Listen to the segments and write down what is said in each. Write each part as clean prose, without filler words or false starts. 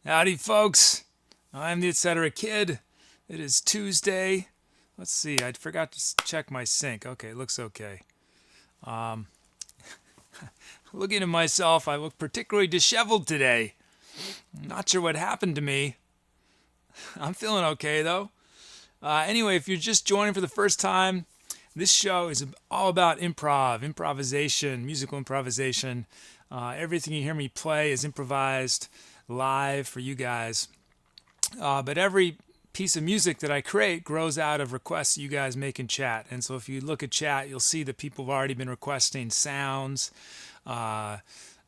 Howdy, folks. I'm the Etcetera kid. It is Tuesday. Let's see. I forgot to check my sync. Okay, it looks okay. Looking at myself, I look particularly disheveled today. Not sure what happened to me. I'm feeling okay, though. Anyway, if you're just joining for the first time, this show is all about improvisation, musical improvisation. Everything you hear me play is improvised live for you guys. But every piece of music that I create grows out of requests you guys make in chat. And so if you look at chat, you'll see that people have already been requesting sounds,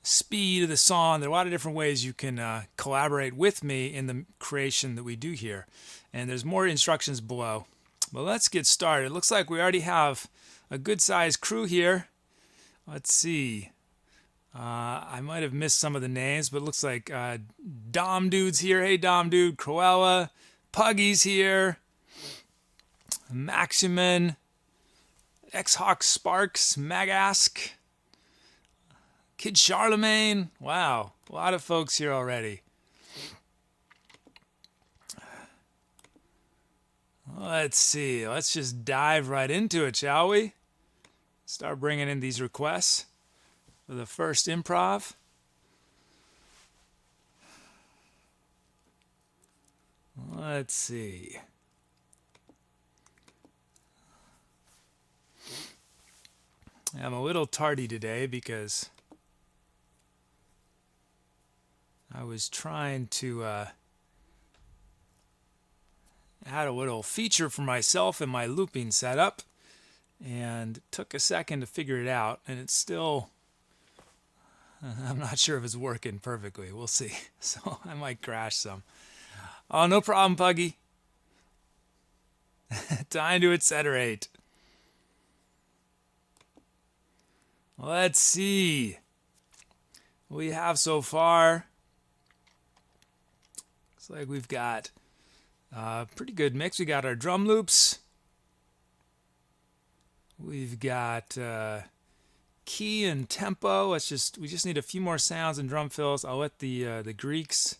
speed of the song. There are a lot of different ways you can collaborate with me in the creation that we do here. And there's more instructions below. But let's get started. It looks like we already have a good-sized crew here. Let's see. I might have missed some of the names, but it looks like Dom Dude's here. Hey, Dom Dude. Cruella. Puggy's here. Maximin. X-Hawk Sparks. Magask. Kid Charlemagne. Wow. A lot of folks here already. Let's see. Let's just dive right into it, shall we? Start bringing in these requests for the first improv. Let's see. I'm a little tardy today because I was trying to add a little feature for myself in my looping setup, and it took a second to figure it out, and it's still, I'm not sure if it's working perfectly. We'll see. So I might crash some. Oh, no problem, Puggy. Time to etceterate. Let's see what we have so far. Looks like we've got a pretty good mix. We got our drum loops. We've got key and tempo. We just need a few more sounds and drum fills. I'll let the Greeks.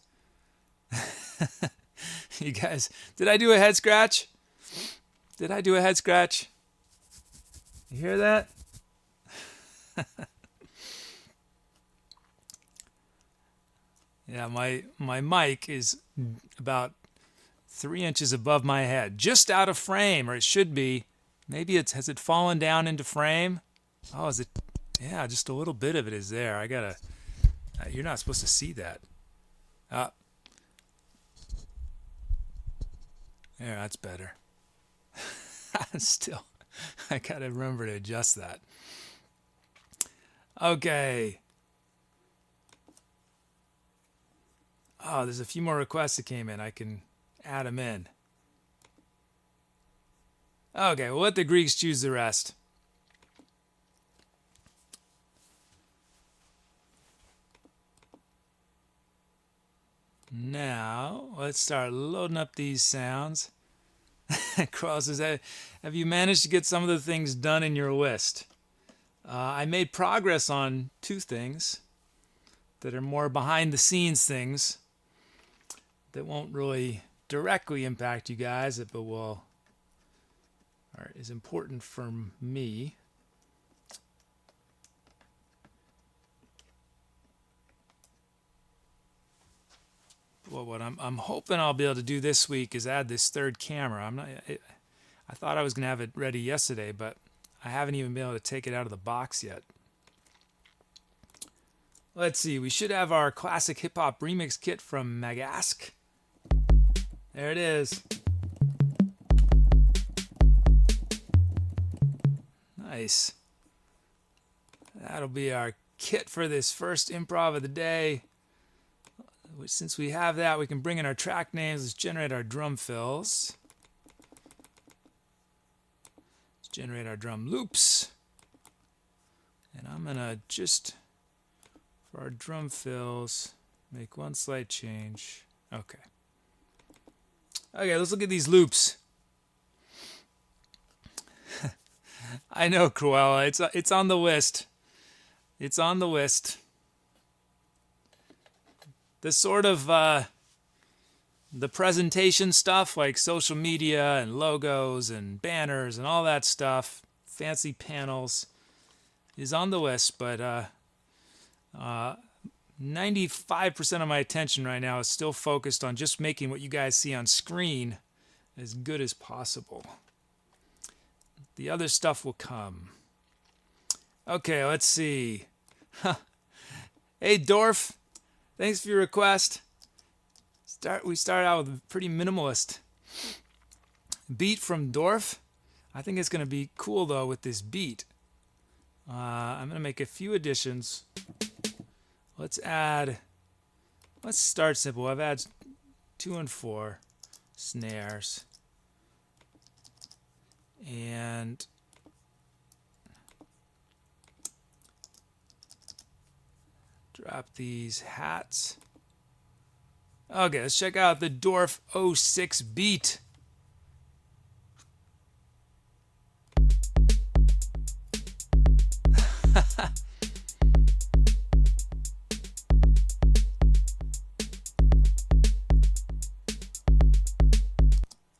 You guys, did I do a head scratch? Did I do a head scratch? You hear that? Yeah, my mic is about 3 inches above my head, just out of frame, or it should be. Maybe has it fallen down into frame? Oh, is it? Yeah, just a little bit of it is there. You're not supposed to see that. Yeah, that's better. Still, I gotta remember to adjust that. Okay. Oh, there's a few more requests that came in. I can add them in. Okay, we'll let the Greeks choose the rest. Now, let's start loading up these sounds. Cross says, have you managed to get some of the things done in your list? I made progress on 2 things that are more behind the scenes things that won't really directly impact you guys, but is important for me. Well, what I'm hoping I'll be able to do this week is add this third camera. I thought I was going to have it ready yesterday, but I haven't even been able to take it out of the box yet. Let's see. We should have our classic hip-hop remix kit from Magask. There it is. Nice. That'll be our kit for this first improv of the day. Since we have that, we can bring in our track names. Let's generate our drum fills. Let's generate our drum loops. And I'm going to just, for our drum fills, make one slight change. Okay. Okay, let's look at these loops. I know, Cruella. It's on the list. It's on the list. The sort of the presentation stuff like social media and logos and banners and all that stuff, fancy panels, is on the list, but 95% of my attention right now is still focused on just making what you guys see on screen as good as possible. The other stuff will come. Okay, let's see. Hey, Dorf, thanks for your request. We started out with a pretty minimalist beat from Dorf. I think it's going to be cool, though, with this beat. I'm going to make a few additions. Let's start simple. I've added 2 and 4 snares. And drop these hats. Okay, let's check out the Dorf 06 beat.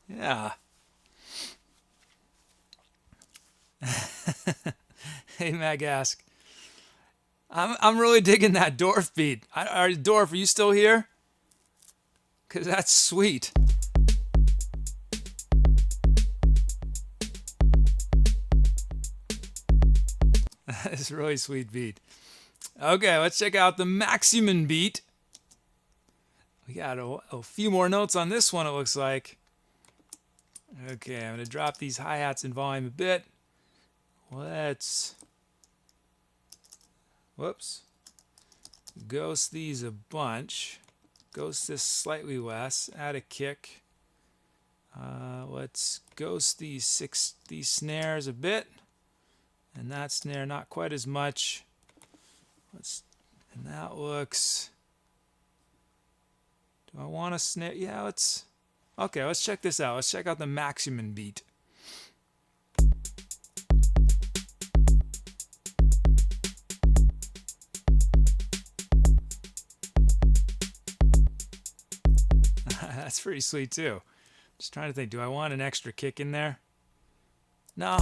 Yeah. Hey, Magask. I'm really digging that Dorf beat. Dorf, are you still here? Because that's sweet. That's a really sweet beat. Okay, let's check out the Maximin beat. We got a few more notes on this one, it looks like. Okay, I'm going to drop these hi-hats in volume a bit. Let's... Whoops. Ghost these a bunch. Ghost this slightly less. Add a kick. Let's ghost these snares a bit. And that snare not quite as much. And that looks... Do I want a snare? Yeah, let's... Okay, let's check this out. Let's check out the Maximin beat. That's pretty sweet too. Just trying to think, do I want an extra kick in there? No.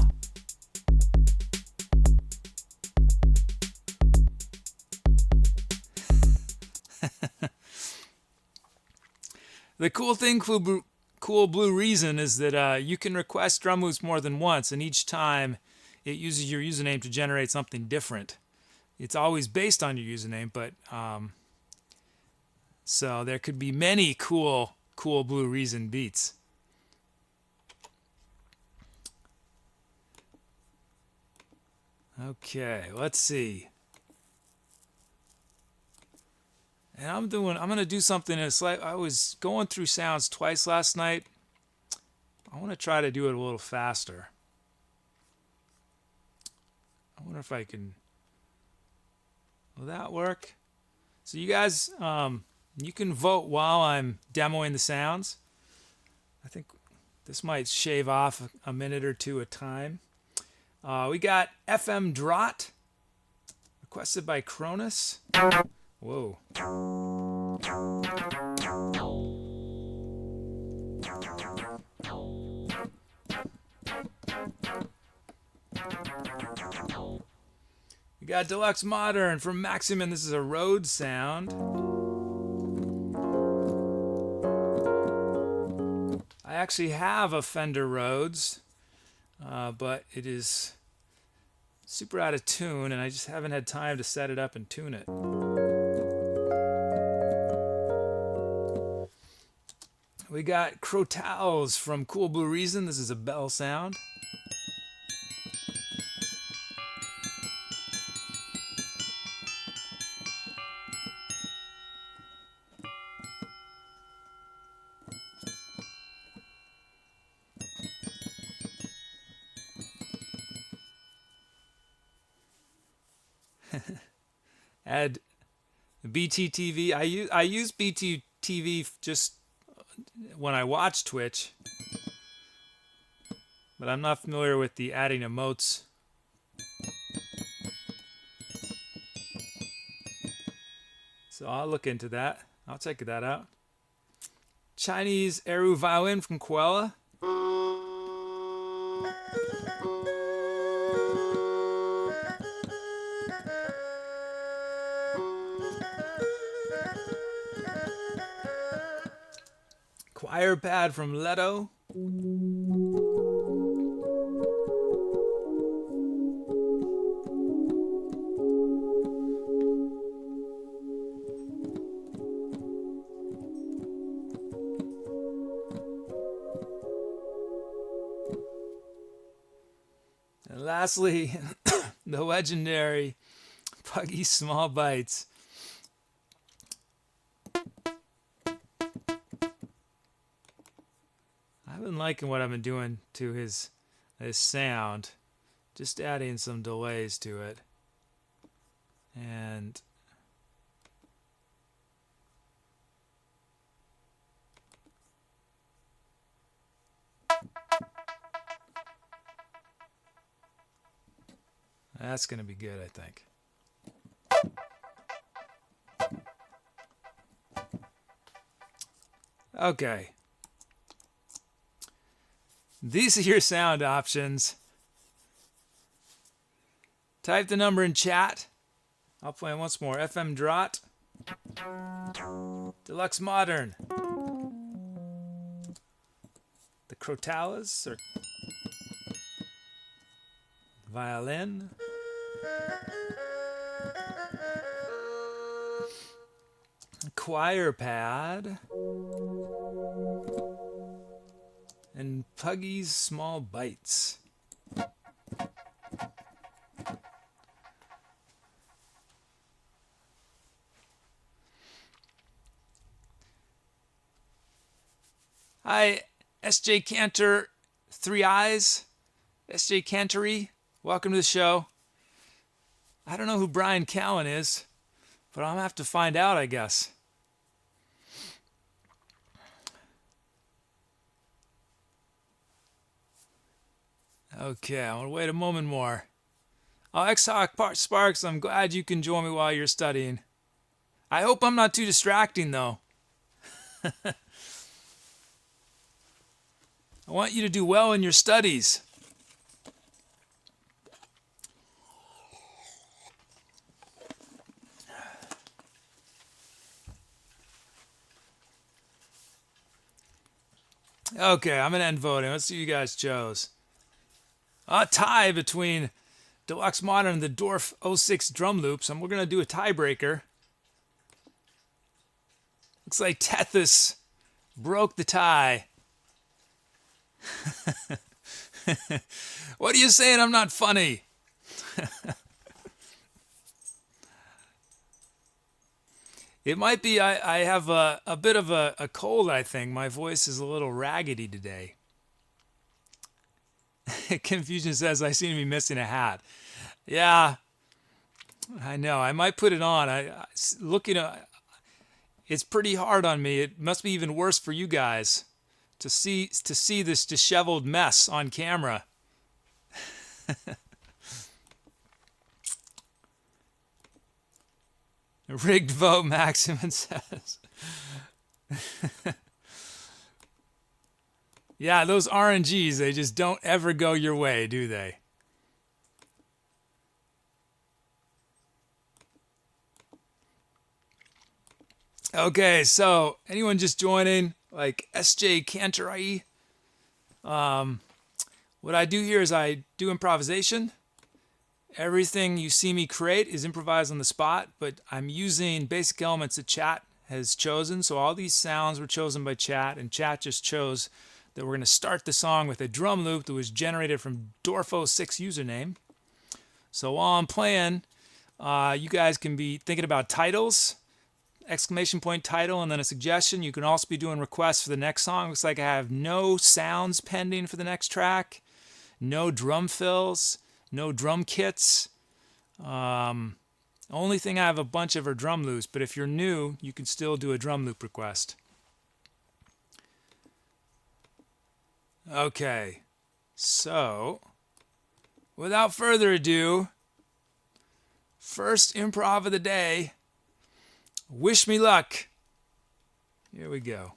The cool thing, Cool Blue Reason, is that you can request drum moves more than once, and each time it uses your username to generate something different. It's always based on your username, but so there could be many Cool Blue Reason beats. Okay, let's see. And I'm going to do something that's like, I was going through sounds twice last night. I want to try to do it a little faster. I wonder if I can, will that work? So you guys, you can vote while I'm demoing the sounds. I think this might shave off a minute or two of time. We got FM Draught, requested by Cronus. Whoa. We got Deluxe Modern from Maximin. This is a Rhodes sound. I actually have a Fender Rhodes, but it is super out of tune, and I just haven't had time to set it up and tune it. We got Crotals from Cool Blue Reason. This is a bell sound. Add BTTV. I use BTTV just when I watch Twitch, but I'm not familiar with the adding emotes. So I'll look into that. I'll check that out. Chinese Eru violin from Koala. Choir pad from Leto. And lastly, the legendary Puggy Small Bites. I've been liking what I've been doing to his sound, just adding some delays to it. And that's going to be good, I think. Okay. These are your sound options. Type the number in chat. I'll play it once more. FM Draught. Deluxe Modern. The Crotalas or violin. Choir pad. And Puggy's Small Bites. Hi, SJ Cantor, 3 Eyes, SJ Cantory, welcome to the show. I don't know who Brian Callen is, but I'm going to have to find out, I guess. Okay, I'm going to wait a moment more. Oh, X-Hawk Sparks, I'm glad you can join me while you're studying. I hope I'm not too distracting, though. I want you to do well in your studies. Okay, I'm going to end voting. Let's see who you guys chose. A tie between Deluxe Modern and the Dwarf 06 drum loops, and we're going to do a tiebreaker. Looks like Tethys broke the tie. What are you saying? I'm not funny. It might be I have a bit of a cold, I think. My voice is a little raggedy today. Confusion says I seem to be missing a hat. Yeah, I know. I might put it on. It's pretty hard on me. It must be even worse for you guys to see this disheveled mess on camera. Rigged vote, Maximin says. Yeah, those RNGs, they just don't ever go your way, do they? Okay, so anyone just joining, like SJ Cantorai, what I do here is I do improvisation. Everything you see me create is improvised on the spot, but I'm using basic elements that chat has chosen. So all these sounds were chosen by chat, and chat just chose that we're going to start the song with a drum loop that was generated from Dorfo6 username. So while I'm playing, you guys can be thinking about titles, exclamation point title, and then a suggestion. You can also be doing requests for the next song. Looks like I have no sounds pending for the next track, no drum fills, no drum kits. Only thing I have a bunch of are drum loops, but if you're new, you can still do a drum loop request. Okay, so without further ado, first improv of the day. Wish me luck. Here we go.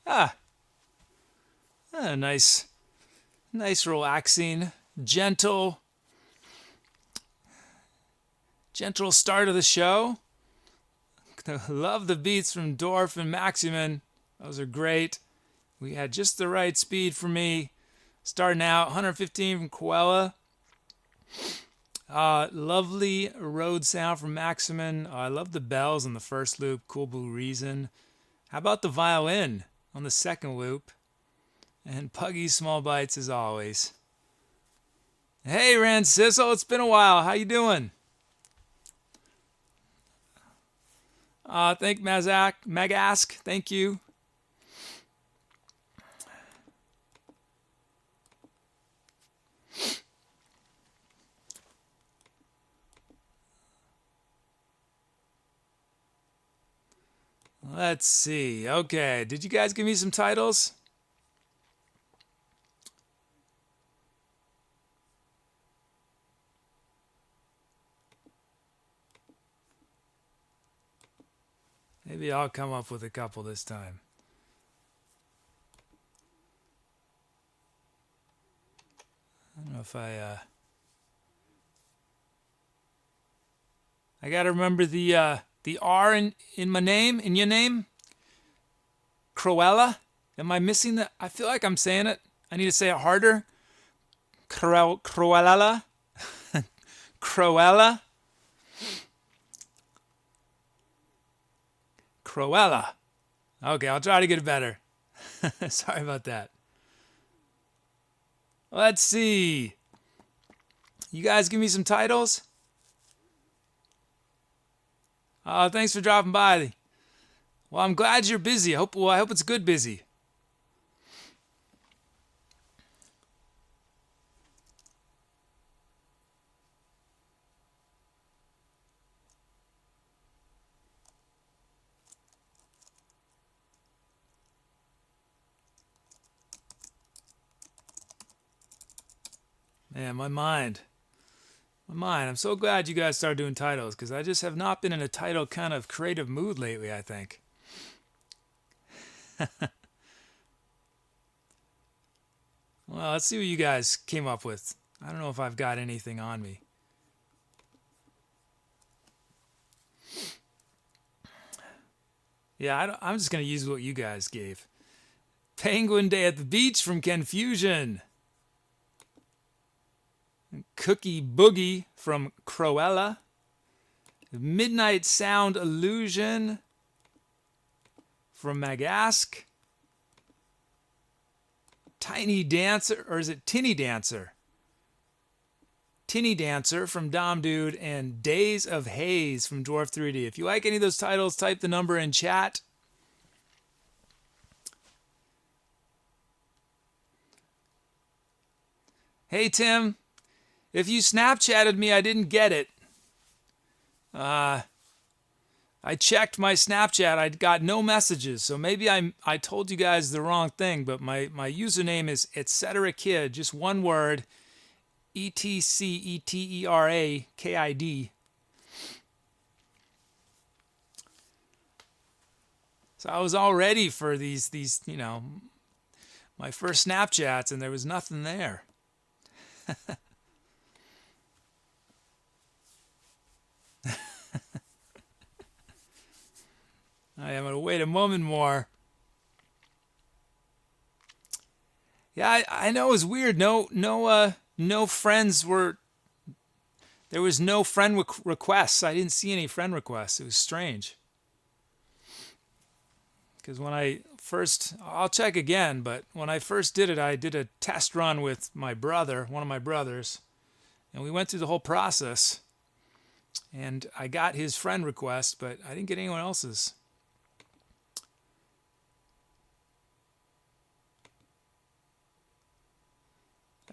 Ah, nice, relaxing, gentle start of the show. Love the beats from Dorf and Maximin. Those are great. We had just the right speed for me. Starting out, 115 from Koella. Lovely road sound from Maximin. I love the bells on the first loop. Cool Blue Reason. How about the violin on the second loop? And Puggy Small Bites as always. Hey, Ranciso, it's been a while. How you doing? Thank Magask. Thank you. Let's see. Okay, did you guys give me some titles? Maybe I'll come up with a couple this time. I don't know if I gotta remember the R in my name, in your name. Cruella. Am I missing that? I feel like I'm saying it. I need to say it harder. Cruella. Cruella. Cruella. Okay, I'll try to get it better. Sorry about that. Let's see. You guys give me some titles? Thanks for dropping by. Well, I'm glad you're busy. I hope it's good busy. Man, my mind. I'm so glad you guys started doing titles because I just have not been in a title kind of creative mood lately, I think. Well, let's see what you guys came up with. I don't know if I've got anything on me. Yeah, I'm just going to use what you guys gave. Penguin Day at the Beach from Confusion. Cookie Boogie from Cruella. Midnight Sound Illusion from Magask. Tiny Dancer, or is it Tinny Dancer? Tinny Dancer from Dom Dude, and Days of Haze from Dwarf 3D. If you like any of those titles, type the number in chat. Hey, Tim. If you Snapchatted me, I didn't get it. I checked my Snapchat. I got no messages. So maybe I told you guys the wrong thing, but my username is Etcetera Kid. Just one word. ETCETERAKID. So I was all ready for these, my first Snapchats, and there was nothing there. I'm going to wait a moment more. Yeah, I know it was weird. No friends were... There was no friend requests. I didn't see any friend requests. It was strange. Because when I first... I'll check again, but when I first did it, I did a test run with my brother, one of my brothers. And we went through the whole process. And I got his friend request, but I didn't get anyone else's.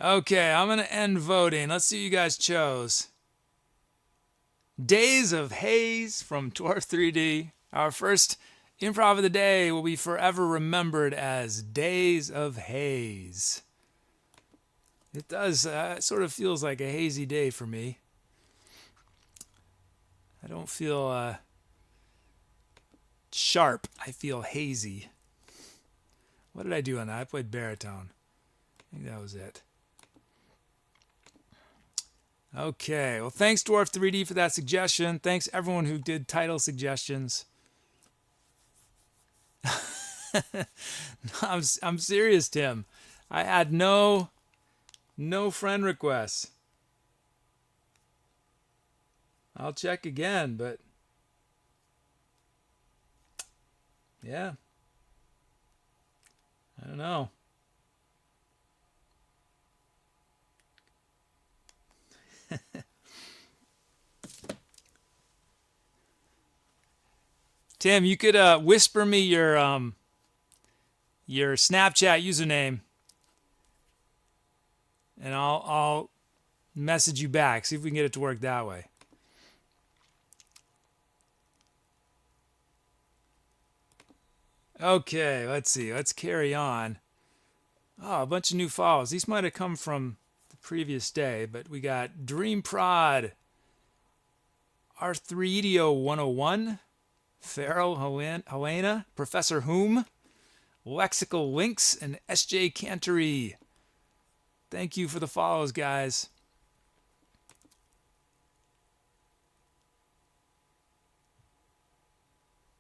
Okay, I'm going to end voting. Let's see what you guys chose. Days of Haze from Dwarf 3D. Our first improv of the day will be forever remembered as Days of Haze. It does, it sort of feels like a hazy day for me. I don't feel sharp. I feel hazy. What did I do on that? I played baritone. I think that was it. Okay, well, thanks Dwarf3D for that suggestion. Thanks everyone who did title suggestions. I'm serious, Tim. I had no friend requests. I'll check again, but yeah, I don't know. Tim, you could whisper me your Snapchat username, and I'll message you back. See if we can get it to work that way. Okay, let's see. Let's carry on. Oh, a bunch of new follows. These might have come from the previous day, but we got Dream Prod, R3EDO 101, Farrell Helena, Professor Whom, Lexical Links, and SJ Cantory. Thank you for the follows, guys.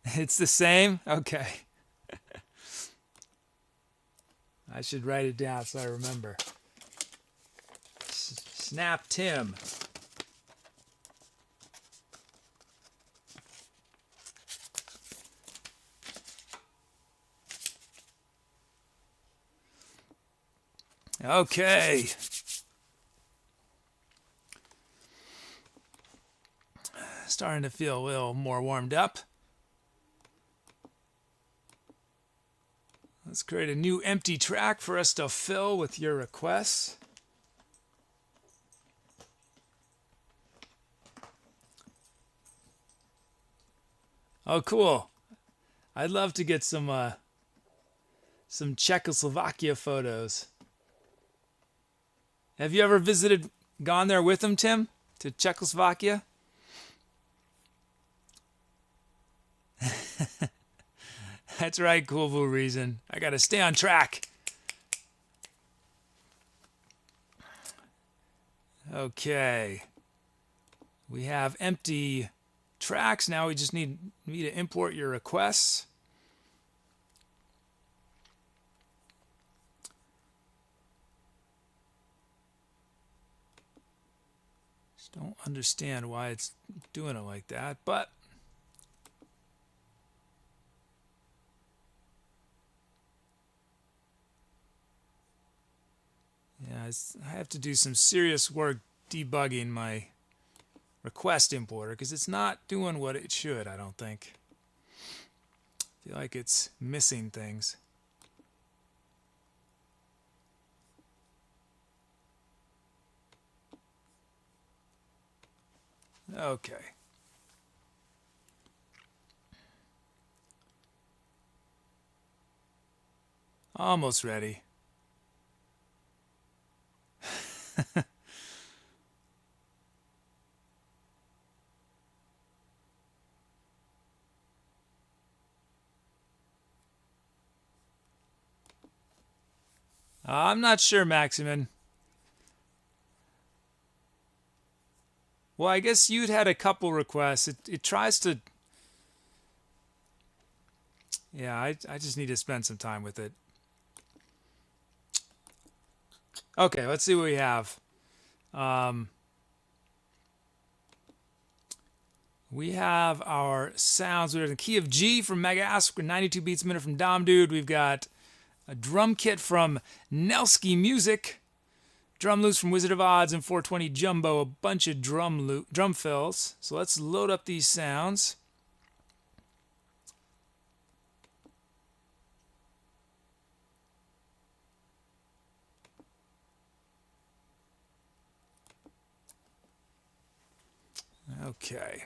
It's the same? Okay. I should write it down so I remember. Snap Tim. Okay. Starting to feel a little more warmed up. Let's create a new empty track for us to fill with your requests. Oh, cool. I'd love to get some Czechoslovakia photos. Have you ever gone there with them, Tim, to Czechoslovakia? That's right, Cool Blue Reason. I gotta stay on track. Okay. We have empty tracks. Now we just need me to import your requests. Just don't understand why it's doing it like that, but yeah, I have to do some serious work debugging my request importer because it's not doing what it should, I don't think. I feel like it's missing things. Okay. Almost ready. I'm not sure, Maximin. Well, I guess you'd had a couple requests. It tries to... Yeah, I just need to spend some time with it. Okay, let's see what we have. We have our sounds. We have the key of G from Mega Ask, 92 beats a minute from Dom Dude. We've got a drum kit from Nelsky Music, drum loops from Wizard of Odds, and 420 Jumbo, a bunch of drum fills. So let's load up these sounds. Okay.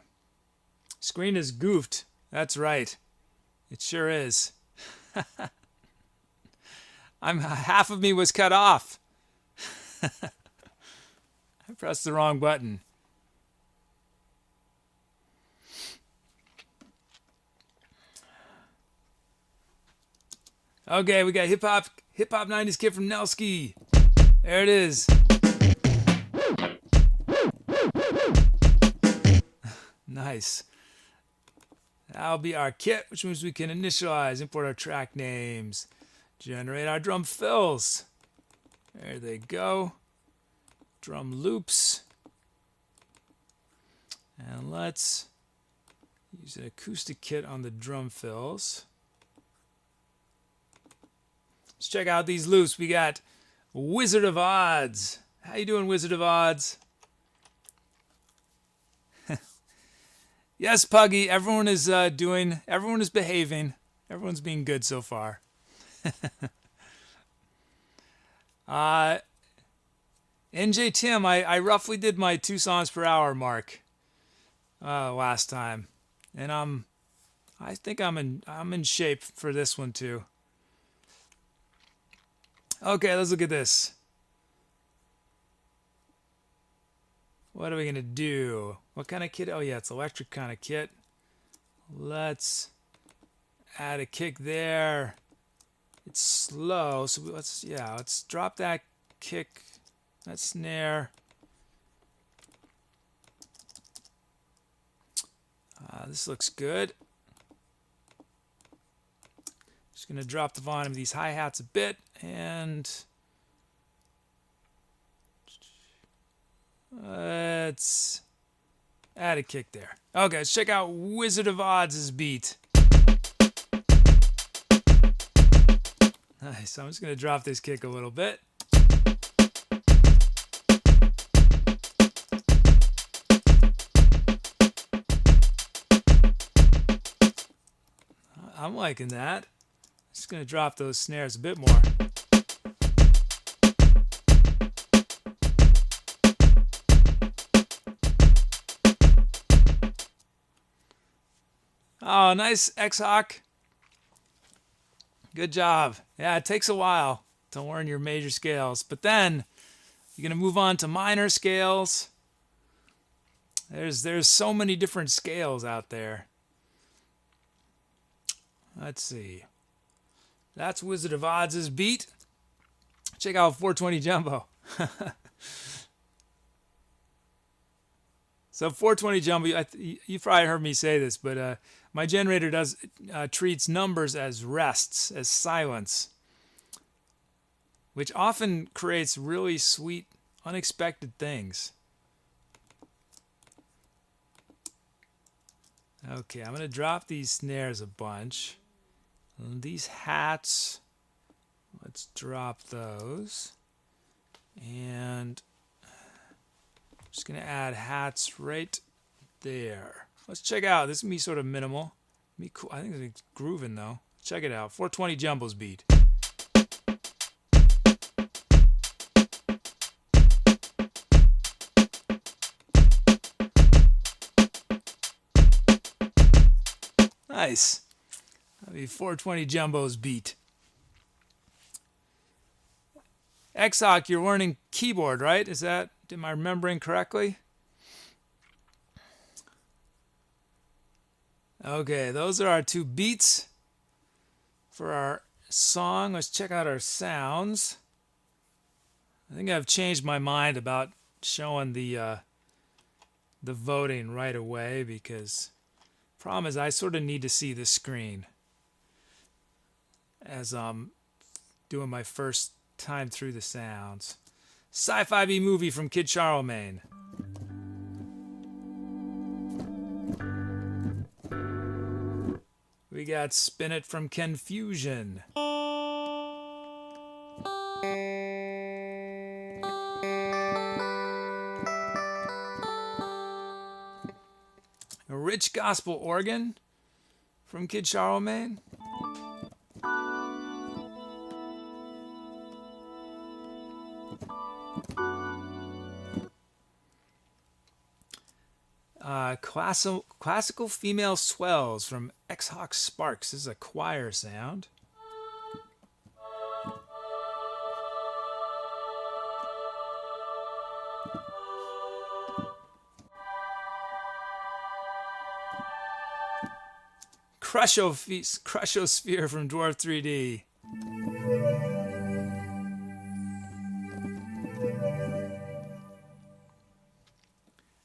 Screen is goofed. That's right. It sure is. Half of me was cut off. I pressed the wrong button. Okay, we got hip hop 90s kid from Nelski. There it is. Nice. That'll be our kit, which means we can initialize, import our track names, generate our drum fills. There they go. Drum loops. And let's use an acoustic kit on the drum fills. Let's check out these loops. We got Wizard of Odds. How you doing, Wizard of Odds? Yes, Puggy. Everyone is behaving. Everyone's being good so far. NJ Tim, I roughly did my 2 songs per hour mark last time, and I think I'm in shape for this one too. Okay, let's look at this. What are we gonna do? What kind of kit? Oh yeah, it's electric kind of kit. Let's add a kick there. It's slow, so let's drop that kick, that snare. This looks good. Just gonna drop the volume of these hi-hats a bit, and let's add a kick there. Okay, let's check out Wizard of Odds' beat. Nice. I'm just going to drop this kick a little bit. I'm liking that. Just going to drop those snares a bit more. Oh, nice, X-Hawk. Good job. Yeah, it takes a while to learn your major scales, but then you're going to move on to minor scales. There's so many different scales out there. Let's see. That's Wizard of Odds' beat. Check out 420 Jumbo. So 420 Jumbo, you've probably heard me say this, but my generator treats numbers as rests, as silence, which often creates really sweet, unexpected things. Okay, I'm going to drop these snares a bunch. And these hats, let's drop those. And I'm just going to add hats right there. Let's check out. This is going to be sort of minimal. Be cool. I think it's grooving though. Check it out. 420 Jumbo's beat. Nice. That'll be 420 Jumbo's beat. X-Hawk, you're learning keyboard, right? Am I remembering correctly? Okay, those are our 2 beats for our song. Let's check out our sounds. I think I've changed my mind about showing the voting right away, because the problem is I sort of need to see the screen as I'm doing my first time through the sounds. Sci-Fi B movie from Kid Charlemagne. We got Spin It from Confusion. A Rich Gospel Organ from Kid Charlemagne. Classical Female Swells from X-Hawk Sparks. This is a choir sound. Crushosphere from Dwarf 3D.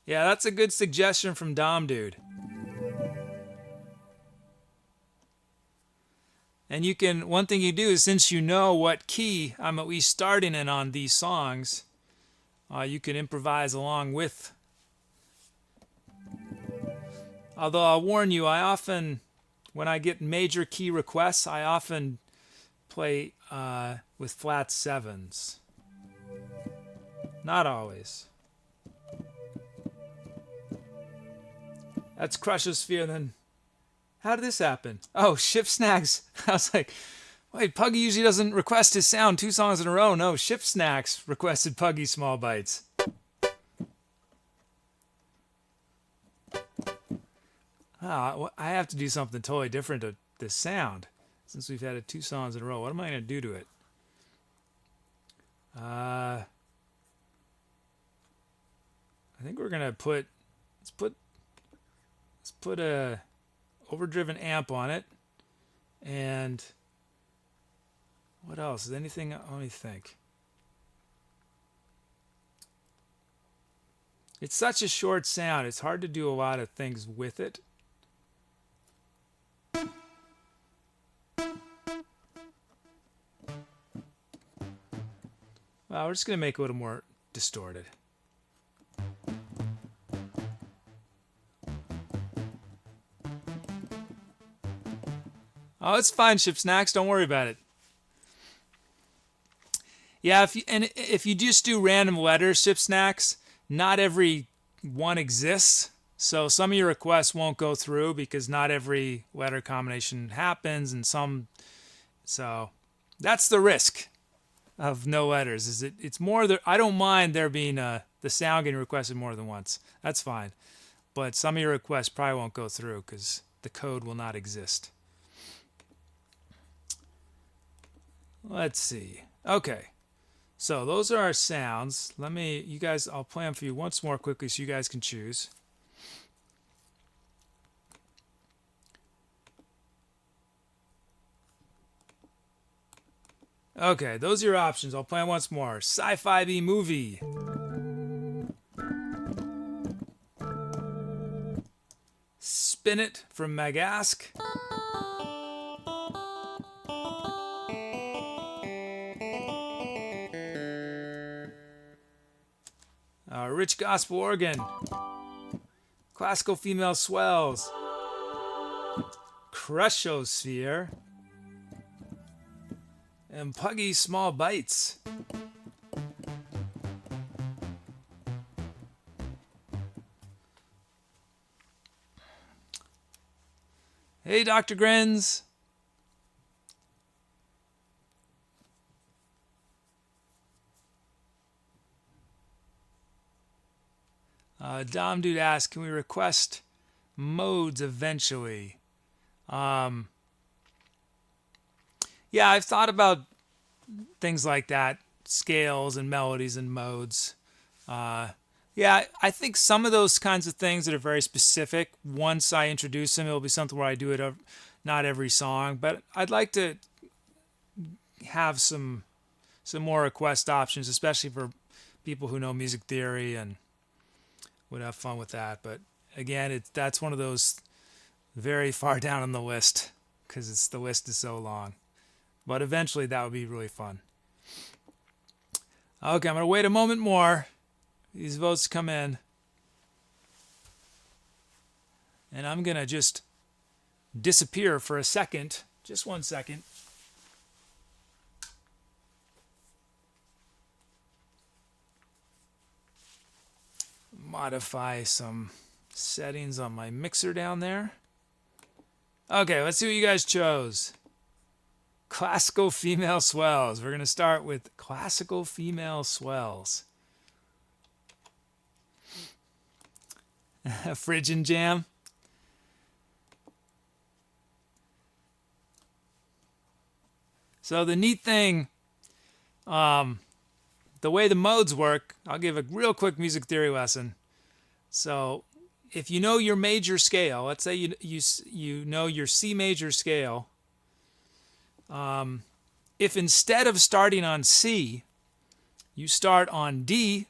Yeah, that's a good suggestion from Dom Dude. And you can, one thing you do is, since you know what key I'm at least starting in on these songs, you can improvise along with. Although I'll warn you, I often, when I get major key requests, I often play with flat sevens. Not always. That's Crushosphere. Then how did this happen? Oh, Shift Snacks. I was like, wait, Puggy usually doesn't request his sound 2 songs in a row. No, Shift Snacks requested Puggy Small Bites. I have to do something totally different to this sound since we've had it 2 songs in a row. What am I going to do to it? I think we're going to put, let's put a overdriven amp on it. And what else? Is anything? Let me think. It's such a short sound. It's hard to do a lot of things with it. Well, we're just going to make it a little more distorted. Oh, it's fine, Ship Snacks. Don't worry about it. Yeah, if you just do random letters, Ship Snacks, not every one exists. So some of your requests won't go through because not every letter combination happens, and some. So that's the risk of no letters. Is it's more there. I don't mind there being the sound getting requested more than once. That's fine, but some of your requests probably won't go through because the code will not exist. Let's see. Okay, so those are our sounds. You guys, I'll play them for you once more quickly so you guys can choose. Okay, those are your options. I'll play them once more. Sci-Fi B movie. Spin It from Magask. Rich Gospel Organ. Classical Female Swells. Crushosphere. And Puggy Small Bites. Hey, Dr. Grins. Dom Dude asks, can we request modes eventually? Yeah, I've thought about things like that, scales and melodies and modes. Yeah, I think some of those kinds of things that are very specific, once I introduce them, it'll be something where I do it not every song, but I'd like to have some more request options, especially for people who know music theory and would have fun with that. But again, that's one of those very far down on the list because the list is so long. But eventually that would be really fun. Okay, I'm going to wait a moment more. These votes come in. And I'm going to just disappear for a second. Just 1 second. Modify some settings on my mixer down there. Okay, let's see what you guys chose. Classical Female Swells. We're going to start with Classical Female Swells. Phrygian Jam. So the neat thing, the way the modes work, I'll give a real quick music theory lesson. So if you know your major scale, let's say you know your C major scale, if instead of starting on C, you start on D,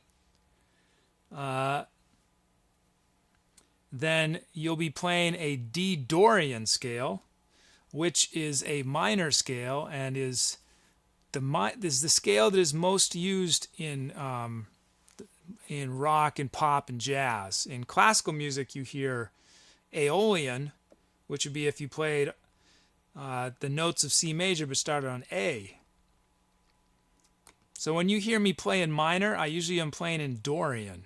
then you'll be playing a D Dorian scale, which is a minor scale and is the scale that is most used in rock and pop and jazz. In classical music, you hear Aeolian, which would be if you played the notes of C major but started on A. So when you hear me play in minor, I usually am playing in Dorian.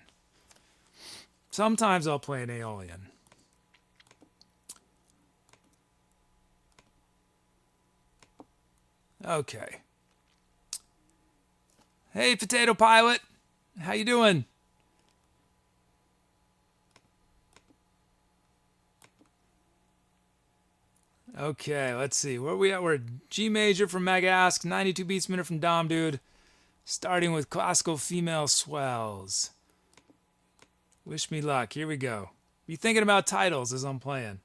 Sometimes I'll play an Aeolian. Okay. Hey, Potato Pilot. How you doing? Okay, let's see. Where are we at? We're G major from Megask, 92 beats a minute from Dom Dude. Starting with classical female swells. Wish me luck. Here we go. Be thinking about titles as I'm playing.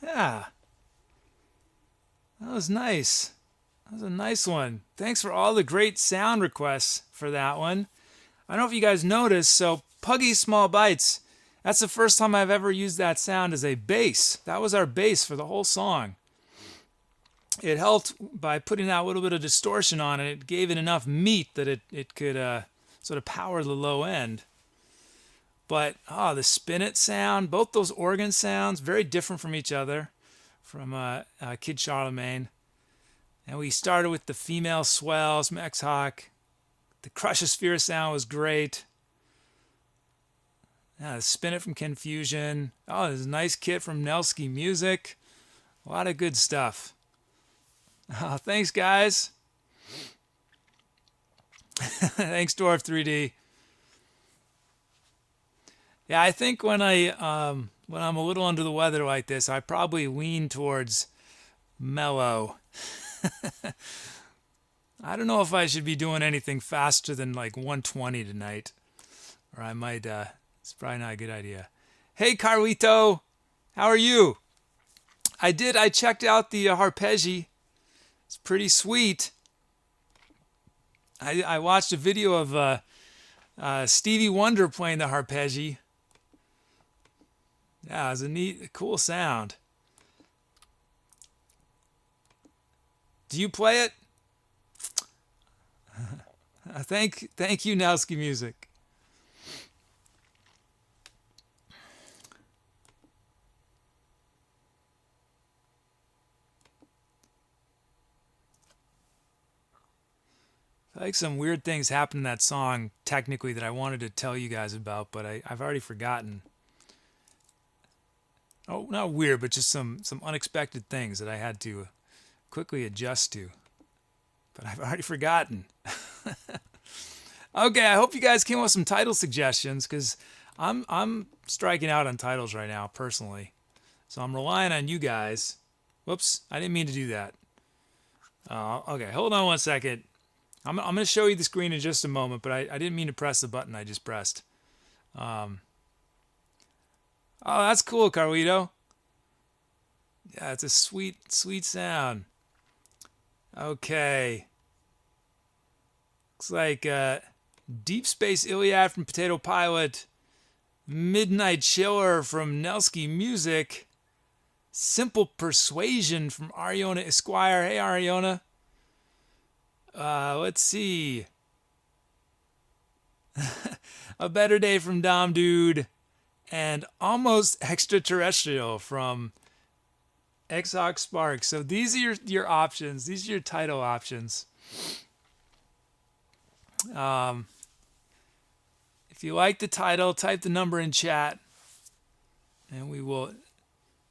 Yeah, that was nice. That was a nice one. Thanks for all the great sound requests for that one. I don't know if you guys noticed, so Puggy Small Bites, that's the first time I've ever used that sound as a bass. That was our bass for the whole song. It helped by putting that little bit of distortion on it. It gave it enough meat that it could sort of power the low end. But the spin it sound, both those organ sounds, very different from each other, from Kid Charlemagne. And we started with the female swells from X-Hawk. The Crushosphere sound was great. Yeah, the Spin It from Confusion. Oh, there's a nice kit from Nelsky Music. A lot of good stuff. Oh, thanks, guys. Thanks, Dwarf 3D. Yeah, I think when I'm a little under the weather like this, I probably lean towards mellow. I don't know if I should be doing anything faster than like 120 tonight, or I might. It's probably not a good idea. Hey, Carlito, how are you? I checked out the arpeggi. It's pretty sweet. I watched a video of Stevie Wonder playing the arpeggi. Yeah, it was a cool sound. Do you play it? Thank you, Nelsky Music. I like some weird things happened in that song, technically, that I wanted to tell you guys about, but I've already forgotten. Oh, not weird, but just some unexpected things that I had to quickly adjust to. But I've already forgotten. Okay, I hope you guys came up with some title suggestions, because I'm striking out on titles right now, personally. So I'm relying on you guys. Whoops, I didn't mean to do that. Okay, hold on one second. I'm going to show you the screen in just a moment, but I didn't mean to press the button I just pressed. Oh, that's cool, Carlito. Yeah, it's a sweet, sweet sound. Okay. Looks like Deep Space Iliad from Potato Pilot, Midnight Chiller from Nelsky Music, Simple Persuasion from Ariona Esquire. Hey, Ariona. Let's see. A Better Day from Dom Dude, and Almost Extraterrestrial from X-Hawk Spark. So these are your options. These are your title options. If you like the title, type the number in chat, and we will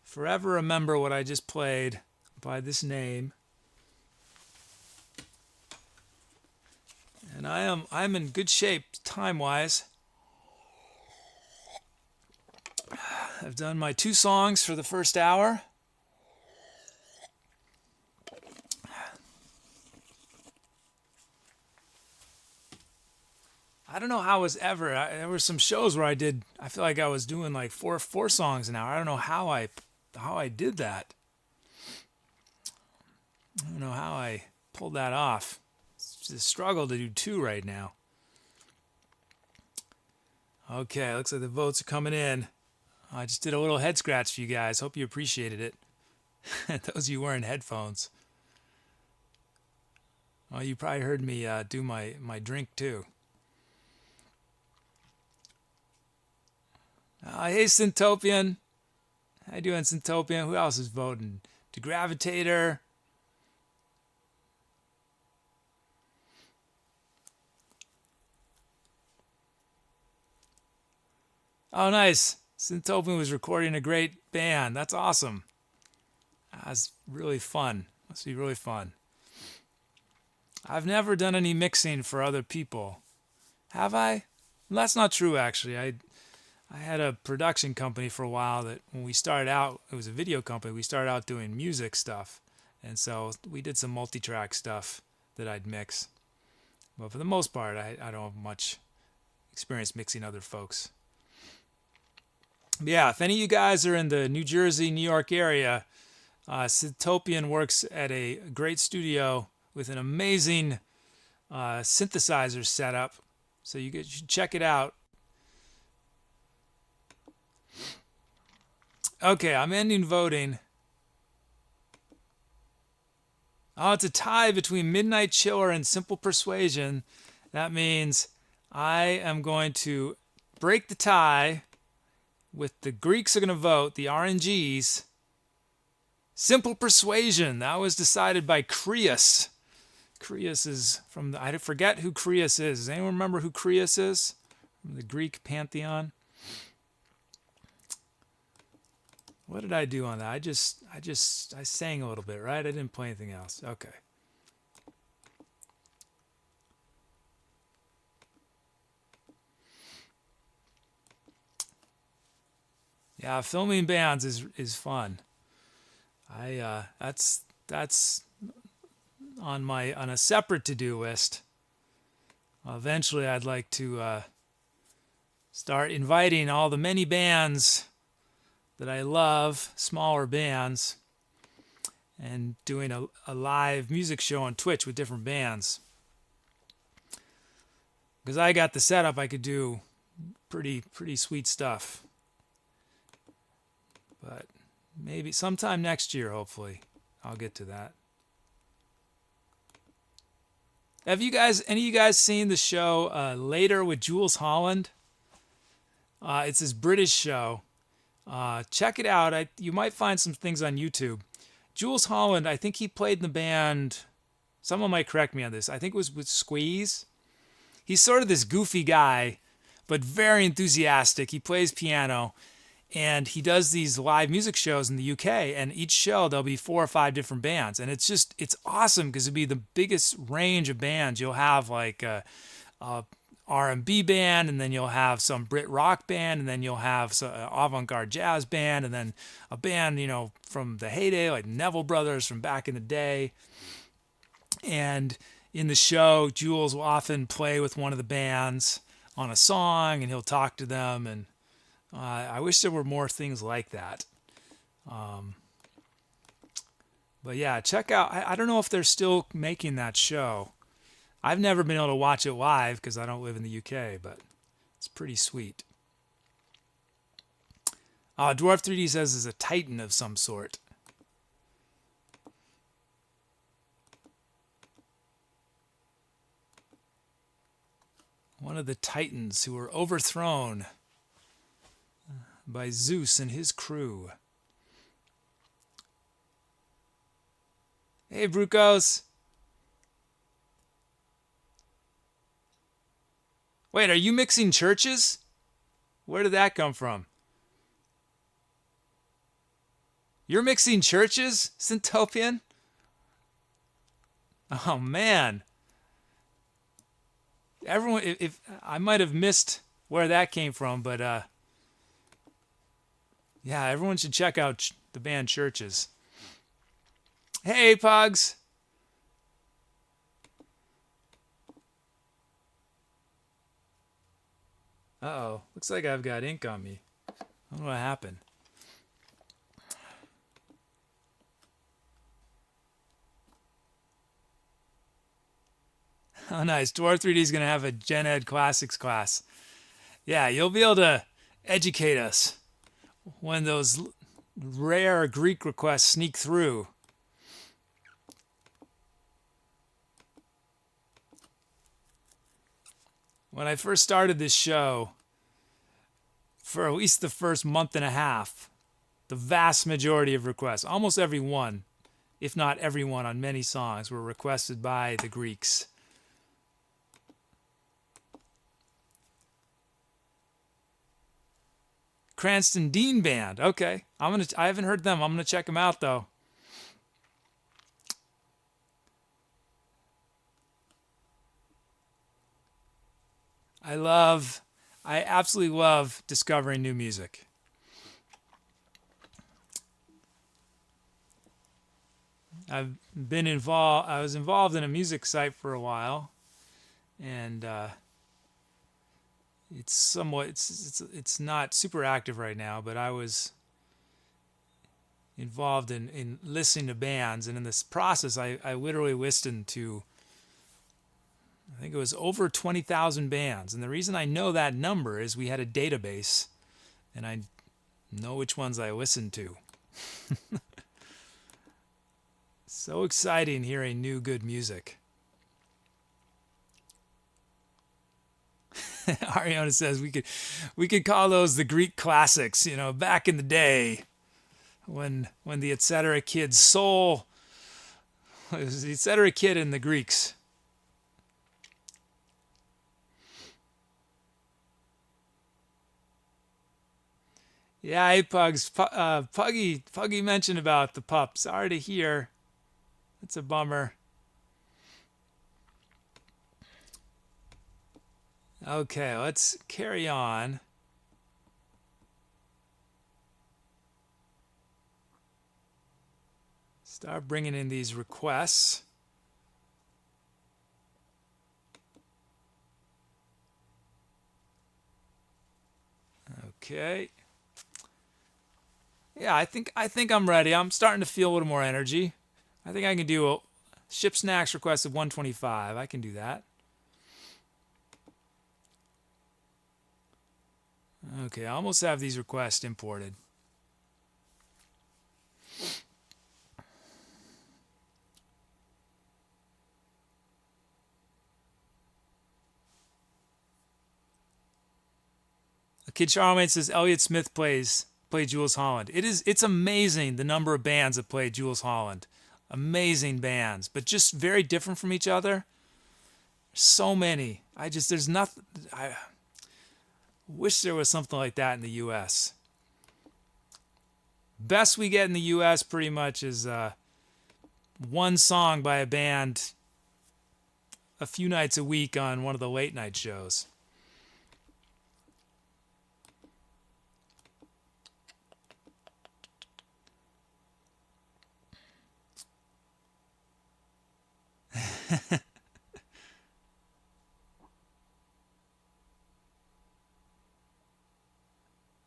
forever remember what I just played by this name. And I'm in good shape time-wise. I've done my 2 songs for the first hour. I don't know how it was ever. There were some shows where I feel like I was doing like four songs an hour. I don't know how I did that. I don't know how I pulled that off. It's a struggle to do 2 right now. Okay, looks like the votes are coming in. I just did a little head scratch for you guys. Hope you appreciated it. Those of you wearing headphones. Oh, you probably heard me do my drink too. Hey, Syntopian. How you doing, Syntopian? Who else is voting? DeGravitator. Oh, nice. Syntopian was recording a great band. That's awesome. That's really fun. Must be really fun. I've never done any mixing for other people. Have I? Well, that's not true, actually. I had a production company for a while that when we started out, it was a video company. We started out doing music stuff. And so we did some multi-track stuff that I'd mix. But for the most part, I don't have much experience mixing other folks. But yeah, if any of you guys are in the New Jersey, New York area, Synthtopian works at a great studio with an amazing synthesizer setup. So you should check it out. Okay, I'm ending voting. Oh, it's a tie between Midnight Chiller and Simple Persuasion. That means I am going to break the tie with the Greeks are going to vote, the RNGs. Simple Persuasion. That was decided by Creus. Creus is from the... I forget who Creus is. Does anyone remember who Creus is? From the Greek pantheon. What did I do on that? I sang a little bit, right? I didn't play anything else. Okay. Yeah, filming bands is fun. That's on a separate to-do list. Eventually, I'd like to start inviting all the many bands that I love, smaller bands, and doing a live music show on Twitch with different bands. Because I got the setup, I could do pretty sweet stuff. But maybe sometime next year, hopefully, I'll get to that. Have any of you guys seen the show Later with Jules Holland? It's this British show. Check it out. You might find some things on YouTube. Jules Holland, I think he played in the band. Someone might correct me on this. I think it was with Squeeze. He's sort of this goofy guy, but very enthusiastic. He plays piano, and he does these live music shows in the UK. And each show, there'll be 4 or 5 different bands. And it's awesome because it'll be the biggest range of bands. You'll have like a R&B band, and then you'll have some Brit rock band, and then you'll have an avant-garde jazz band, and then a band, from the heyday, like Neville Brothers from back in the day. And in the show, Jules will often play with one of the bands on a song, and he'll talk to them. And I wish there were more things like that. But yeah, check out. I don't know if they're still making that show. I've never been able to watch it live because I don't live in the UK, but it's pretty sweet. Dwarf 3D says is a titan of some sort. One of the titans who were overthrown by Zeus and his crew. Hey, Brucos. Wait, are you mixing churches? Where did that come from? You're mixing churches, Synthtopian? Oh, man. Everyone, if I might have missed where that came from, but yeah, everyone should check out the band Churches. Hey, Pugs. Uh-oh. Looks like I've got ink on me. I don't know what happened. Oh, nice. Dwarf 3D is going to have a Gen Ed Classics class. Yeah, you'll be able to educate us when those rare Greek requests sneak through. When I first started this show, for at least the first month and a half, the vast majority of requests, almost every one, if not every one on many songs, were requested by the Greeks. Cranston Dean Band. Okay. I haven't heard them. I'm gonna check them out though. I absolutely love discovering new music. I was involved in a music site for a while, and it's not super active right now, but involved in listening to bands, and in this process, I literally listened to, I think it was over 20,000 bands. And the reason I know that number is we had a database, and I know which ones I listened to. So exciting hearing new good music. Ariana says we could call those the Greek classics, you know, back in the day when the Etcetera kid's soul, it was the Etcetera kid and the Greeks. Yeah, hey Pugs, Puggy mentioned about the pup. Sorry to hear. That's a bummer. Okay, let's carry on. Start bringing in these requests. Okay. Yeah, I think I'm ready. I'm starting to feel a little more energy. I think I can do a ship snacks request of 125. I can do that. Okay, I almost have these requests imported. Kid Charlemagne says Elliott Smith played Jules Holland. It's amazing the number of bands that play Jules Holland. Amazing bands, but just very different from each other. So many. There's nothing. I wish there was something like that in the U.S. Best we get in the U.S. pretty much is one song by a band a few nights a week on one of the late night shows.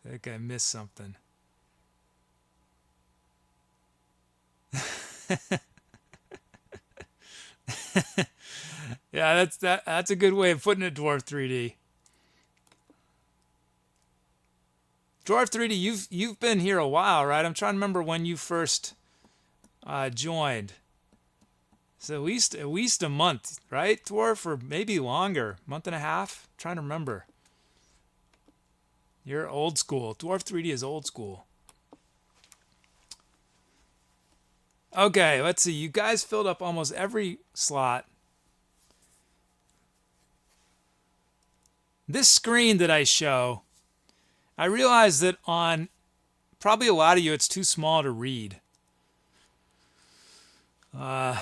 I think I missed something. Yeah, that's a good way of putting it, Dwarf 3D. Dwarf 3D, you've been here a while, right? I'm trying to remember when you first joined. So at least a month, right, Dwarf, or maybe longer, month and a half. I'm trying to remember. You're old school. Dwarf 3D is old school. Okay, let's see. You guys filled up almost every slot. This screen that I show, I realize that on probably a lot of you, it's too small to read. So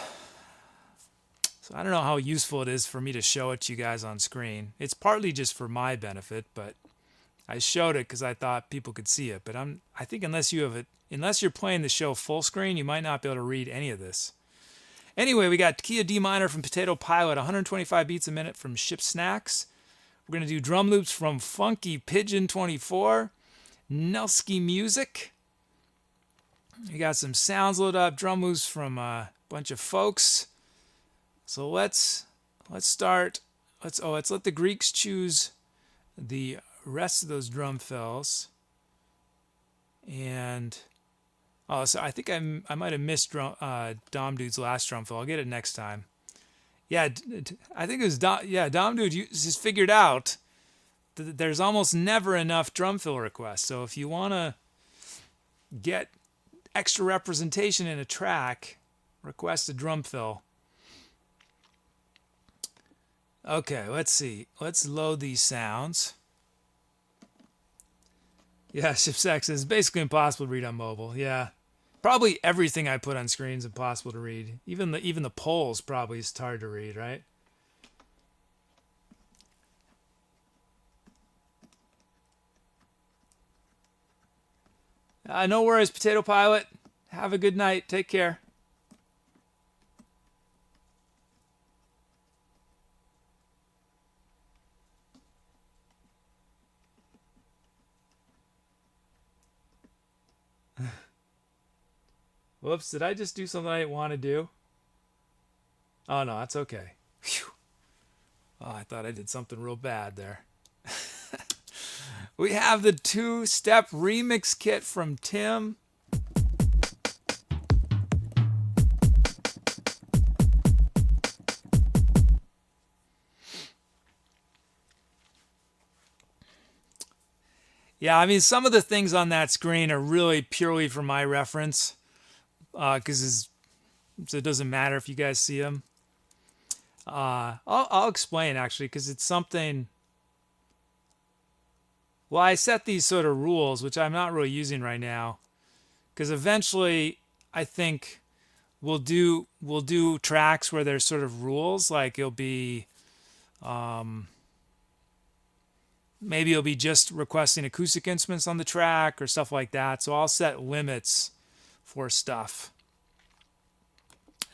I don't know how useful it is for me to show it to you guys on screen. It's partly just for my benefit, but I showed it because I thought people could see it. But I think unless you're playing the show full screen, you might not be able to read any of this. Anyway, we got key of D minor from Potato Pilot, 125 beats a minute from Ship Snacks. We're going to do drum loops from Funky Pigeon 24, Nelsky Music. We got some sounds loaded up, drum loops from a bunch of folks. So let's start. Let's let the Greeks choose the rest of those drum fills. And so I think I might have missed Dom Dude's last drum fill. I'll get it next time. Yeah, I think it was Dom Dude just figured out that there's almost never enough drum fill requests. So if you want to get extra representation in a track, request a drum fill. Okay, let's see. Let's load these sounds. Yeah, Shipsack is basically impossible to read on mobile. Yeah. Probably everything I put on screen is impossible to read. Even the polls probably is hard to read, right? No worries, Potato Pilot. Have a good night. Take care. Whoops, did I just do something I didn't want to do? Oh no, that's okay. Phew. Oh, I thought I did something real bad there. We have the two-step remix kit from Tim. Yeah, I mean, some of the things on that screen are really purely for my reference, because it doesn't matter if you guys see them. I'll explain, actually, because it's something. Well, I set these sort of rules, which I'm not really using right now, because eventually I think we'll do tracks where there's sort of rules, like it'll be maybe it'll be just requesting acoustic instruments on the track or stuff like that. So I'll set limits for stuff.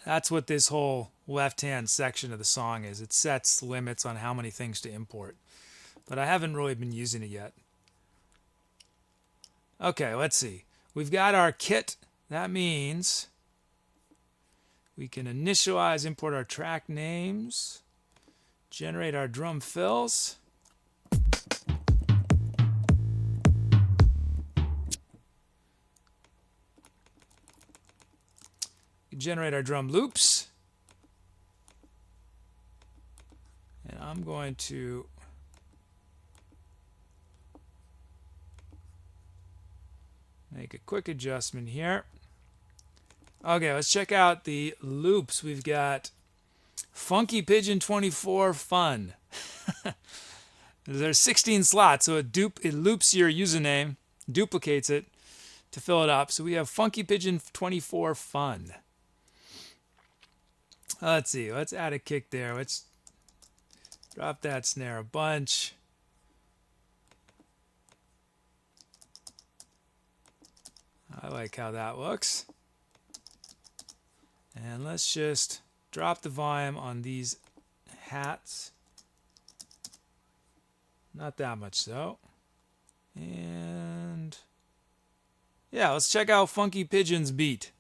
That's what this whole left-hand section of the song is. It sets limits on how many things to import. But I haven't really been using it yet. Okay, let's see. We've got our kit. That means we can initialize, import our track names, generate our drum fills. Generate our drum loops. And I'm going to make a quick adjustment here. Okay, let's check out the loops. We've got Funky Pigeon 24 Fun. There's 16 slots, so it loops your username, duplicates it to fill it up. So we have Funky Pigeon 24 Fun. Let's see. Let's add a kick there. Let's drop that snare a bunch. I like how that looks. And let's just drop the volume on these hats. Not that much though. And yeah, let's check out Funky Pigeon's beat.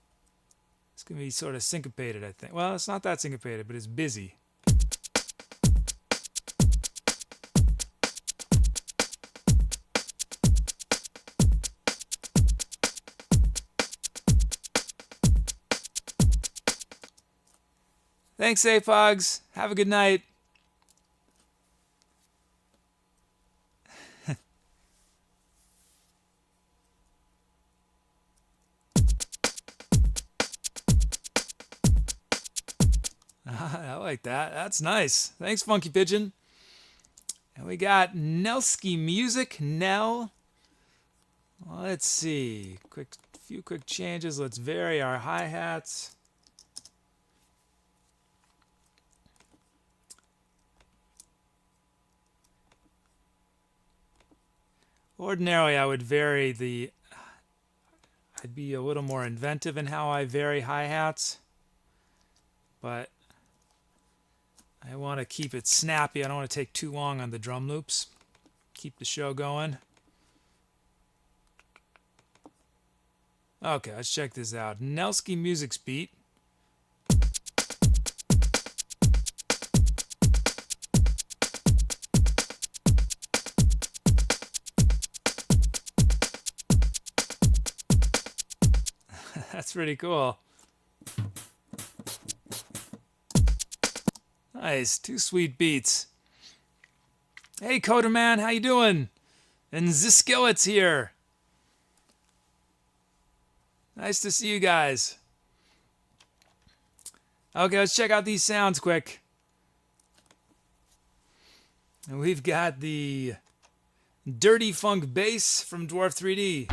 It's going to be sort of syncopated, I think. Well, it's not that syncopated, but it's busy. Thanks, Apogs. Have a good night. I like that. That's nice. Thanks, Funky Pigeon. And we got Nelsky Music. Nell. Let's see. Few quick changes. Let's vary our hi-hats. Ordinarily, I would vary I'd be a little more inventive in how I vary hi-hats. But I want to keep it snappy. I don't want to take too long on the drum loops. Keep the show going. Okay, let's check this out. Nelsky Music's beat. That's pretty cool. Nice, two sweet beats. Hey, Coder Man, how you doing? And Ziskillet's here. Nice to see you guys. Okay, let's check out these sounds quick. And we've got the Dirty Funk bass from Dwarf 3D.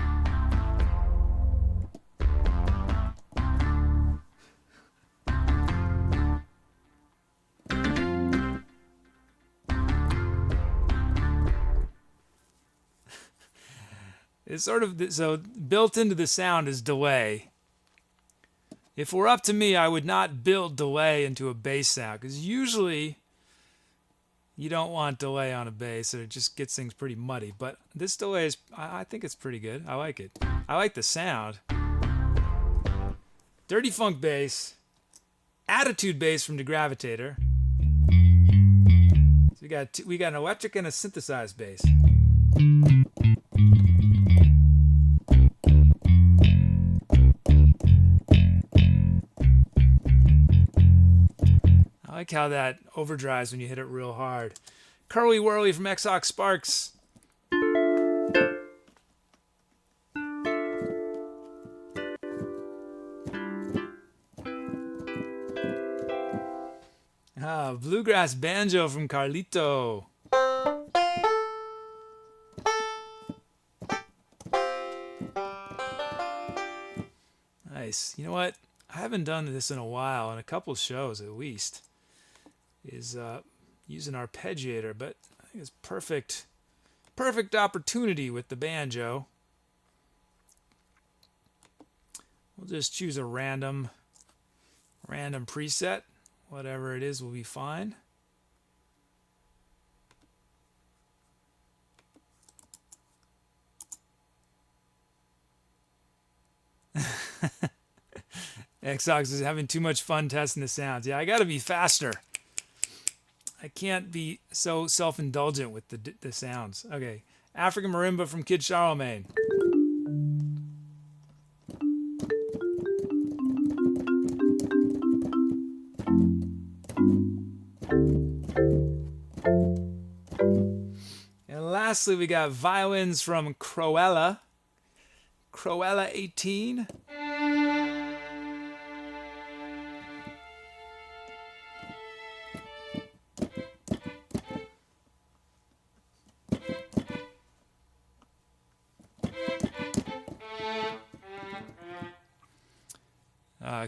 It's sort of, so built into the sound is delay. If it were up to me, I would not build delay into a bass sound, because usually you don't want delay on a bass, and it just gets things pretty muddy. But this delay is, I think it's pretty good. I like it. I like the sound. Dirty Funk bass, Attitude bass from Degravitator. So we got an electric and a synthesized bass. I like how that overdrives when you hit it real hard. Curly Whirly from Xox Sparks. Bluegrass Banjo from Carlito. Nice. You know what? I haven't done this in a while, in a couple shows at least, is use an arpeggiator, but I think it's perfect opportunity with the banjo. We'll just choose a random preset. Whatever it is will be fine. Xox is having too much fun testing the sounds. Yeah, I got to be faster. I can't be so self-indulgent with the sounds. Okay, African Marimba from Kid Charlemagne. And lastly, we got violins from Cruella 18.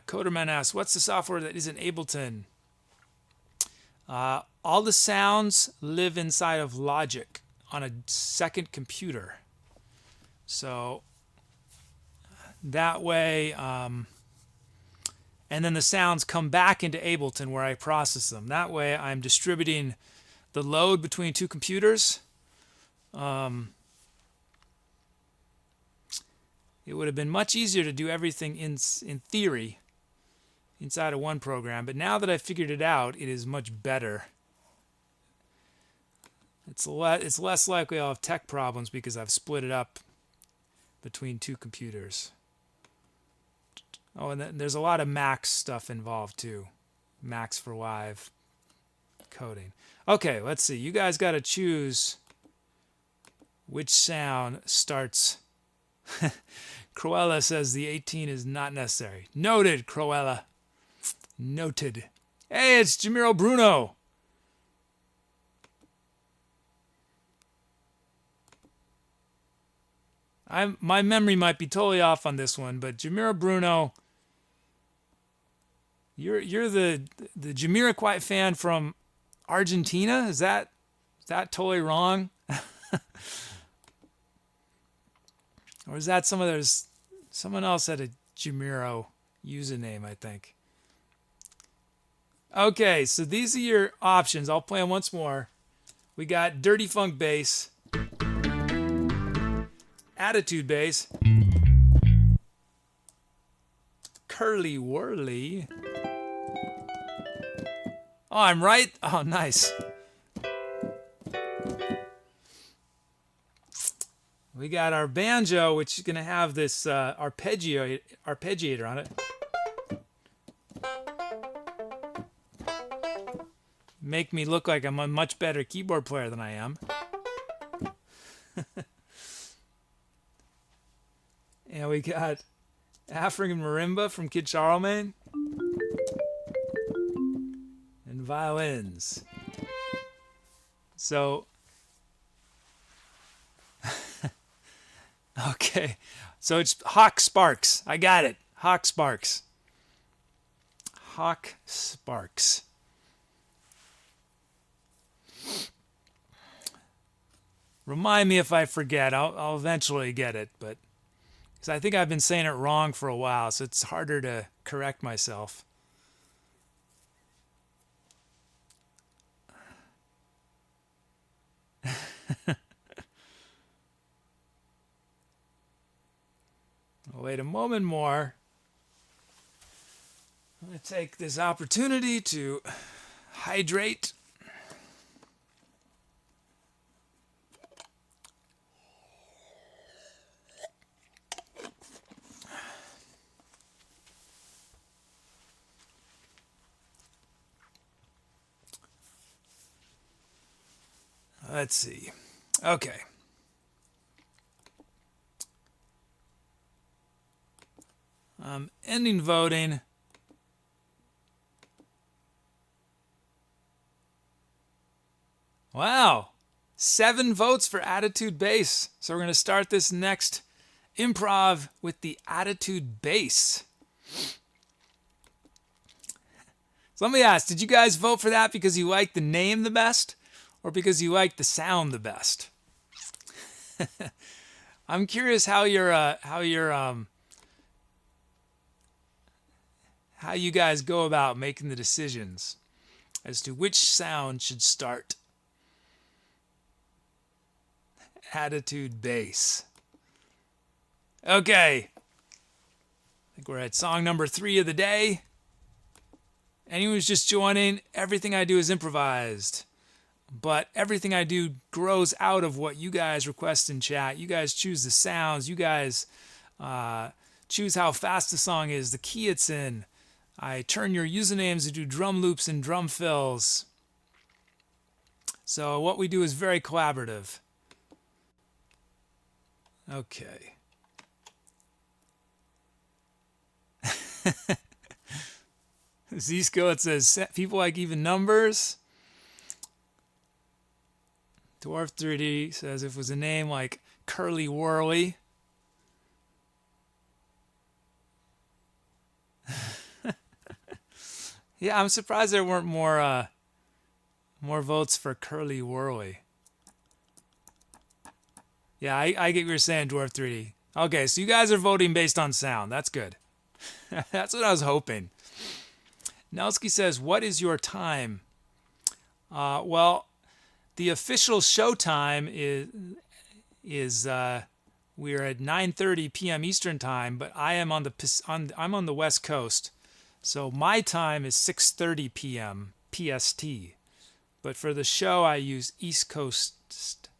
Coderman asks, what's the software that isn't Ableton? All the sounds live inside of Logic on a second computer. So that way, and then the sounds come back into Ableton where I process them. That way I'm distributing the load between two computers. It would have been much easier to do everything in theory inside of one program, but now that I've figured it out, it is much better. It's less likely I'll have tech problems because I've split it up between two computers. Oh, and then there's a lot of Max stuff involved too. Max for live coding. Okay, let's see. You guys got to choose which sound starts. Cruella says the 18 is not necessary. Noted, Cruella. Noted. Hey, it's Jamiro Bruno. My memory might be totally off on this one, but Jamiro Bruno, you're the Jamiroquai fan from Argentina? Is that totally wrong? Or is that someone else had a Jamiro username, I think. Okay, so these are your options. I'll play them once more. We got Dirty Funk bass, Attitude bass, Curly Whirly. Oh, I'm right? Oh, nice. We got our banjo, which is going to have this arpeggiator on it. Make me look like I'm a much better keyboard player than I am. And we got African Marimba from Kid Charlemagne. And violins. So... Okay, so it's Hawk Sparks. I got it. Hawk Sparks. Hawk Sparks. Remind me if I forget. I'll eventually get it, but because I think I've been saying it wrong for a while, so it's harder to correct myself. I'll wait a moment more. going to take this opportunity to hydrate. Let's see. Okay. Ending voting. Wow. 7 votes for attitude bass. So we're going to start this next improv with the attitude bass. So let me ask, did you guys vote for that because you like the name the best or because you like the sound the best? I'm curious how you guys go about making the decisions as to which sound should start. Attitude bass. Okay. I think we're at song number 3 of the day. Anyone who's just joining, everything I do is improvised. But everything I do grows out of what you guys request in chat. You guys choose the sounds. You guys choose how fast the song is, the key it's in. I turn your usernames into drum loops and drum fills. So what we do is very collaborative. Okay. Zisco, it says, people like even numbers. Dwarf 3D says if it was a name like Curly Whirly. Yeah, I'm surprised there weren't more votes for Curly Whirly. Yeah, I get what you're saying, Dwarf 3D. Okay, so you guys are voting based on sound. That's good. That's what I was hoping. Nelsky says, what is your time? Well, the official show time is we're at 9:30 p.m. Eastern time, but I am I'm on the West Coast, so my time is 6:30 p.m. PST. But for the show, I use East Coast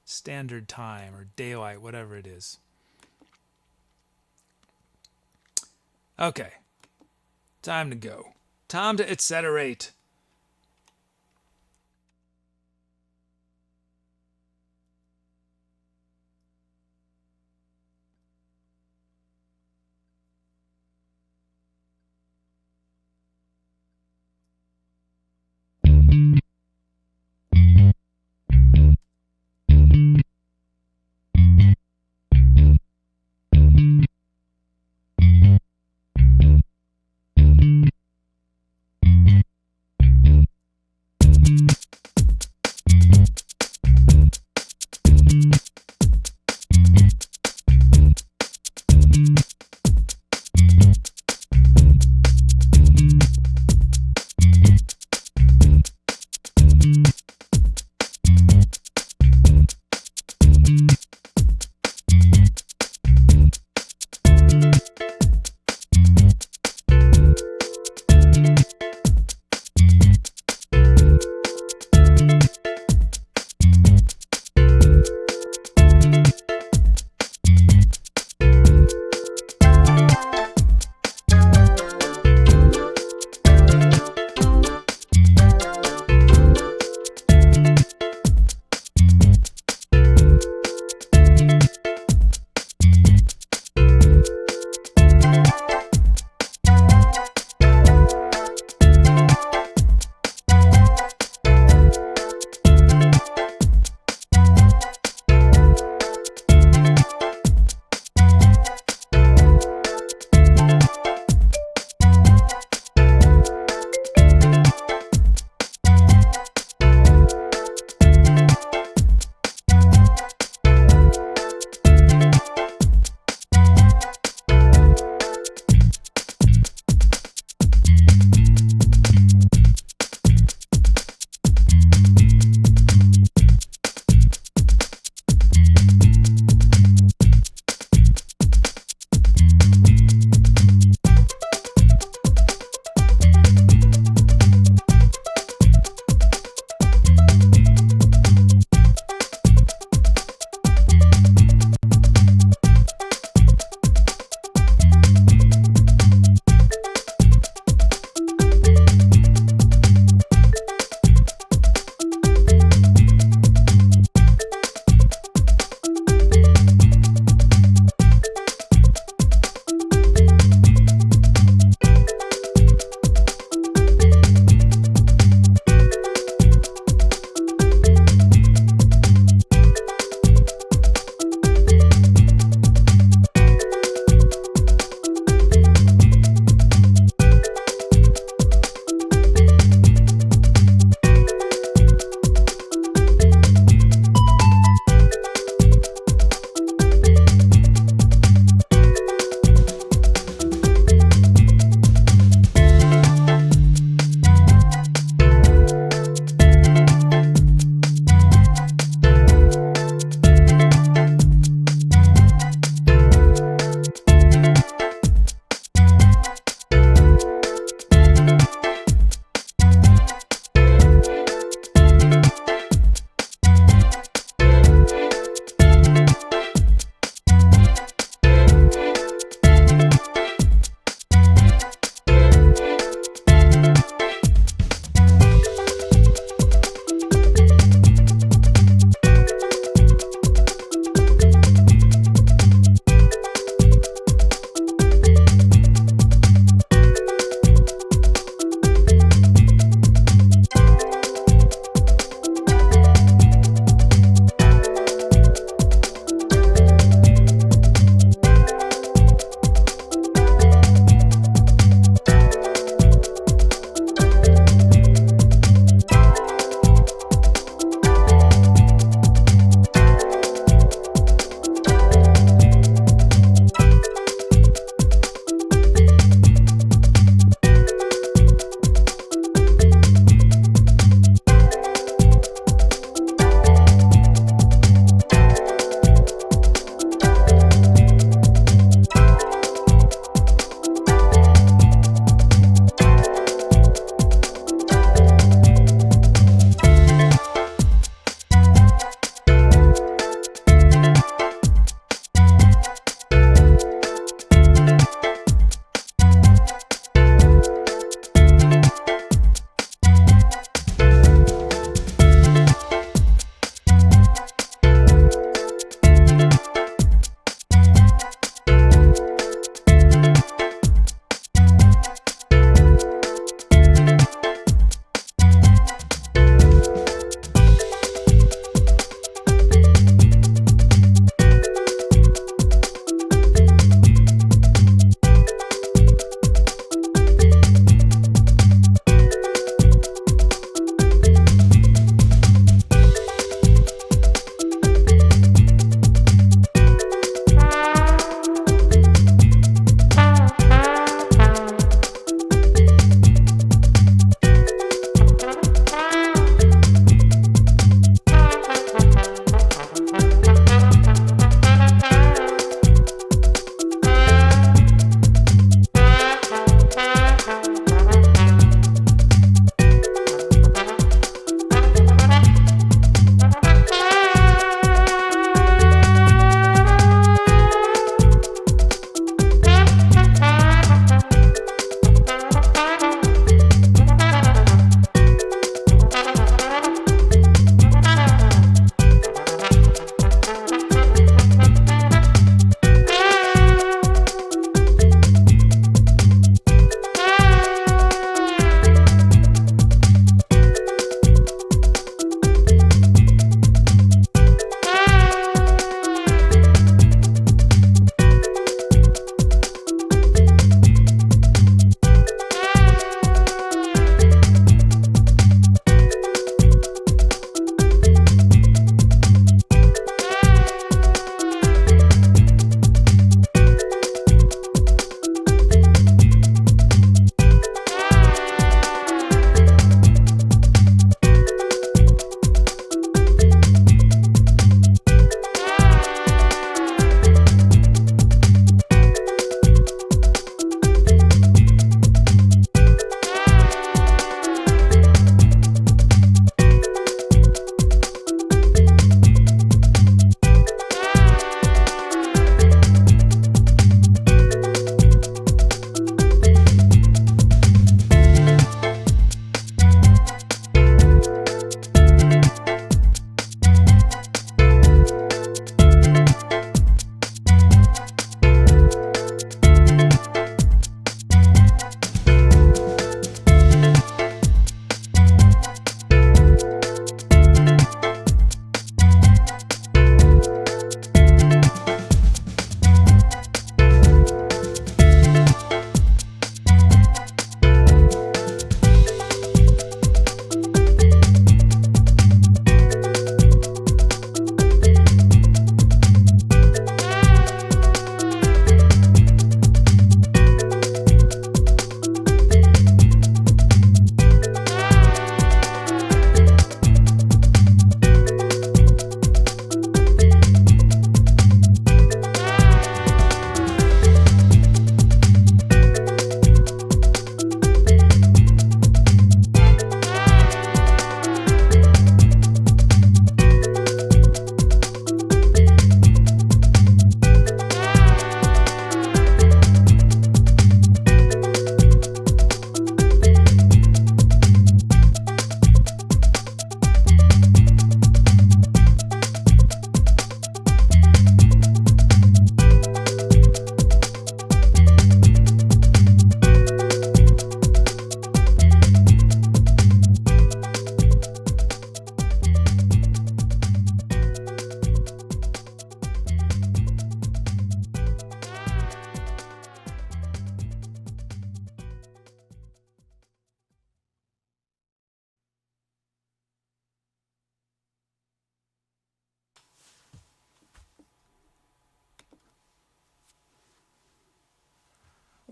Standard Time or daylight, whatever it is. Okay, time to go. Time to etceterate.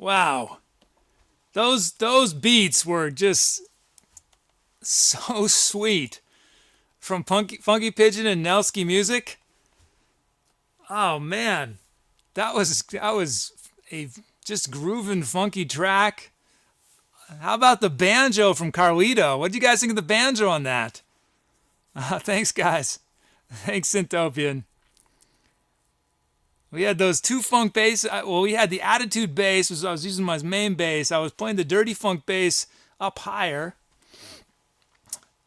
Wow. Those beats were just so sweet. From Funky Pigeon and Nelsky Music. Oh man. That was a just grooving funky track. How about the banjo from Carlito? What do you guys think of the banjo on that? Thanks, guys. Thanks, Syntopian. We had those two funk bass. Well, we had the attitude bass, which I was using my main bass. I was playing the dirty funk bass up higher.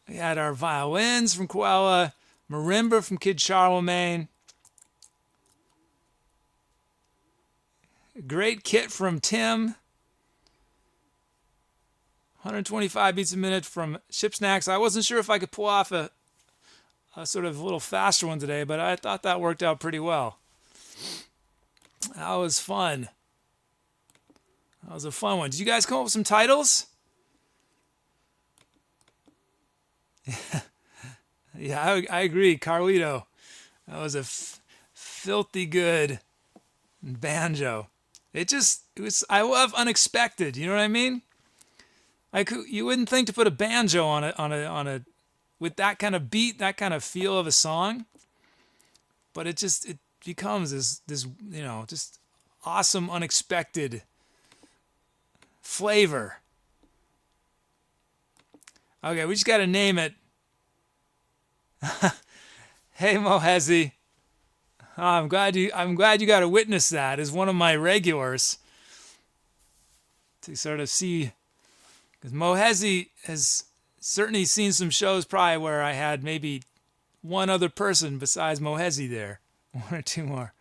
We had our violins from Koala, marimba from Kid Charlemagne. Great kit from Tim. 125 beats a minute from Ship Snacks. I wasn't sure if I could pull off a sort of a little faster one today, but I thought that worked out pretty well. That was fun. That was a fun one. Did you guys come up with some titles? Yeah, I agree. Carlito. That was a filthy good banjo. It was, I love unexpected. You know what I mean? You wouldn't think to put a banjo on a with that kind of beat, that kind of feel of a song, but it becomes this just awesome unexpected flavor. Okay, we just got to name it. Hey Mohezi, I'm glad you got to witness that as one of my regulars to sort of see, because Mohezi has certainly seen some shows probably where I had maybe one other person besides Mohezi there, one or two more.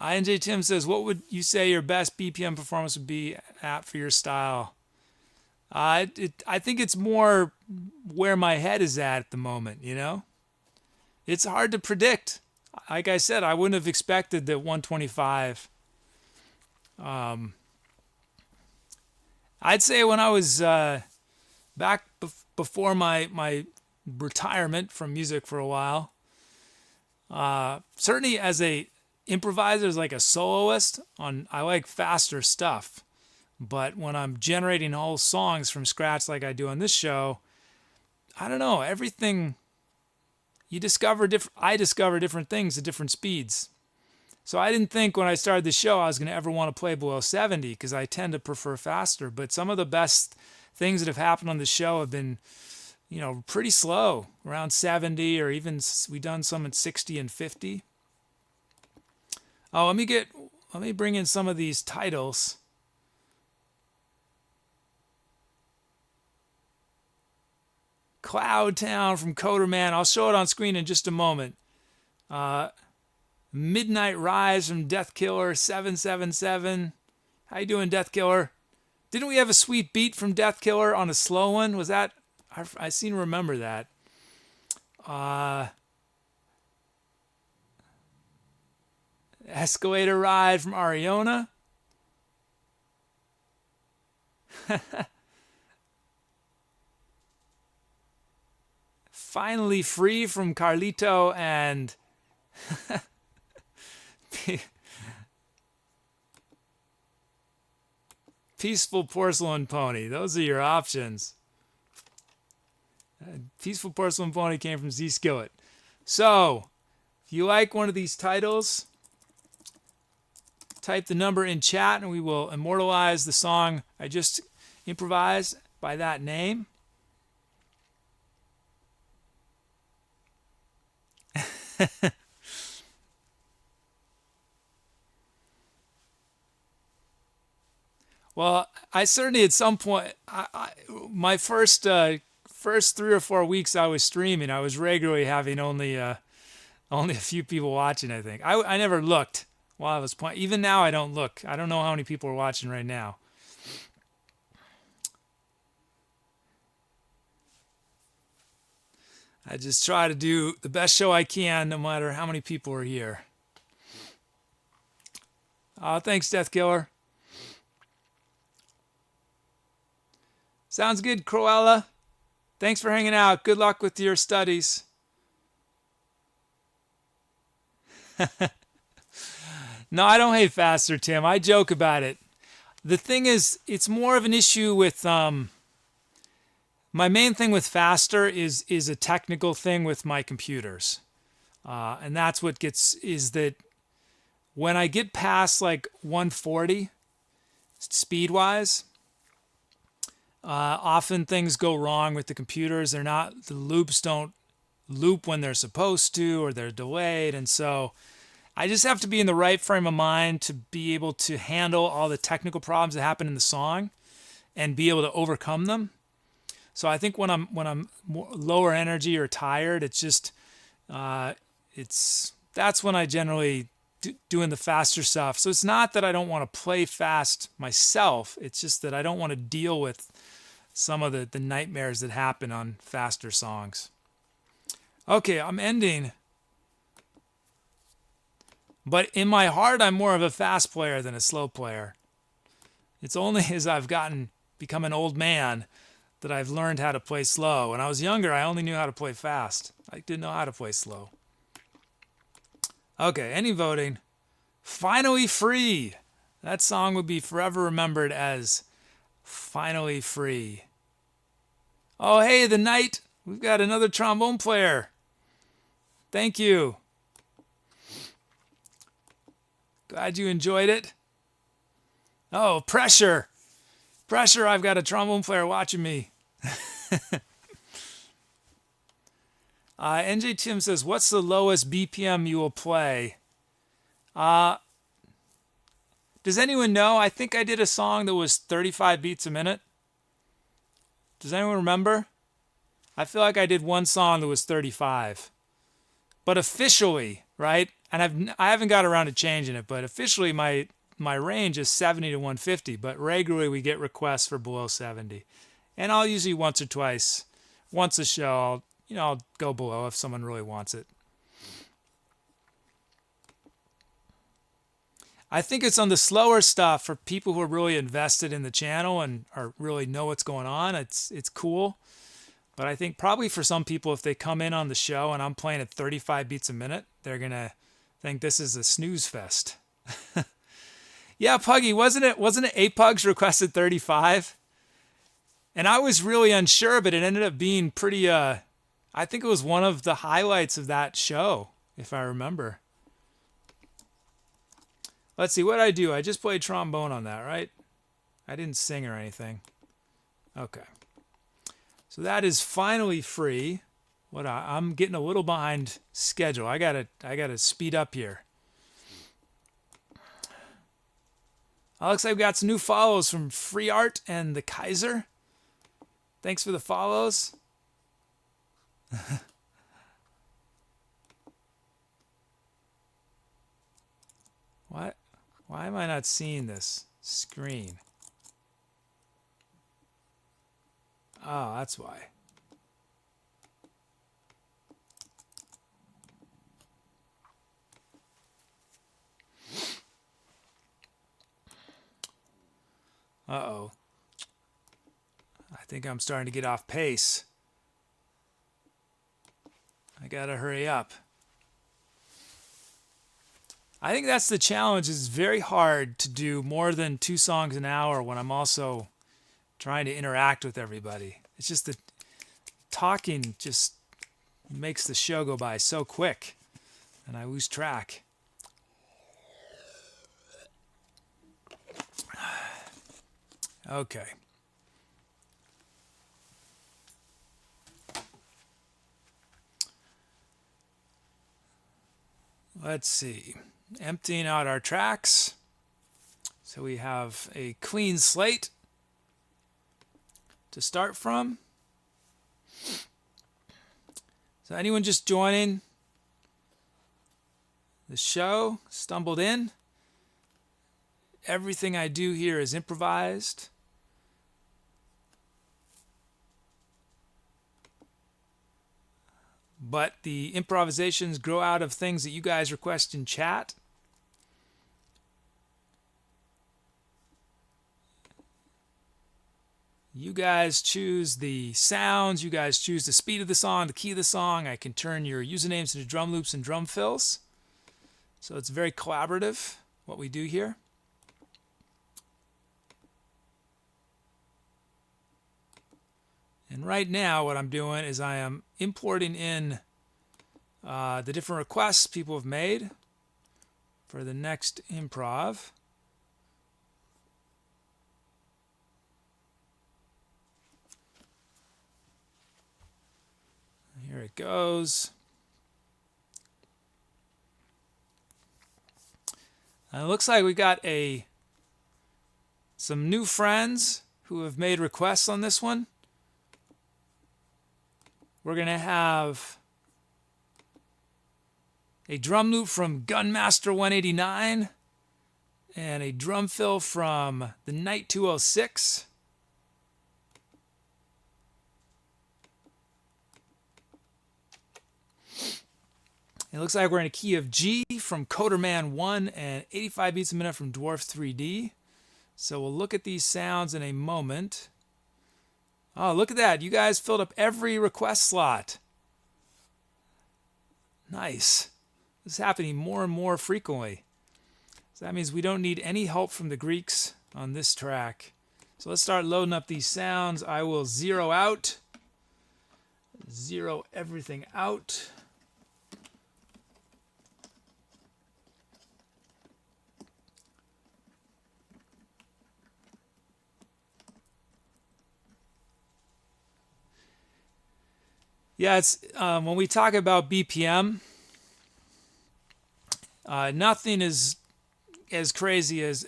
INJ Tim says, what would you say your best BPM performance would be at for your style? I think it's more where my head is at the moment, you know? It's hard to predict. Like I said, I wouldn't have expected that 125. I'd say when I was back before my retirement from music for a while, certainly as a improviser, as like a soloist, I like faster stuff. But when I'm generating whole songs from scratch like I do on this show, I don't know, everything, I discover different things at different speeds. So I didn't think when I started the show I was going to ever want to play below 70 because I tend to prefer faster. But some of the best things that have happened on the show have been, pretty slow, around 70, or even we've done some at 60 and 50. Oh, let me bring in some of these titles. Cloud Town from Coderman. I'll show it on screen in just a moment. Midnight Rise from Death Killer 777. How you doing, Death Killer? Didn't we have a sweet beat from Death Killer on a slow one? Was that? I seem to remember that. Escalator Ride from Ariona. Finally Free from Carlito and Peaceful Porcelain Pony. Those are your options. Peaceful Porcelain Pony came from Z Skillet. So, if you like one of these titles, type the number in chat and we will immortalize the song I just improvised by that name. Well, I certainly at some point, my first 3 or 4 weeks I was streaming, I was regularly having only a few people watching, I think. I never looked while I was playing. Even now I don't look. I don't know how many people are watching right now. I just try to do the best show I can no matter how many people are here. Thanks, Death Killer. Sounds good, Cruella. Thanks for hanging out. Good luck with your studies. No, I don't hate faster, Tim. I joke about it. The thing is, it's more of an issue with my main thing with faster is a technical thing with my computers, and that's what gets is that when I get past like 140 speed wise, often things go wrong with the computers. The loops don't loop when they're supposed to, or they're delayed, and so I just have to be in the right frame of mind to be able to handle all the technical problems that happen in the song and be able to overcome them. So I think when I'm lower energy or tired, it's just that's when I generally doing the faster stuff. So it's not that I don't want to play fast myself. It's just that I don't want to deal with some of the nightmares that happen on faster songs. Okay, I'm ending. But in my heart, I'm more of a fast player than a slow player. It's only as I've become an old man that I've learned how to play slow. When I was younger, I only knew how to play fast. I didn't know how to play slow. Okay, any voting? Finally Free. That song would be forever remembered as Finally Free. Oh, hey, the night. We've got another trombone player. Thank you. Glad you enjoyed it. Oh, pressure. Pressure, I've got a trombone player watching me. NJ Tim says, what's the lowest BPM you will play? Does anyone know? I think I did a song that was 35 beats a minute. Does anyone remember? I feel like I did one song that was 35. But officially, right? And I haven't got around to changing it, but officially my range is 70 to 150, but regularly we get requests for below 70. And I'll usually once or twice, once a show, I'll go below if someone really wants it. I think it's on the slower stuff for people who are really invested in the channel and are really know what's going on. It's cool. But I think probably for some people, if they come in on the show and I'm playing at 35 beats a minute, they're going to think this is a snooze fest. Yeah, Puggy, wasn't it 8 Pugs requested 35? And I was really unsure, but it ended up being pretty, I think it was one of the highlights of that show, if I remember. Let's see, what did I do? I just played trombone on that, right? I didn't sing or anything. Okay. So that is Finally Free. I'm getting a little behind schedule. I gotta speed up here. Looks like we got some new follows from Free Art and the Kaiser. Thanks for the follows. What? Why am I not seeing this screen? Oh, that's why. Uh-oh. I think I'm starting to get off pace. I gotta hurry up. I think that's the challenge. It's very hard to do more than 2 songs an hour when I'm also trying to interact with everybody. It's just that talking just makes the show go by so quick and I lose track. Okay. Let's see. Emptying out our tracks. So we have a clean slate to start from. So anyone just joining the show, stumbled in? Everything I do here is improvised. But the improvisations grow out of things that you guys request in chat. You guys choose the sounds, you guys choose the speed of the song, the key of the song. I can turn your usernames into drum loops and drum fills. So it's very collaborative. what we do here. And right now what I'm doing is I am importing in the different requests people have made for the next improv. Here it goes. It looks like we got some new friends who have made requests on this one. We're going to have a drum loop from Gunmaster 189 and a drum fill from the Night 206. It looks like we're in a key of G from Coderman 1 and 85 beats a minute from Dwarf 3D. So we'll look at these sounds in a moment. Oh, look at that. You guys filled up every request slot. Nice. This is happening more and more frequently. So that means we don't need any help from the Greeks on this track. So let's start loading up these sounds. I will zero everything out. Yeah, it's when we talk about BPM, nothing is as crazy as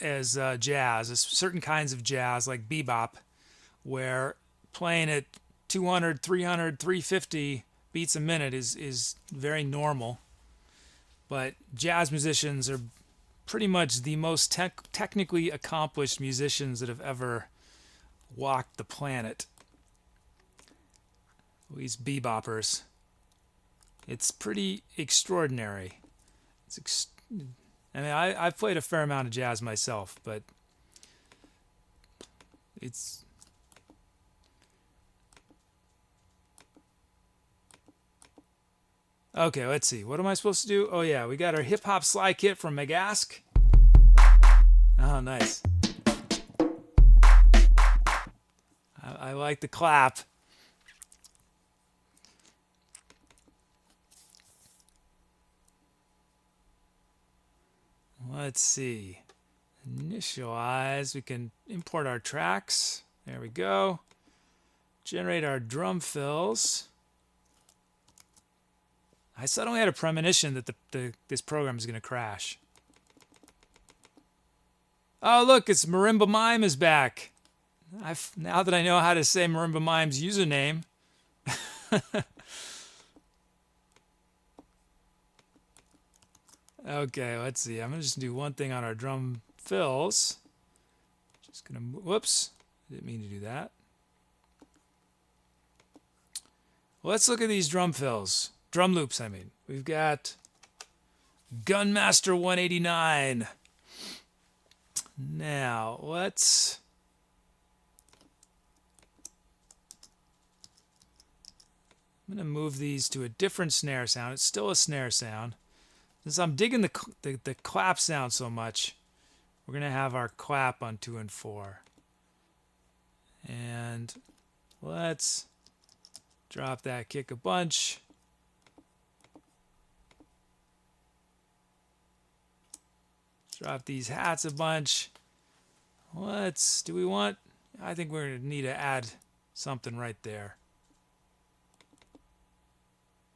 jazz. There's certain kinds of jazz, like bebop, where playing at 200, 300, 350 beats a minute is very normal. But jazz musicians are pretty much the most technically accomplished musicians that have ever walked the planet. These beboppers. It's pretty extraordinary. I've played a fair amount of jazz myself, but it's... Okay, let's see. What am I supposed to do? Oh yeah, we got our hip-hop slide kit from Megask. Oh, nice. I like the clap. Let's see. Initialize. We can import our tracks. There we go. Generate our drum fills. I suddenly had a premonition that this program is going to crash. Oh, look, it's Marimba Mime is back. Now that I know how to say Marimba Mime's username. Okay, let's see. I'm going to just do one thing on our drum fills. Just going to... Whoops. Didn't mean to do that. Let's look at these drum fills. Drum loops, I mean. We've got Gunmaster 189. Now, let's... I'm going to move these to a different snare sound. It's still a snare sound. Since I'm digging the clap sound so much, we're going to have our clap on 2 and 4. And let's drop that kick a bunch. Drop these hats a bunch. Do we want... I think we're going to need to add something right there.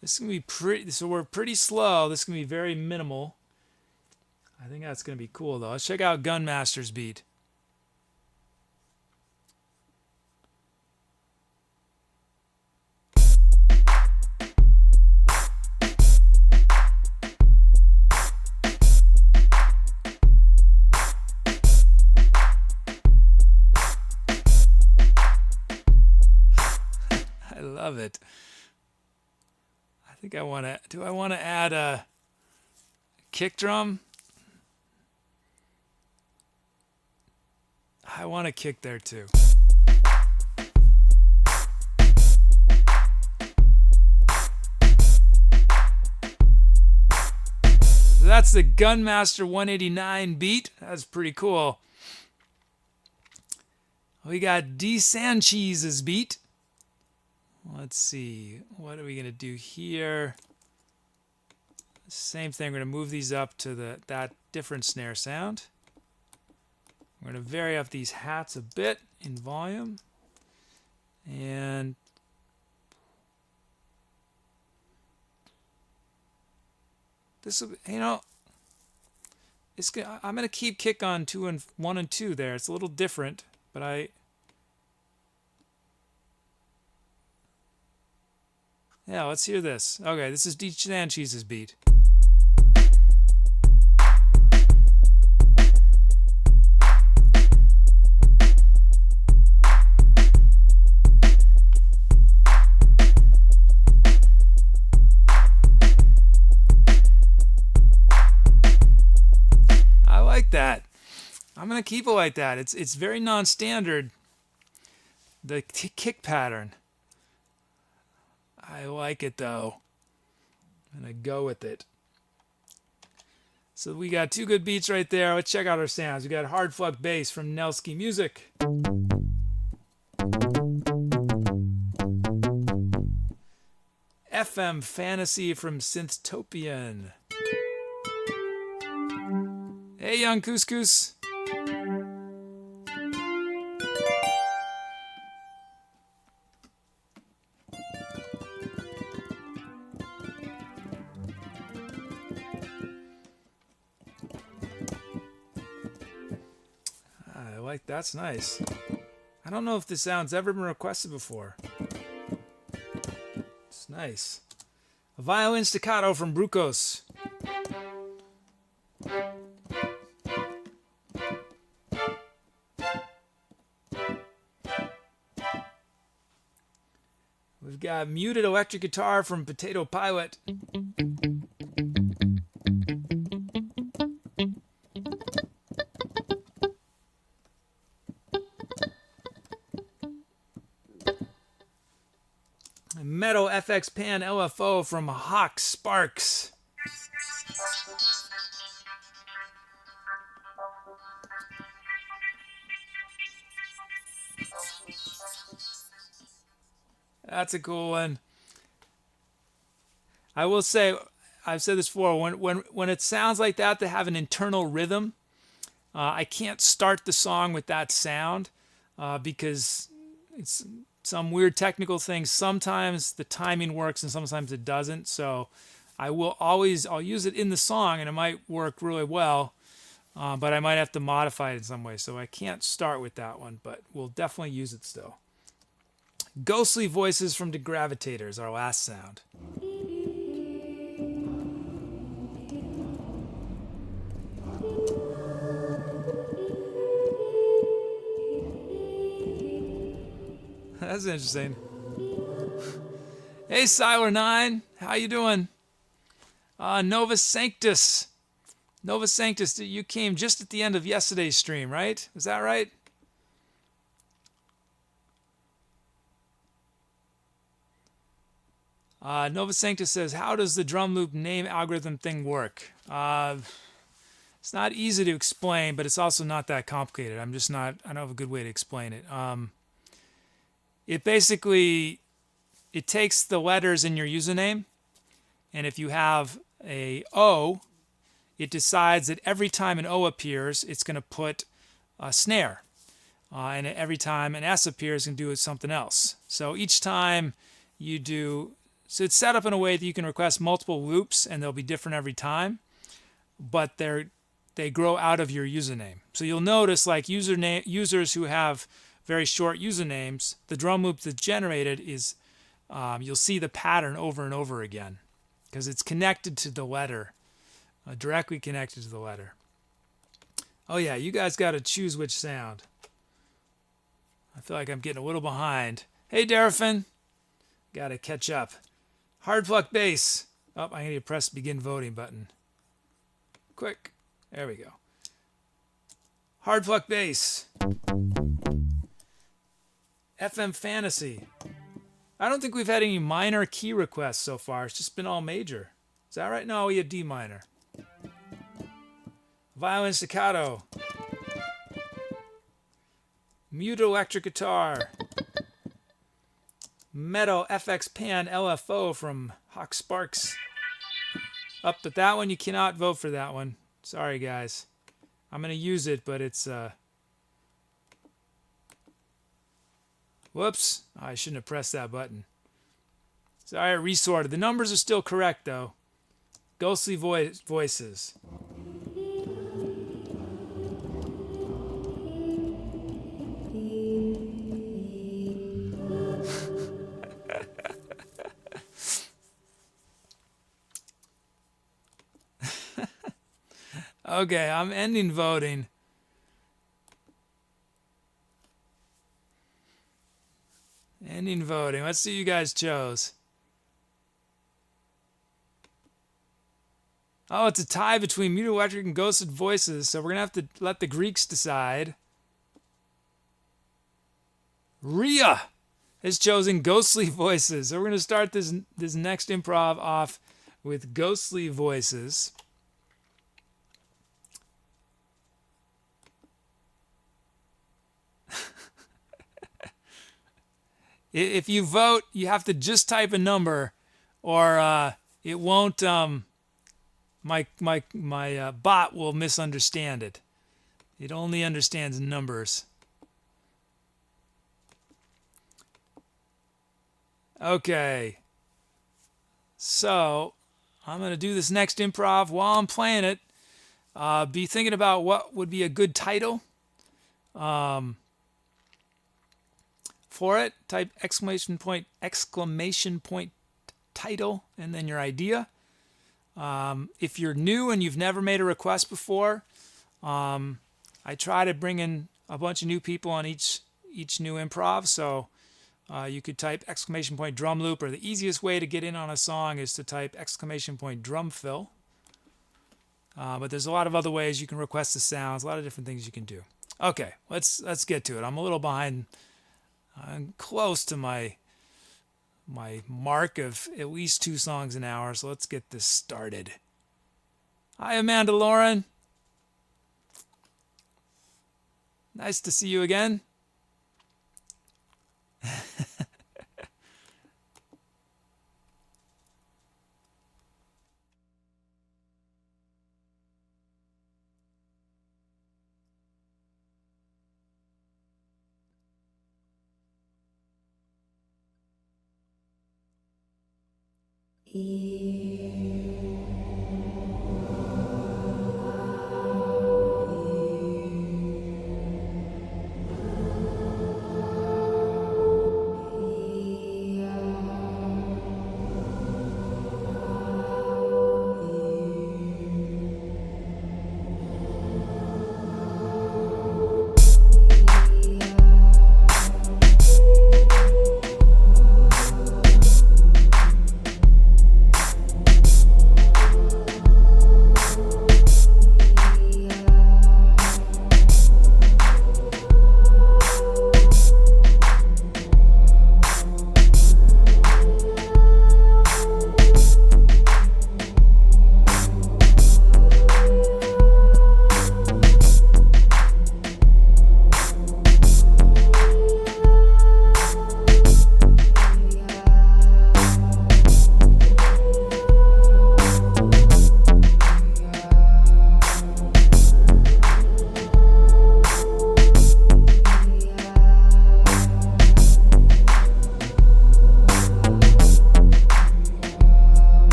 This is going to be pretty... So we're pretty slow. This is going to be very minimal. I think that's going to be cool, though. Let's check out Gunmaster's beat. I love it. I think I want to... Do I want to add a kick drum? I want a kick there too. So that's the Gunmaster 189 beat. That's pretty cool. We got D. Sanchez's beat. Let's see. What are we going to do here? Same thing. We're going to move these up to that different snare sound. We're going to vary up these hats a bit in volume. And this will, I'm going to keep kick on 1 and 2 there. It's a little different, but yeah, let's hear this. Okay, this is D. Sanchez's beat. I like that. I'm going to keep it like that. It's very non-standard, the kick pattern. I like it though. I'm going to go with it. So we got 2 good beats right there. Let's check out our sounds. We got Hard Fuck Bass from Nelsky Music. FM Fantasy from Synthtopian. Hey, yungcouscous. That's nice. I don't know if this sound's ever been requested before. It's nice. A violin staccato from Brucos. We've got muted electric guitar from Potato Pilot. Metal FX Pan LFO from Hawk Sparks. That's a cool one. I will say, I've said this before, when it sounds like that, to have an internal rhythm, I can't start the song with that sound because it's some weird technical thing. Sometimes the timing works and sometimes it doesn't. So I'll use it in the song and it might work really well, but I might have to modify it in some way. So I can't start with that one, but we'll definitely use it still. Ghostly Voices from Degravitators, our last sound. That's interesting. Hey, Siler9, how you doing? Nova Sanctus. Nova Sanctus, you came just at the end of yesterday's stream, right? Is that right? Nova Sanctus says, how does the drum loop name algorithm thing work? It's not easy to explain, but it's also not that complicated. I don't have a good way to explain it. It basically, it takes the letters in your username, and if you have a O, it decides that every time an O appears, it's going to put a snare. And every time an S appears, it's going to do something else. So each time you do, so it's set up in a way that you can request multiple loops, and they'll be different every time, but they grow out of your username. So you'll notice, like users who have very short usernames, the drum loop that's generated is, you'll see the pattern over and over again because it's connected to the letter, directly connected to the letter. Oh yeah, you guys got to choose which sound. I feel like I'm getting a little behind. Hey, Darafin, got to catch up. Hard Fuck Bass. Oh, I need to press begin voting button. Quick, there we go. Hard Fuck Bass. FM Fantasy. I don't think we've had any minor key requests so far. It's just been all major. Is that right? No, we had D minor. violin staccato, mute electric guitar, Meadow FX Pan LFO from Hawk Sparks. Up, but that one, you cannot vote for that one. Sorry, guys. I'm going to use it, but it's... Whoops. Oh, I shouldn't have pressed that button. Sorry, I resorted. The numbers are still correct, though. Ghostly voices. Okay, I'm ending voting. Ending voting. Let's see who you guys chose. Oh, it's a tie between Mute Electric and Ghosted Voices, so we're going to have to let the Greeks decide. Rhea has chosen Ghostly Voices. So we're going to start this next improv off with Ghostly Voices. If you vote, you have to just type a number, or it won't. My bot will misunderstand it. It only understands numbers. Okay. So I'm gonna do this next improv. While I'm playing it, be thinking about what would be a good title. For it, type exclamation point title, and then your idea. If you're new and you've never made a request before, I try to bring in a bunch of new people on each new improv. So you could type exclamation point drum loop, or the easiest way to get in on a song is to type exclamation point drum fill. But there's a lot of other ways you can request the sounds, a lot of different things you can do. Okay, let's get to it. I'm a little behind. I'm close to my mark of at least 2 songs an hour, so let's get this started. Hi, Amanda Lauren. Nice to see you again.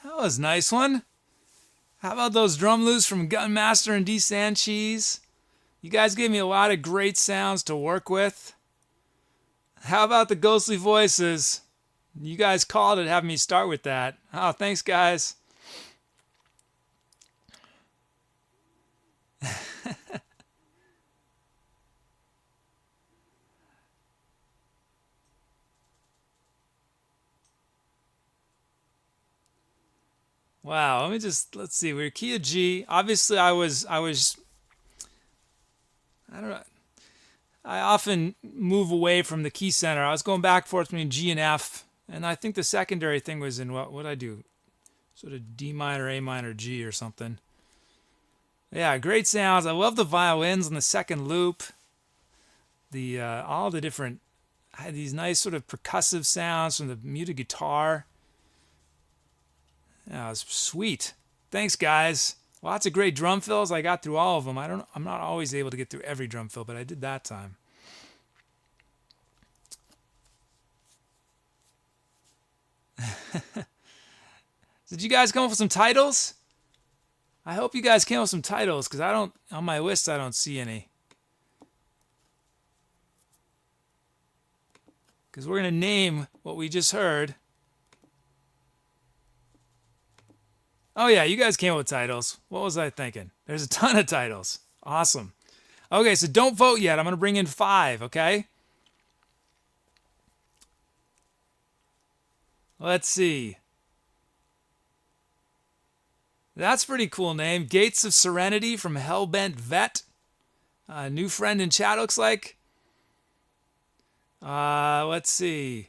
That was a nice one. How about those drum loops from Gunmaster and D. Sanchez? You guys gave me a lot of great sounds to work with. How about the ghostly voices? You guys called it, having me start with that. Oh, thanks, guys. Wow, let's see. We're key of G. Obviously, I don't know. I often move away from the key center. I was going back and forth between G and F, and I think the secondary thing was in what did I do? Sort of D minor, A minor, G or something. Yeah, great sounds. I love the violins on the second loop. The all the different, I had these nice sort of percussive sounds from the muted guitar. Yeah, it was sweet. Thanks, guys. Lots of great drum fills. I got through all of them. I'm not always able to get through every drum fill, but I did that time. Did you guys come up with some titles? I hope you guys came up with some titles, because on my list I don't see any. Because we're going to name what we just heard. Oh yeah, you guys came up with titles. What was I thinking? There's a ton of titles. Awesome. Okay, so don't vote yet. I'm going to bring in 5, okay? Let's see. That's a pretty cool name. Gates of Serenity from HellBentVet. New friend in chat, looks like. Let's see.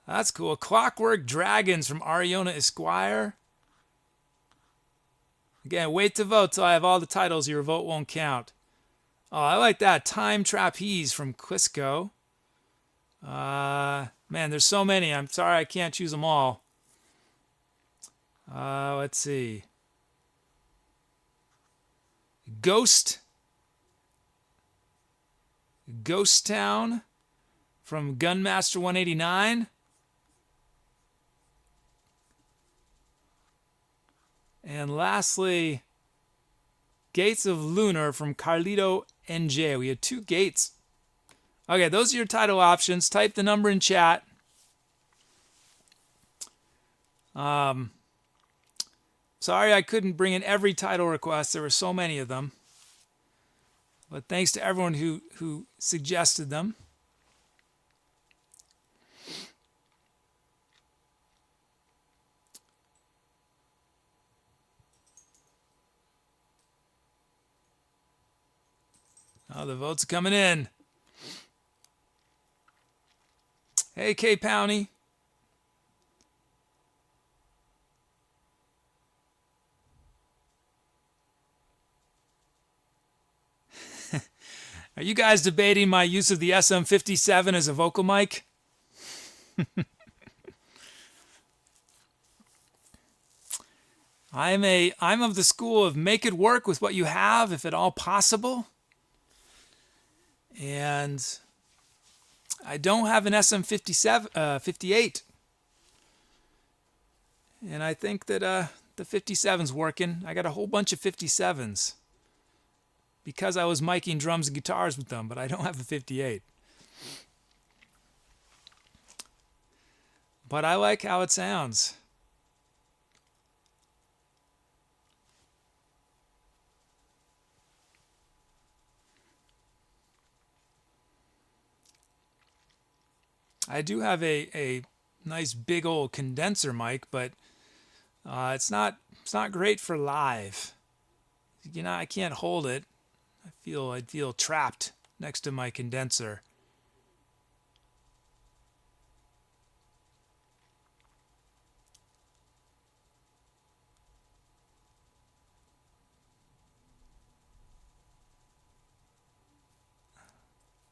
That's cool. Clockwork Dragons from Ariona Esquire. Again, wait to vote till I have all the titles. Your vote won't count. Oh, I like that. Time Trapeze from Quisco. Man, there's so many. I'm sorry I can't choose them all. Let's see. Ghost Town from Gunmaster 189. And lastly, Gates of Lunar from Carlito NJ. We had 2 gates. Okay, those are your title options. Type the number in chat. Sorry I couldn't bring in every title request. There were so many of them. But thanks to everyone who suggested them. Oh, the votes are coming in. Hey, K. Powney. Are you guys debating my use of the SM57 as a vocal mic? I'm of the school of make it work with what you have, if at all possible. And I don't have an SM57, 58. And I think that the 57's working. I got a whole bunch of 57s because I was miking drums and guitars with them, but I don't have a 58. But I like how it sounds. I do have a nice big old condenser mic, but it's not great for live. You know, I can't hold it. I'd feel trapped next to my condenser.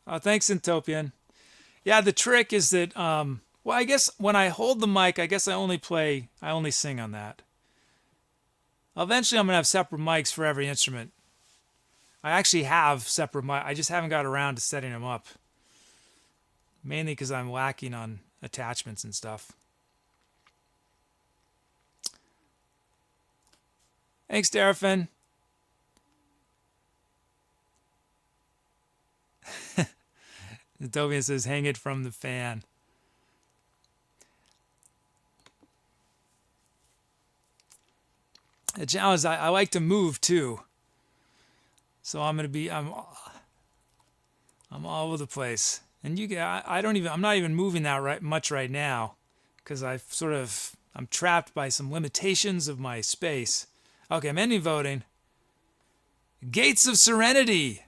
Oh, thanks, Syntopian. Yeah, the trick is that, well, I guess when I hold the mic, I guess I only sing on that. Eventually, I'm going to have separate mics for every instrument. I actually have separate mics. I just haven't got around to setting them up. mainly because I'm lacking on attachments and stuff. Thanks, Darafin. Tobian says, hang it from the fan. The challenge is I like to move too. So I'm all over the place. And I'm not even moving that much right now because I'm trapped by some limitations of my space. Okay, I'm ending voting. Gates of Serenity.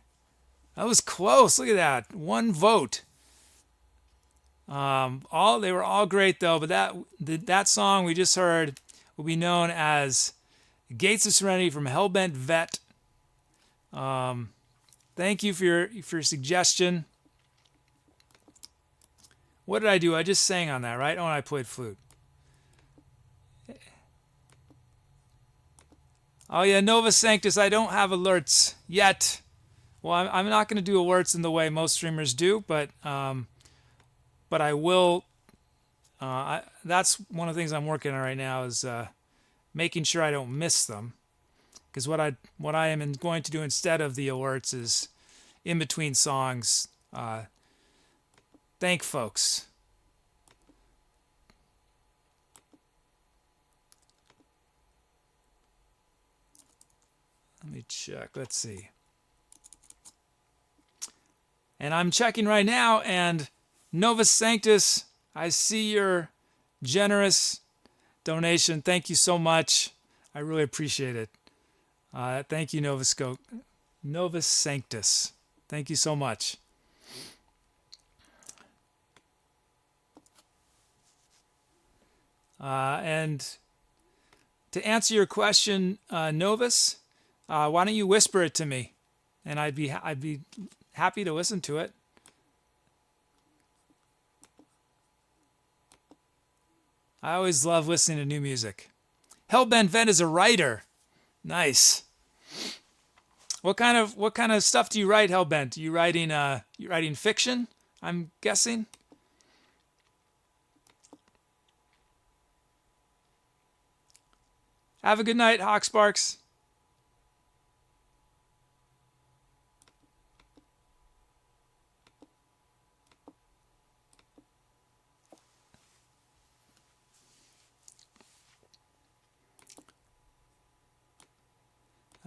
That was close. Look at that. One vote. They were all great though, but that song we just heard will be known as Gates of Serenity from HellBentVet. Thank you for your suggestion. What did I do? I just sang on that, right? Oh, and I played flute. Oh yeah, Nova Sanctus. I don't have alerts yet. Well, I'm not going to do alerts in the way most streamers do, but I will. That's one of the things I'm working on right now is making sure I don't miss them. Because what I am going to do instead of the alerts is in between songs, thank folks. Let me check. Let's see. And I'm checking right now, and Novus Sanctus, I see your generous donation. Thank you so much. I really appreciate it. Thank you, Novus Sanctus. Thank you so much. And to answer your question, Novus, why don't you whisper it to me, and I'd be happy to listen to it. I always love listening to new music. HellBentVet is a writer. Nice. What kind of stuff do you write, HellBent? You writing fiction? I'm guessing. Have a good night, Hawksparks.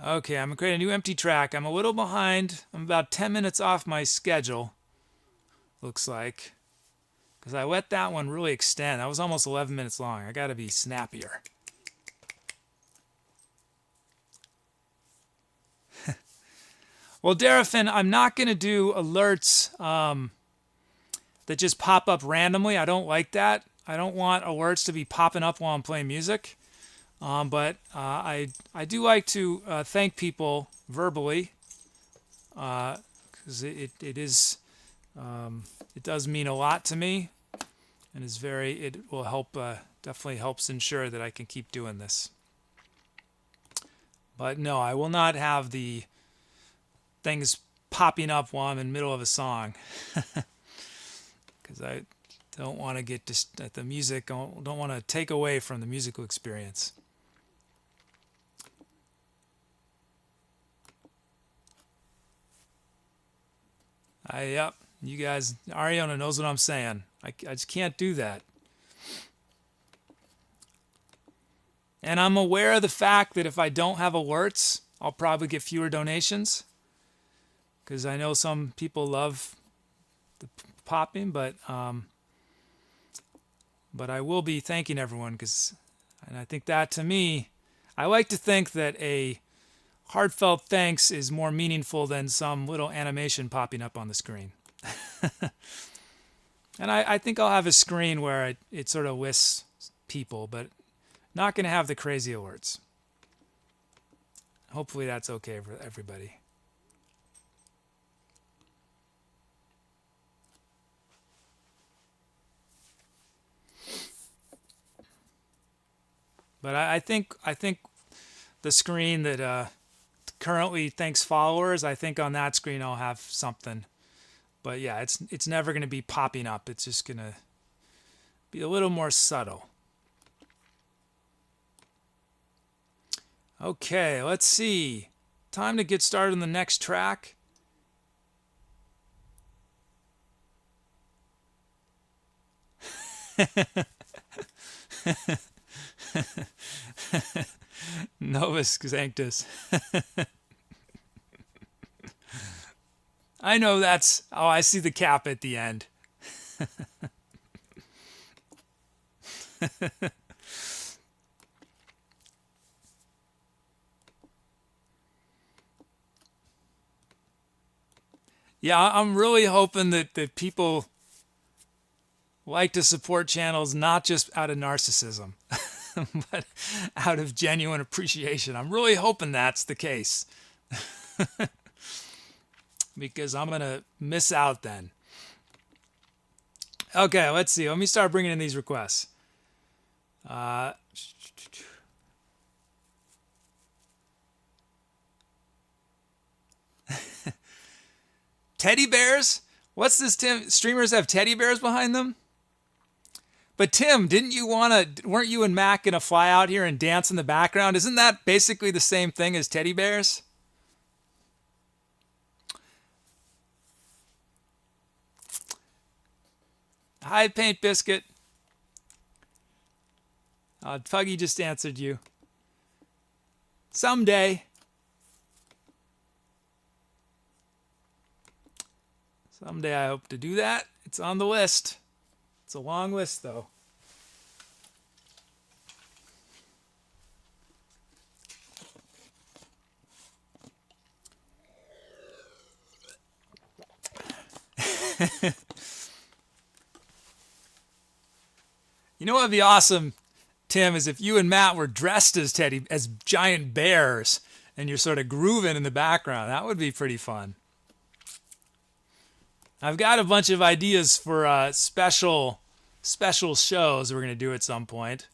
Okay, I'm going to create a new empty track. I'm a little behind. I'm about 10 minutes off my schedule, looks like. Because I let that one really extend. That was almost 11 minutes long. I got to be snappier. Well, Darafin, I'm not going to do alerts that just pop up randomly. I don't like that. I don't want alerts to be popping up while I'm playing music. But I do like to thank people verbally because it does mean a lot to me, and it will help definitely helps ensure that I can keep doing this. But no, I will not have the things popping up while I'm in the middle of a song because I don't want to get at the music. Don't want to take away from the musical experience. Yep, you guys, Ariana knows what I'm saying. I just can't do that. And I'm aware of the fact that if I don't have alerts, I'll probably get fewer donations. Because I know some people love the popping, but I will be thanking everyone and I think that to me, I like to think that a heartfelt thanks is more meaningful than some little animation popping up on the screen. And I think I'll have a screen where it sort of lists people, but not going to have the crazy alerts. Hopefully that's okay for everybody. But I think the screen that currently thanks followers, I think on that screen I'll have something But yeah, it's never going to be popping up. It's just going to be a little more subtle. Okay, let's see. Time to get started on the next track. Novus Sanctus. I know that's... Oh, I see the cap at the end. Yeah, I'm really hoping that people like to support channels not just out of narcissism, but out of genuine appreciation. I'm really hoping that's the case. Because I'm going to miss out then. Okay, let's see. Let me start bringing in these requests. Teddy bears? What's this, Tim? Streamers have teddy bears behind them? But Tim, weren't you and Mac going to fly out here and dance in the background? Isn't that basically the same thing as teddy bears? Hi, Paint Biscuit. Puggy just answered you. Someday. Someday I hope to do that. It's on the list. It's a long list, though. You know what would be awesome, Tim, is if you and Matt were dressed as giant bears and you're sort of grooving in the background. That would be pretty fun. I've got a bunch of ideas for special shows we're going to do at some point.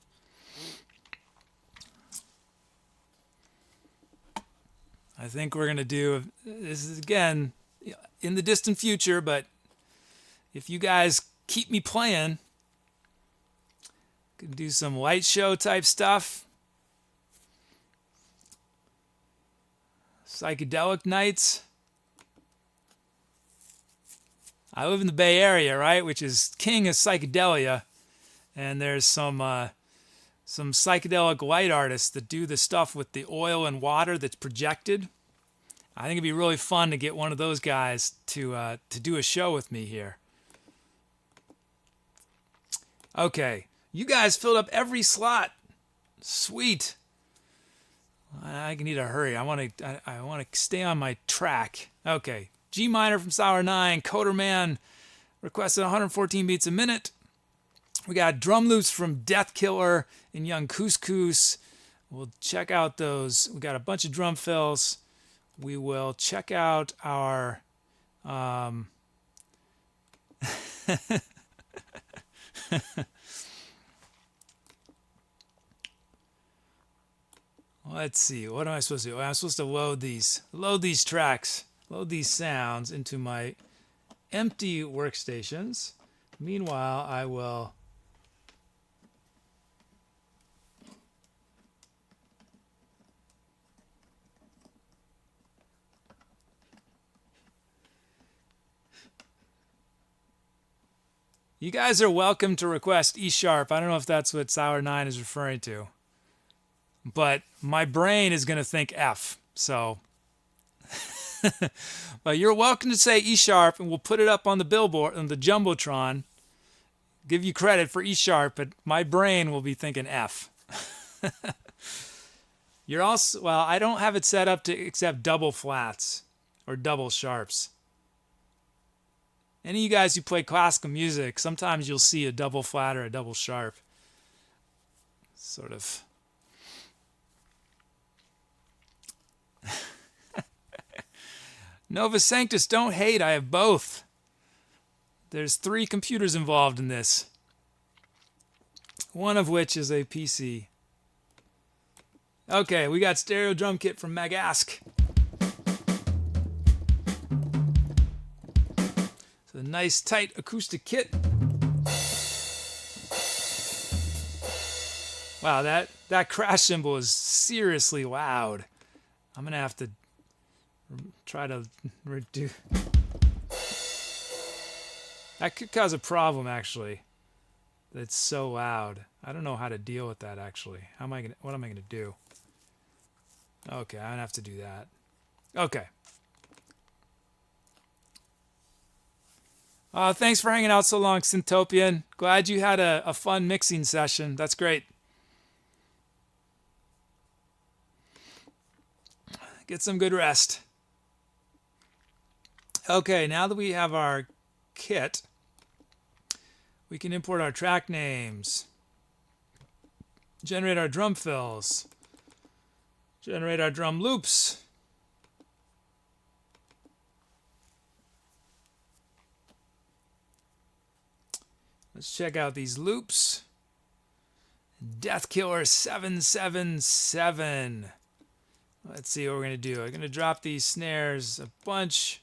I think we're going to do, this is again in the distant future, but if you guys keep me playing, could do some light show type stuff. Psychedelic nights. I live in the Bay Area, right, which is king of psychedelia, and there's some psychedelic light artists that do the stuff with the oil and water that's projected. I think it'd be really fun to get one of those guys to do a show with me here. Okay, you guys filled up every slot. Sweet. I need to hurry. I want to stay on my track. Okay. G minor from Sour 9. Coder Man requested 114 beats a minute. We got drum loops from Death Killer and Yungcouscous. We'll check out those. We got a bunch of drum fills. We will check out our let's see. What am I supposed to do? I'm supposed to load these tracks. Load these sounds into my empty workstations. Meanwhile, I will You guys are welcome to request E sharp. I don't know if that's what Sour 9 is referring to. But my brain is going to think F. So but you're welcome to say E sharp, and we'll put it up on the billboard, on the Jumbotron. Give you credit for E sharp, but my brain will be thinking F. You're also, well, I don't have it set up to accept double flats or double sharps. Any of you guys who play classical music, sometimes you'll see a double flat or a double sharp. Sort of. Nova Sanctus, don't hate. I have both. There's 3 computers involved in this. One of which is a PC. Okay, we got stereo drum kit from Magask. nice tight acoustic kit. Wow, that crash cymbal is seriously loud. I'm gonna have to try to reduce. That could cause a problem, actually. It's so loud. I don't know how to deal with that, actually. What am I gonna do? Okay, I'm gonna have to do that. Okay. Thanks for hanging out so long, Synthopian. Glad you had a fun mixing session. That's great. Get some good rest. Okay, now that we have our kit, we can import our track names, generate our drum fills, generate our drum loops. Let's check out these loops. Deathkiller 777. Let's see what we're going to do. I'm going to drop these snares a bunch.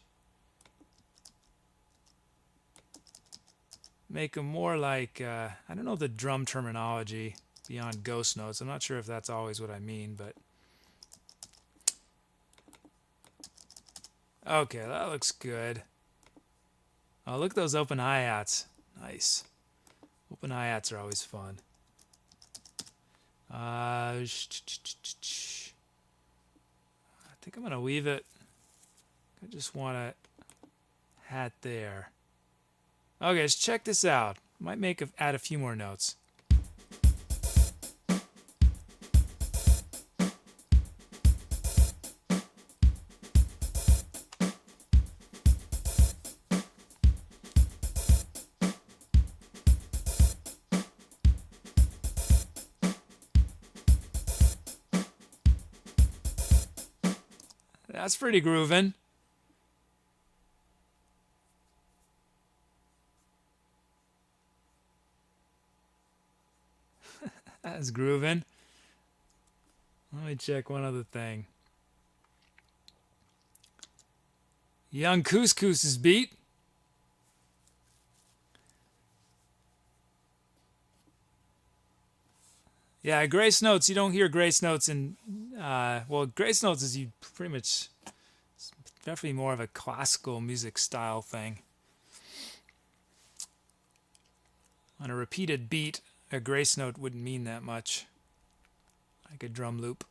Make them more like, I don't know the drum terminology beyond ghost notes. I'm not sure if that's always what I mean, but. Okay, that looks good. Oh, look at those open hi-hats. Nice. Open hi-hats are always fun. I think I'm going to leave it. I just want a hat there. Okay, let's check this out. Might add a few more notes. That's pretty groovin'. That's groovin'. Let me check one other thing. Yungcouscous beat. Yeah, grace notes. You don't hear grace notes in. Well, grace notes is you pretty much. It's definitely more of a classical music style thing. On a repeated beat, a grace note wouldn't mean that much. Like a drum loop.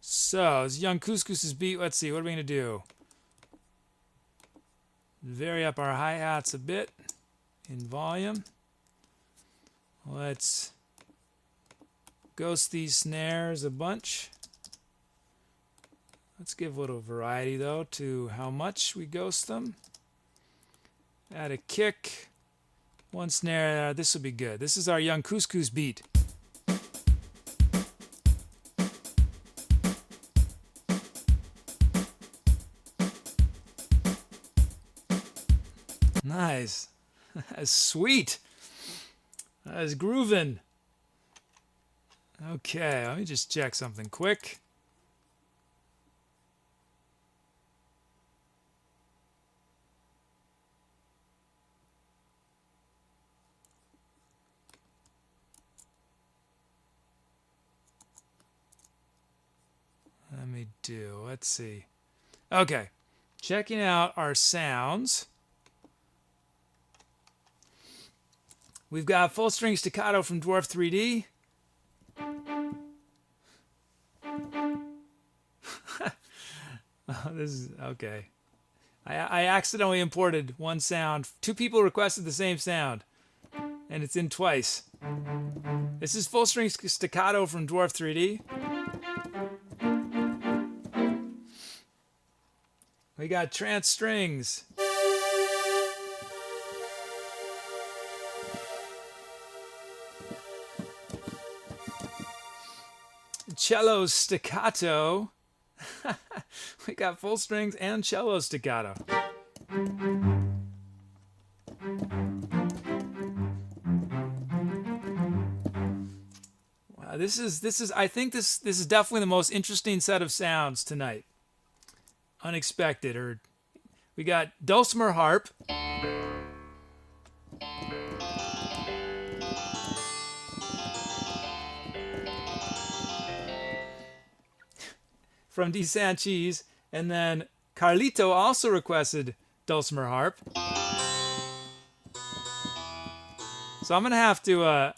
So, it's Yungcouscous beat. Let's see, what are we going to do? Vary up our hi-hats a bit in volume. Let's ghost these snares a bunch. Let's give a little variety, though, to how much we ghost them. Add a kick. One snare. This will be good. This is our Yungcouscous beat. Nice. That's sweet. That is grooving. Okay, let me just check something quick. Let's see. Okay, checking out our sounds. We've got full string staccato from Dwarf 3D. Oh, this is okay. I accidentally imported one sound. Two people requested the same sound, and it's in twice. This is full string staccato from Dwarf 3D. We got trance strings. Cello staccato. We got full strings and cello staccato. Wow, this is I think this is definitely the most interesting set of sounds tonight. unexpected. Or we got dulcimer harp. From D. Sanchez, and then Carlito also requested dulcimer harp. So I'm gonna have to, I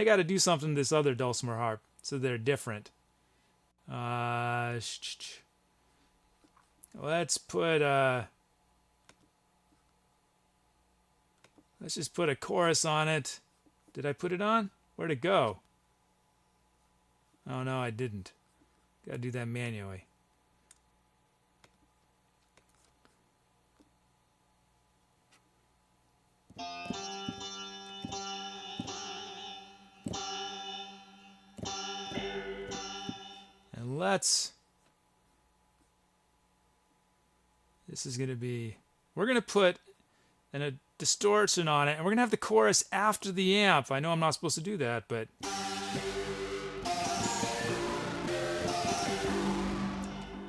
gotta do something to this other dulcimer harp so they're different. Let's put, let's just put a chorus on it. Did I put it on? Where'd it go? Oh no, I didn't. Gotta do that manually. And this is gonna be, we're gonna put a distortion on it, and we're gonna have the chorus after the amp. I know I'm not supposed to do that, but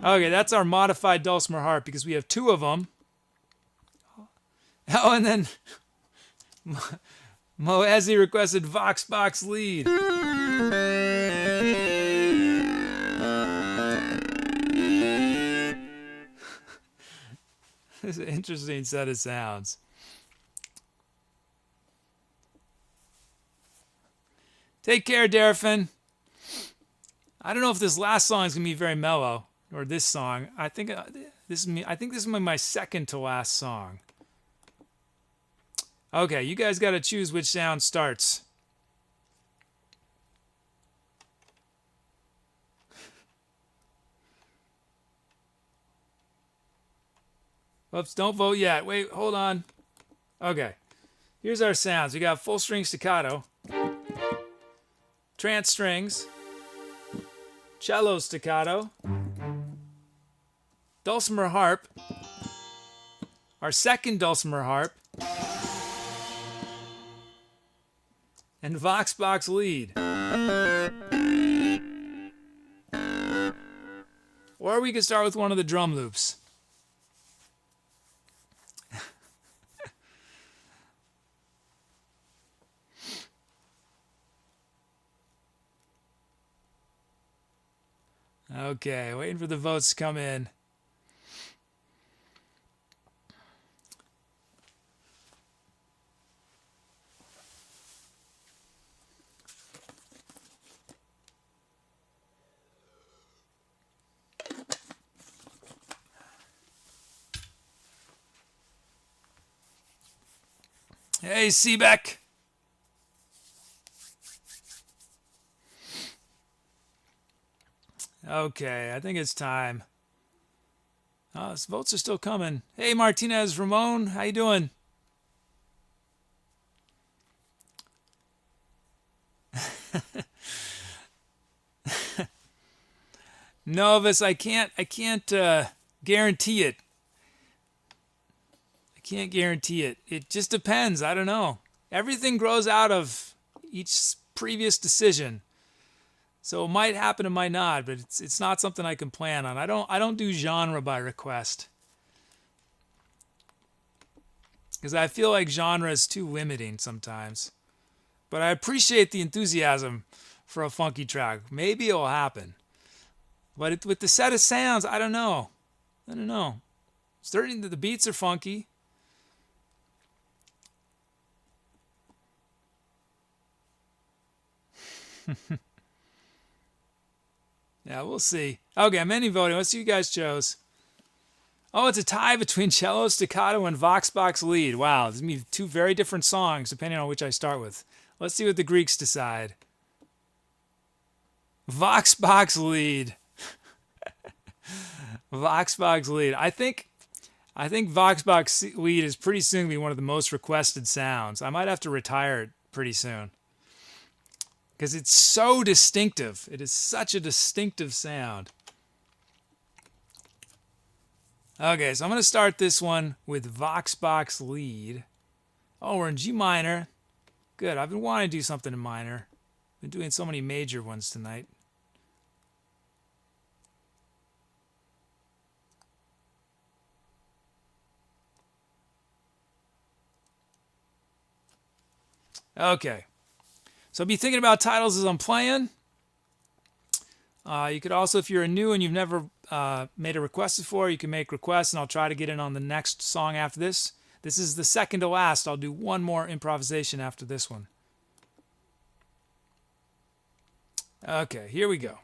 okay, that's our modified dulcimer harp because we have two of them. Oh, and then Moezi requested Vox Box lead. This is an interesting set of sounds. Take care, Darafin. I don't know if this last song is gonna be very mellow, or this song. I think this is my second to last song. Okay, you guys got to choose which sound starts. Oops, don't vote yet. Wait, hold on. Okay, here's our sounds. We got full string staccato, trance strings, cello staccato, dulcimer harp, our second dulcimer harp, and Vox Box lead. Or we could start with one of the drum loops. Okay, waiting for the votes to come in. Hey, Seebeck. Okay, I think it's time. Oh, these votes are still coming. Hey, Martinez, Ramon, how you doing? Novus, I can't guarantee it. I can't guarantee it. It just depends. I don't know. Everything grows out of each previous decision. So it might happen, it might not, but it's not something I can plan on. I don't do genre by request, because I feel like genre is too limiting sometimes. But I appreciate the enthusiasm for a funky track. Maybe it'll happen. But with the set of sounds, I don't know. Certainly the beats are funky. Yeah, we'll see. Okay, I'm ending voting. Let's see who you guys chose. Oh, it's a tie between cello staccato and Vox Box lead. Wow, this is going to be two very different songs depending on which I start with. Let's see what the Greeks decide. Vox Box lead. Vox Box lead. I think Vox Box lead is pretty soon going to be one of the most requested sounds. I might have to retire it pretty soon, because it's so distinctive. It is such a distinctive sound. Okay, so I'm going to start this one with Vox Box lead. Oh, we're in G minor. Good. I've been wanting to do something in minor. Been doing so many major ones tonight. Okay. So be thinking about titles as I'm playing. You could also, if you're new and you've never made a request before, you can make requests and I'll try to get in on the next song after this. This is the second to last. I'll do one more improvisation after this one. Okay, here we go.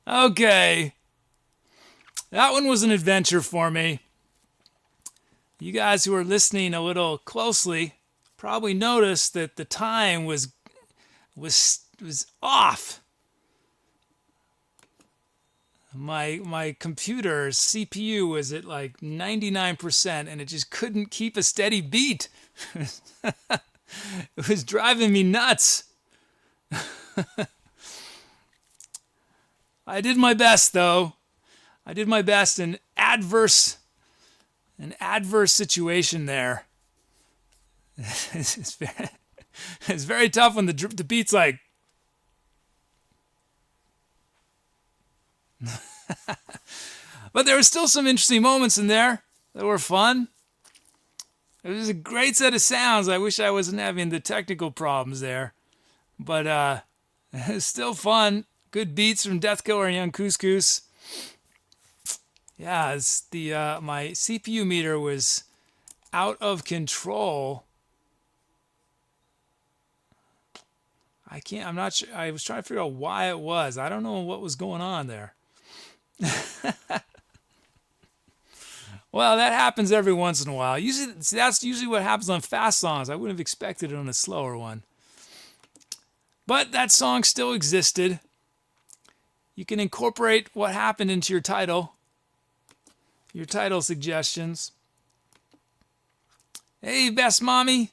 Okay. That one was an adventure for me. You guys who are listening a little closely probably noticed that the time was off. My computer's CPU was at like 99% and it just couldn't keep a steady beat. It was driving me nuts. I did my best though. I did my best in adverse situation there. It's very tough when the beat's like. But there were still some interesting moments in there that were fun. It was a great set of sounds. I wish I wasn't having the technical problems there. But it was still fun. Good beats from Death Killer and Yungcouscous. Yeah, it's my CPU meter was out of control. I'm not sure. I was trying to figure out why it was. I don't know what was going on there. Well, that happens every once in a while. That's usually what happens on fast songs. I wouldn't have expected it on a slower one. But that song still existed. You can incorporate what happened into your title suggestions. Hey, best mommy.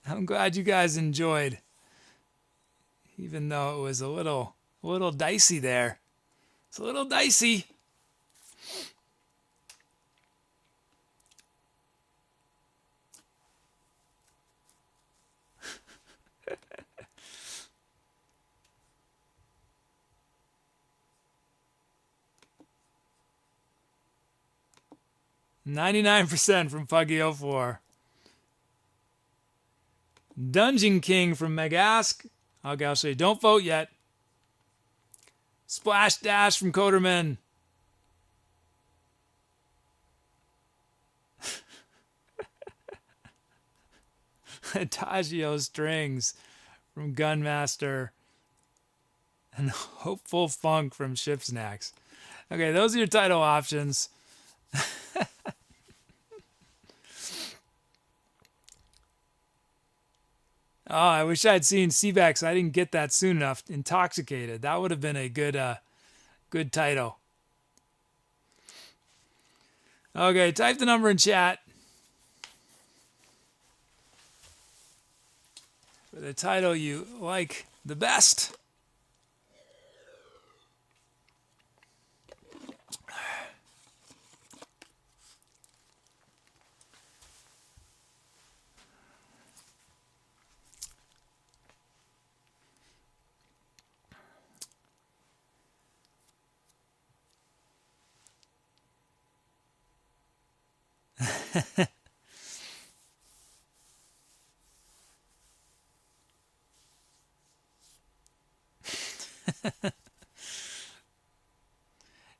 I'm glad you guys enjoyed, even though it was a little dicey there. It's a little dicey. $99 from Puggy04. Dungeon King from Megask. Okay, I'll show you. Don't vote yet. Splash Dash from Coderman. Adagio Strings from Gunmaster. And Hopeful Funk from Ship Snacks. Okay, those are your title options. Oh, I wish I'd seen Seabex. I didn't get that soon enough. Intoxicated. That would have been a good title. Okay, type the number in chat for the title you like the best.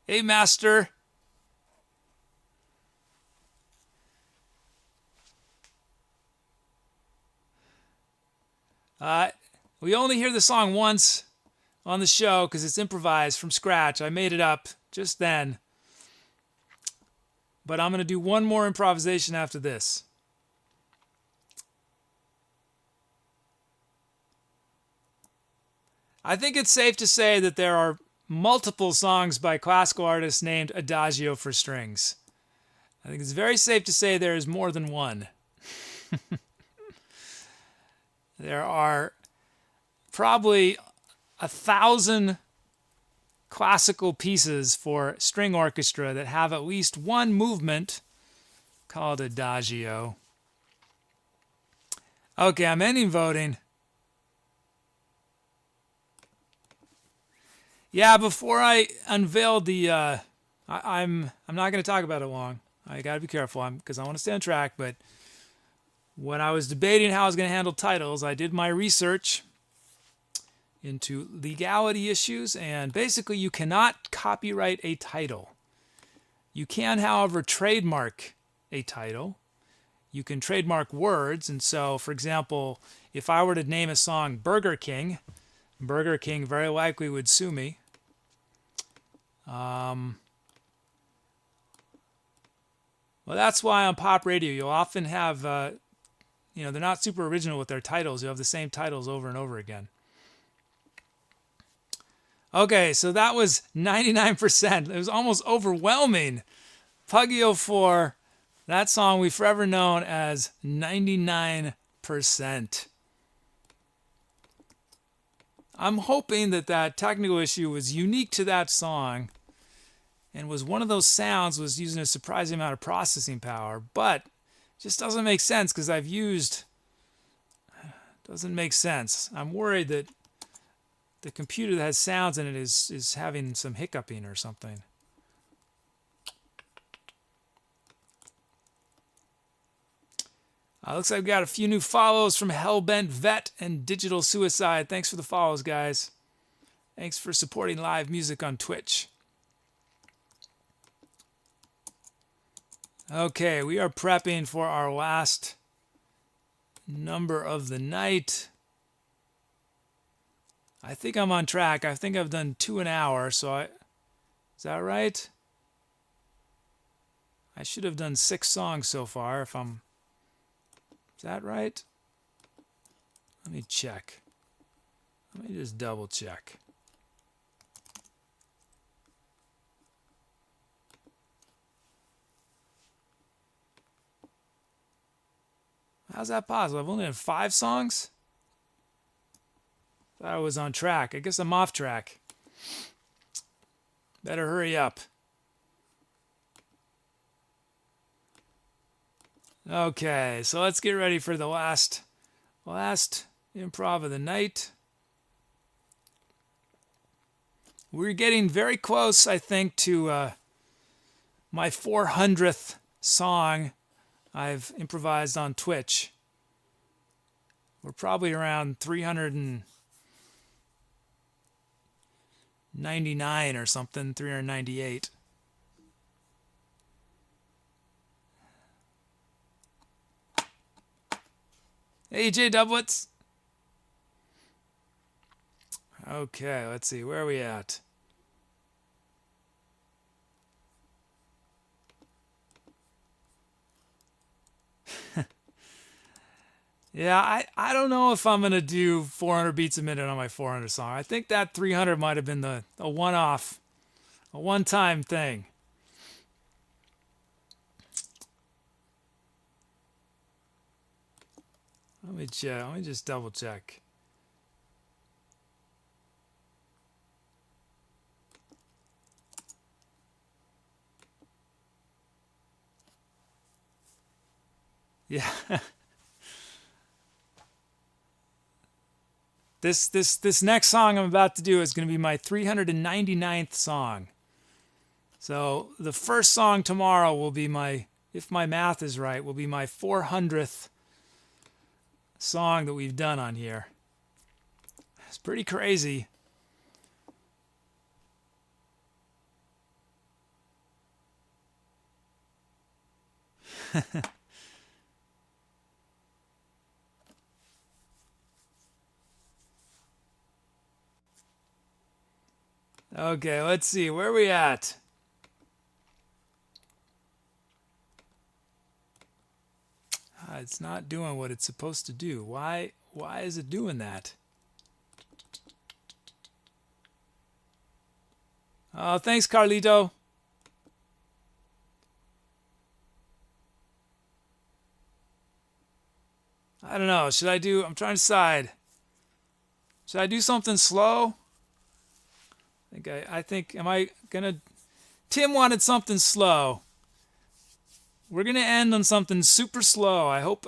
Hey, Master. We only hear the song once on the show because it's improvised from scratch. I made it up just then. But I'm going to do one more improvisation after this. I think it's safe to say that there are multiple songs by classical artists named Adagio for strings. I think it's very safe to say there is more than one. There are probably 1,000 classical pieces for string orchestra that have at least one movement called Adagio. Okay, I'm ending voting. Yeah, before I unveil the, I'm not going to talk about it long. I got to be careful because I want to stay on track. But when I was debating how I was going to handle titles, I did my research into legality issues, and basically you cannot copyright a title. You can, however, trademark a title. You can trademark words, and so, for example, if I were to name a song Burger King very likely would sue me. Well, that's why on pop radio you'll often have, they're not super original with their titles. You'll have the same titles over and over again. Okay, so that was 99%. It was almost overwhelming. Pugio for that song we've forever known as 99%. I'm hoping that technical issue was unique to that song and was one of those sounds was using a surprising amount of processing power, but it just doesn't make sense because doesn't make sense. I'm worried that the computer that has sounds in it is having some hiccuping or something. Looks like we got a few new follows from HellBentVet and Digital Suicide. Thanks for the follows, guys. Thanks for supporting live music on Twitch. Okay, we are prepping for our last number of the night. I think I'm on track. I think I've done 2 an hour, is that right? I should have done 6 songs so far is that right? Let me check. Let me just double check. How's that possible? I've only done 5 songs? Thought I was on track. I guess I'm off track. Better hurry up. Okay, so let's get ready for the last improv of the night. We're getting very close, I think, to my 400th song I've improvised on Twitch. We're probably around 399 or something, 398. Hey, J Doublets. Okay, let's see. Where are we at? Yeah, I don't know if I'm going to do 400 beats a minute on my 400 song. I think that 300 might have been a one-off, a one-time thing. Let me check. Let me just double check. Yeah. This next song I'm about to do is going to be my 399th song. So the first song tomorrow will be if my math is right, will be my 400th song that we've done on here. It's pretty crazy. Okay, let's see. Where are we at? It's not doing what it's supposed to do. Why is it doing that? Oh, thanks, Carlito. I don't know. I'm trying to decide. Should I do something slow? I think, am I gonna? Tim wanted something slow. We're gonna end on something super slow. I hope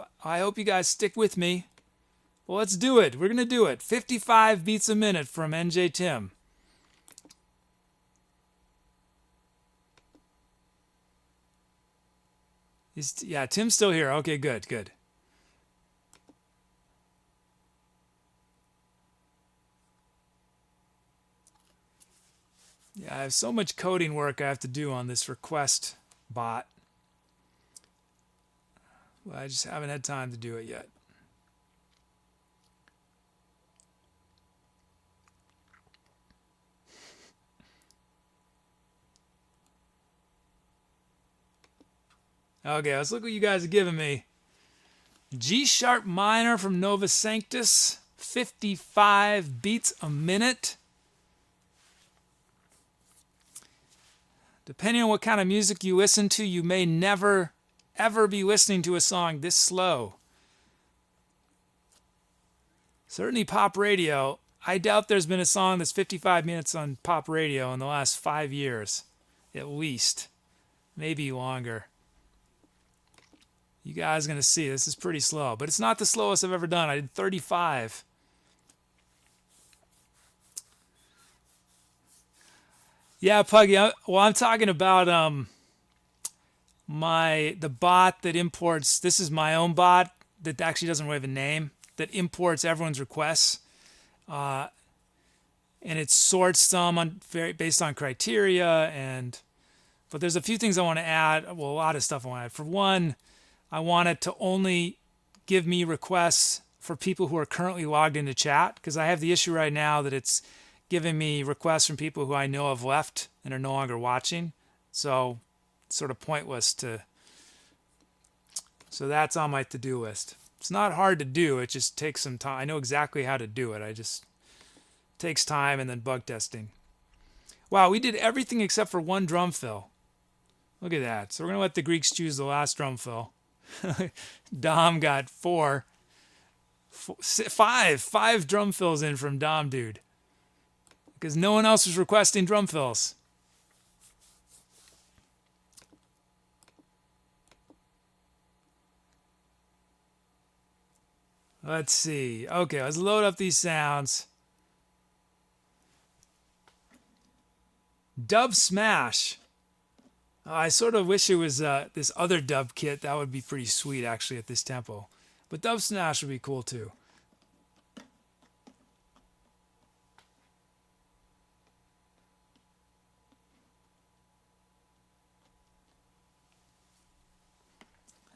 you guys stick with me. Well, let's do it. We're gonna do it. 55 beats a minute from NJ Tim. Yeah, Tim's still here. Okay, good. Yeah, I have so much coding work I have to do on this request bot. Well, I just haven't had time to do it yet. Okay, let's look what you guys are giving me. G sharp minor from Nova Sanctus, 55 beats a minute. Depending on what kind of music you listen to, you may never, ever be listening to a song this slow. Certainly pop radio. I doubt there's been a song that's 55 minutes on pop radio in the last 5 years, at least. Maybe longer. You guys are going to see this is pretty slow, but it's not the slowest I've ever done. I did 35. Yeah, Puggy. Well, I'm talking about the bot that imports. This is my own bot that actually doesn't really have a name, that imports everyone's requests, and it sorts them based on criteria. But there's a few things I want to add. Well, a lot of stuff I want to add. For one, I want it to only give me requests for people who are currently logged into chat, because I have the issue right now that it's giving me requests from people who I know have left and are no longer watching. So it's sort of pointless to. So that's on my to-do list. It's not hard to do. It just takes some time. I know exactly how to do it. It takes time and then bug testing. Wow, we did everything except for one drum fill. Look at that. So we're going to let the Greeks choose the last drum fill. Dom got 5 drum fills in from Dom, dude. Because no one else was requesting drum fills. Let's see. Okay, let's load up these sounds. Dub Smash. I sort of wish it was this other dub kit. That would be pretty sweet, actually, at this tempo. But Dub Smash would be cool, too.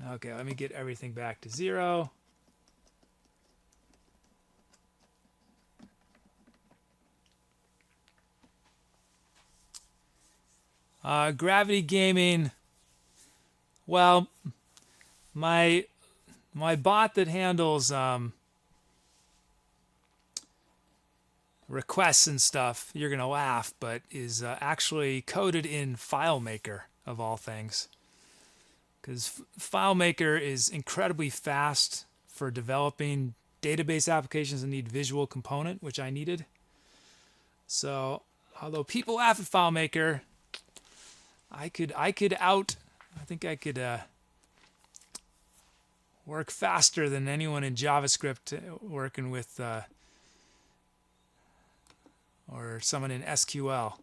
Okay, let me get everything back to 0. Gravity Gaming. Well, my bot that handles requests and stuff, you're gonna laugh, but is actually coded in FileMaker of all things. Because FileMaker is incredibly fast for developing database applications that need visual component, which I needed. So, although people laugh at FileMaker, I think I could work faster than anyone in JavaScript working with, or someone in SQL.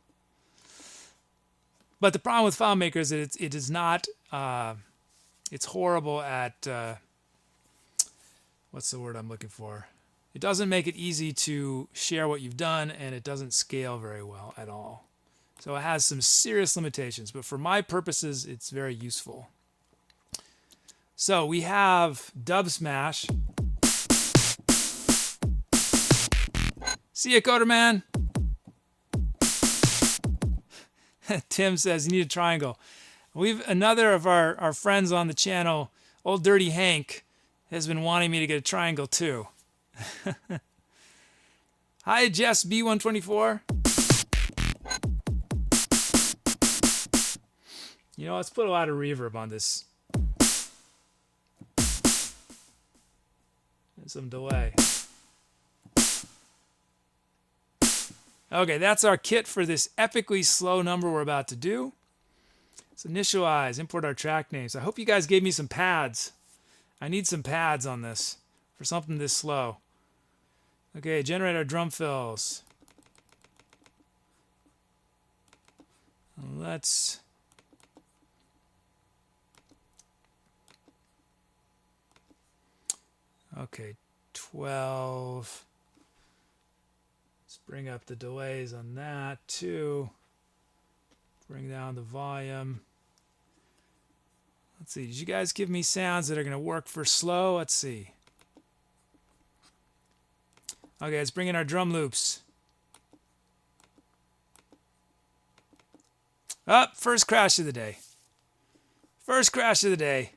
But the problem with FileMaker is that it is not. It's horrible at what's the word I'm looking for? It doesn't make it easy to share what you've done, and it doesn't scale very well at all. So it has some serious limitations, but for my purposes, it's very useful. So we have Dub Smash. See ya, Coderman. Tim says you need a triangle. We've another of our friends on the channel, Old Dirty Hank, has been wanting me to get a triangle too. Hi, Jess B124. You know, let's put a lot of reverb on this. And some delay. Okay, that's our kit for this epically slow number we're about to do. Let's initialize, import our track names. I hope you guys gave me some pads. I need some pads on this for something this slow. Okay, generate our drum fills. Let's... Okay, 12. Let's bring up the delays on that too. Bring down the volume. Let's see. Did you guys give me sounds that are going to work for slow? Let's see. Okay, let's bring in our drum loops. Up, first crash of the day. First crash of the day.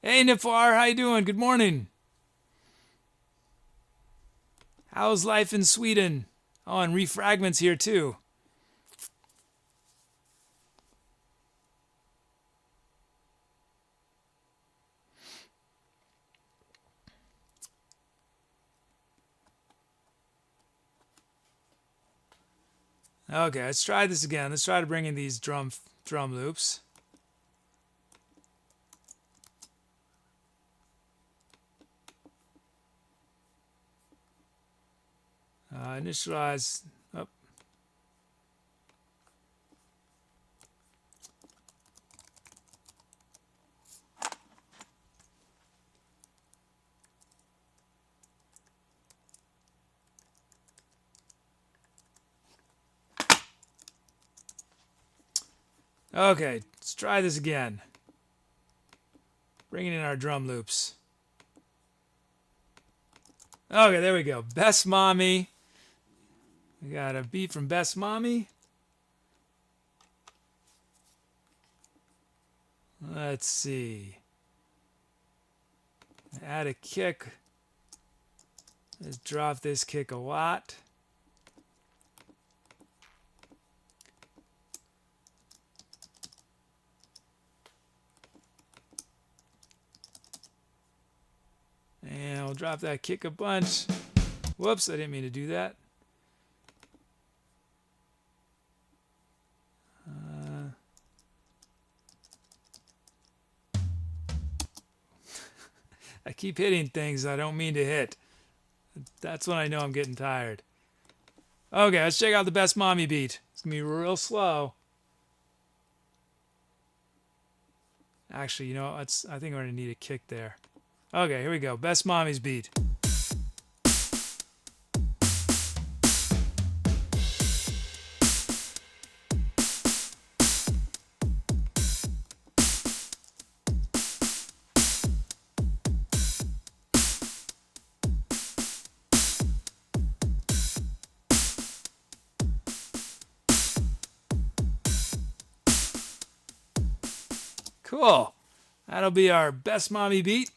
Hey, Nifar, how you doing? Good morning. How's life in Sweden? Oh, and Refragment's here too. Okay, let's try this again. Let's try to bring in these drum loops. Initialize. Oh. Okay, let's try this again. Bringing in our drum loops. Okay, there we go. Best Mommy. We got a beat from Best Mommy. Let's see. Add a kick. Let's drop this kick a lot. And we'll drop that kick a bunch. Whoops, I didn't mean to do that. I keep hitting things I don't mean to hit. That's when I know I'm getting tired. Okay, let's check out the Best Mommy beat. It's going to be real slow. Actually, you know, I think we're going to need a kick there. Okay, here we go. Best Mommy's beat. Cool. That'll be our Best Mommy beat.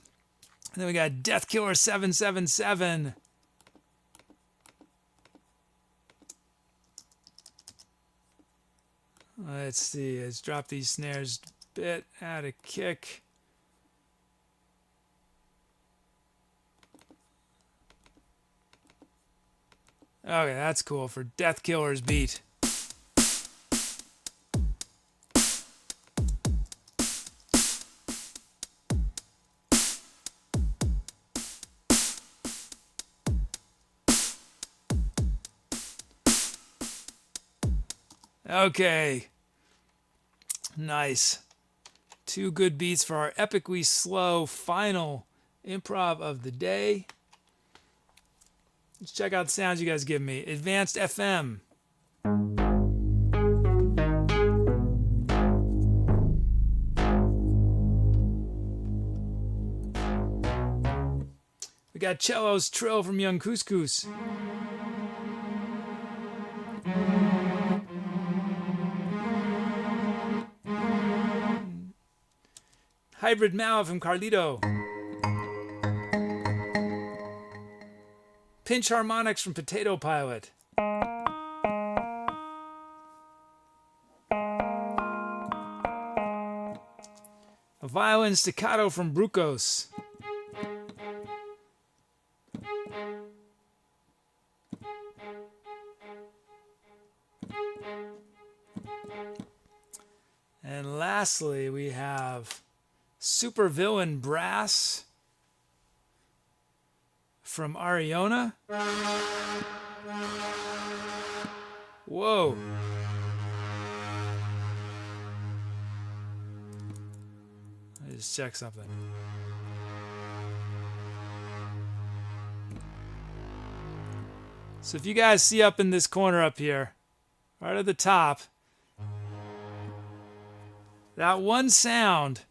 And then we got Death Killer 777. Let's see. Let's drop these snares a bit. Add a kick. Okay, that's cool for Death Killer's beat. Okay. Nice. 2 good beats for our epically slow final improv of the day. Let's check out the sounds you guys give me. Advanced FM. We got Cello's Trill from Yungcouscous. Hybrid Mal from Carlito. Pinch Harmonics from Potato Pilot. A violin staccato from Brucos. And lastly, we have Supervillain Brass from Ariona. Whoa. Let me just check something. So if you guys see up in this corner up here, right at the top, that one sound,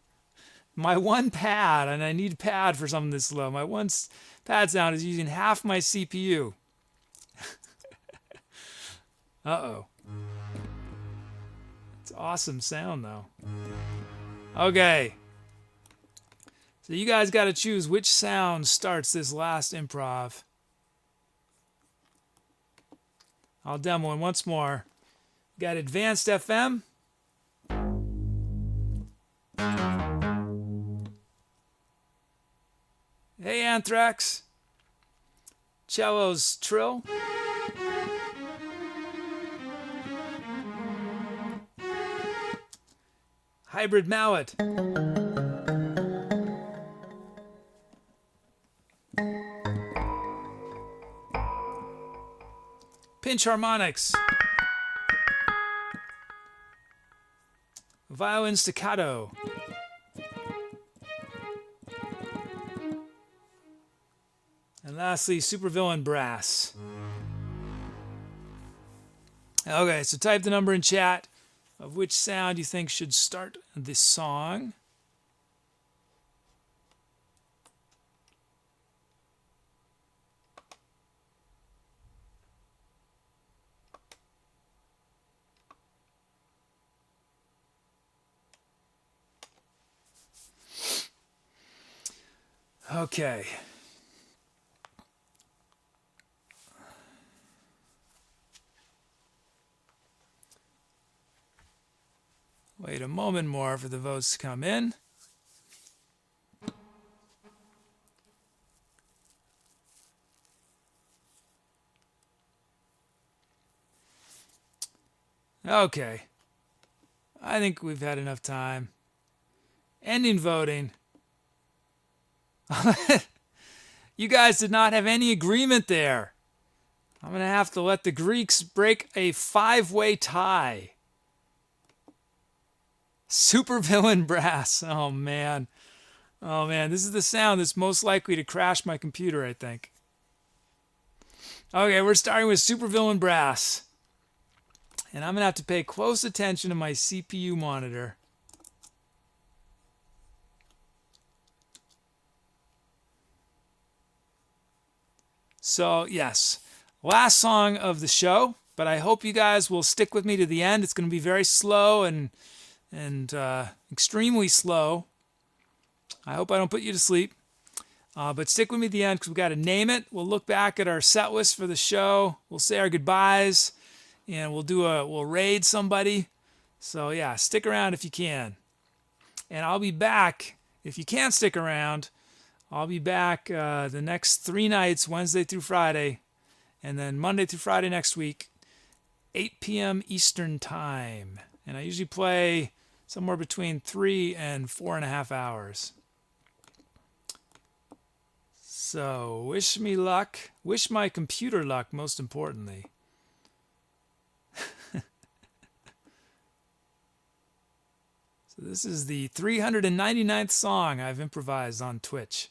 my one pad, and I need pad for something this low, my one pad sound is using half my CPU. Uh-oh. It's awesome sound, though. Okay. So you guys got to choose which sound starts this last improv. I'll demo it once more. Got Advanced FM. Hey, Anthrax. Cello's Trill. Hybrid Mallet. Pinch Harmonics. Violin Staccato. And lastly, Supervillain Brass. Okay, so type the number in chat of which sound you think should start this song. Okay. Wait a moment more for the votes to come in. Okay. I think we've had enough time. Ending voting. You guys did not have any agreement there. I'm going to have to let the Greeks break a 5-way tie. Supervillain Brass. Oh, man. Oh, man. This is the sound that's most likely to crash my computer, I think. Okay, we're starting with Supervillain Brass. And I'm going to have to pay close attention to my CPU monitor. So, yes, last song of the show, but I hope you guys will stick with me to the end. It's going to be very slow and extremely slow. I hope I don't put you to sleep. But stick with me to the end because we've got to name it. We'll look back at our set list for the show. We'll say our goodbyes, and we'll raid somebody. So, yeah, stick around if you can. And I'll be back. If you can't stick around, I'll be back the next 3 nights, Wednesday through Friday, and then Monday through Friday next week, 8 p.m. Eastern Time. And I usually play somewhere between 3 and 4.5 hours. So wish me luck. Wish my computer luck, most importantly. So this is the 399th song I've improvised on Twitch.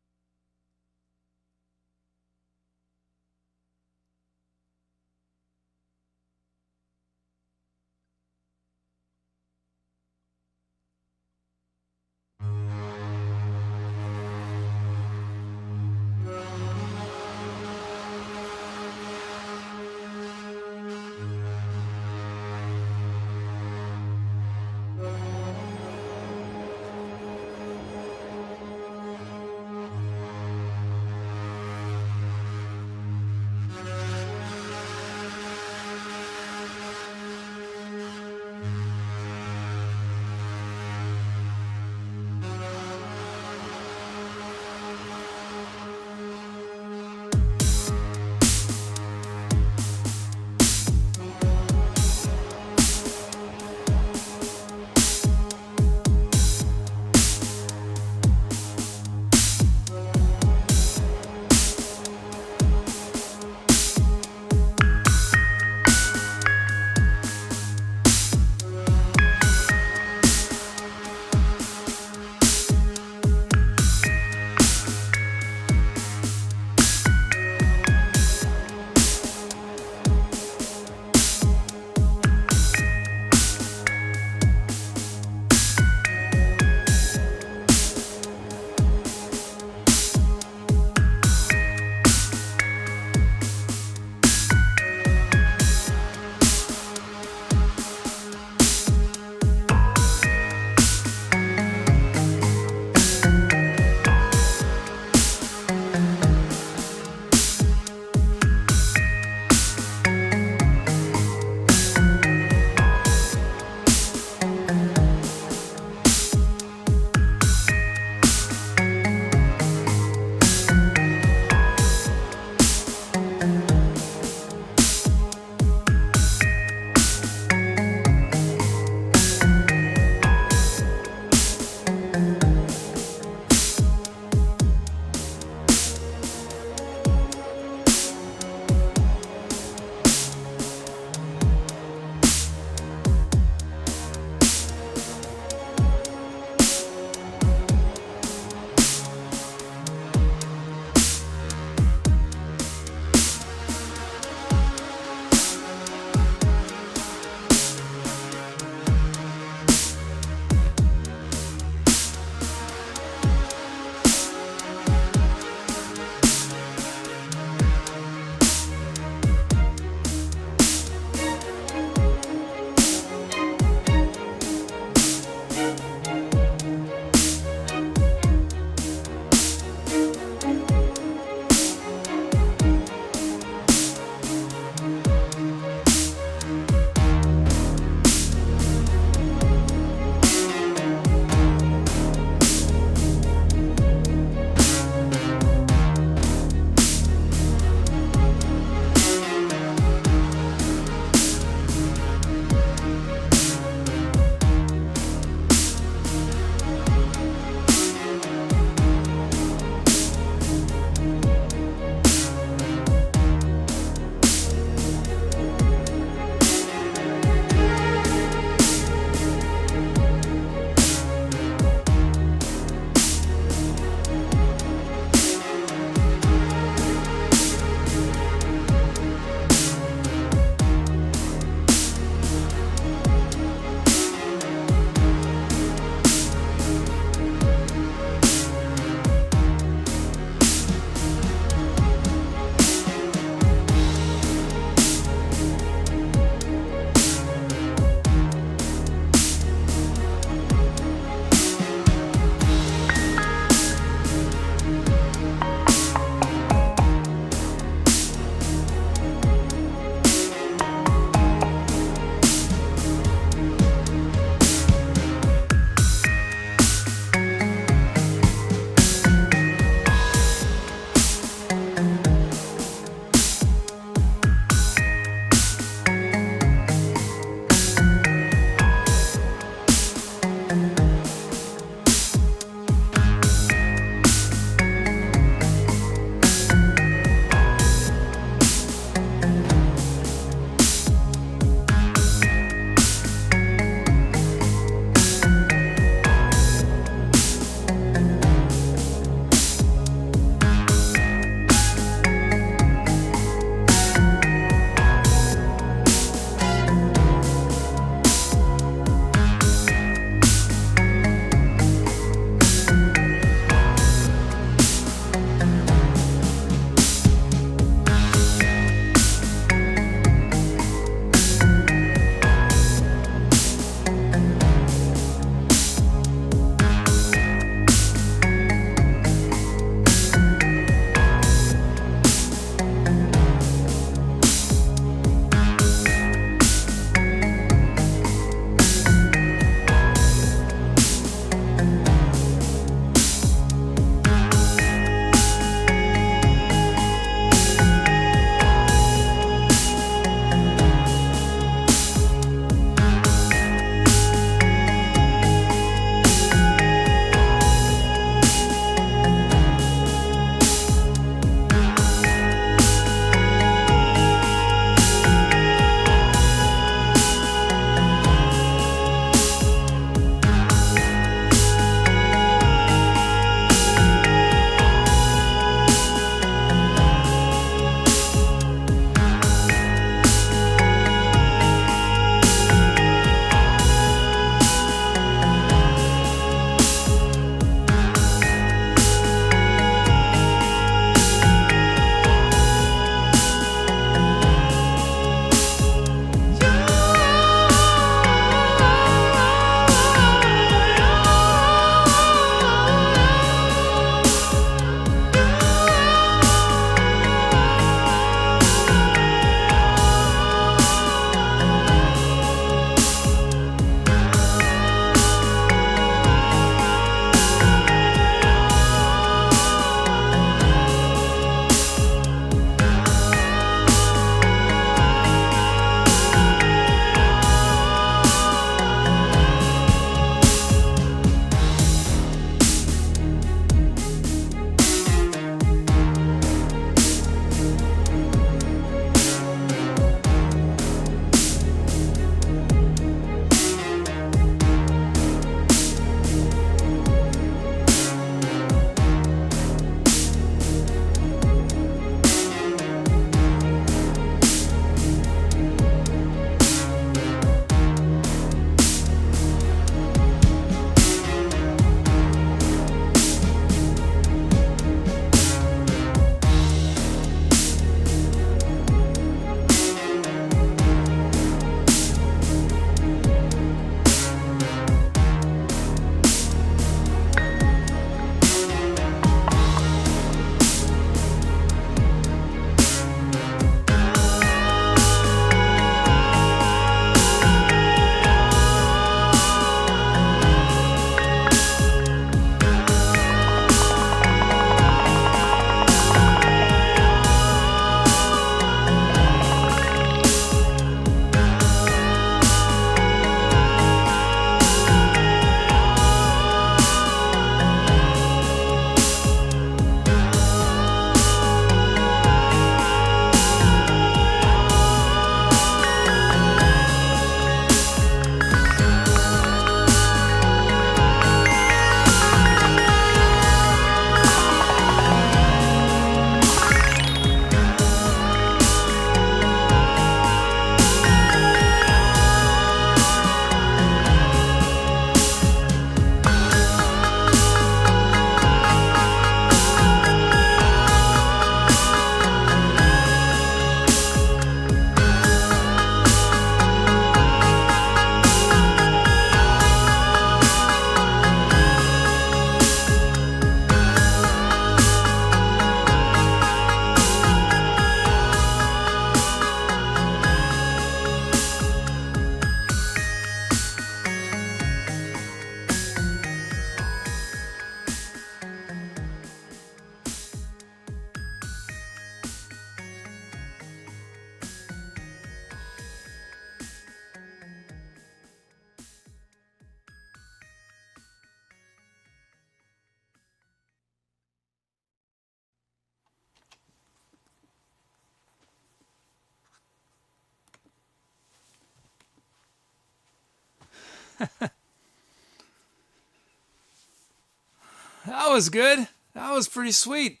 That was good. That was pretty sweet.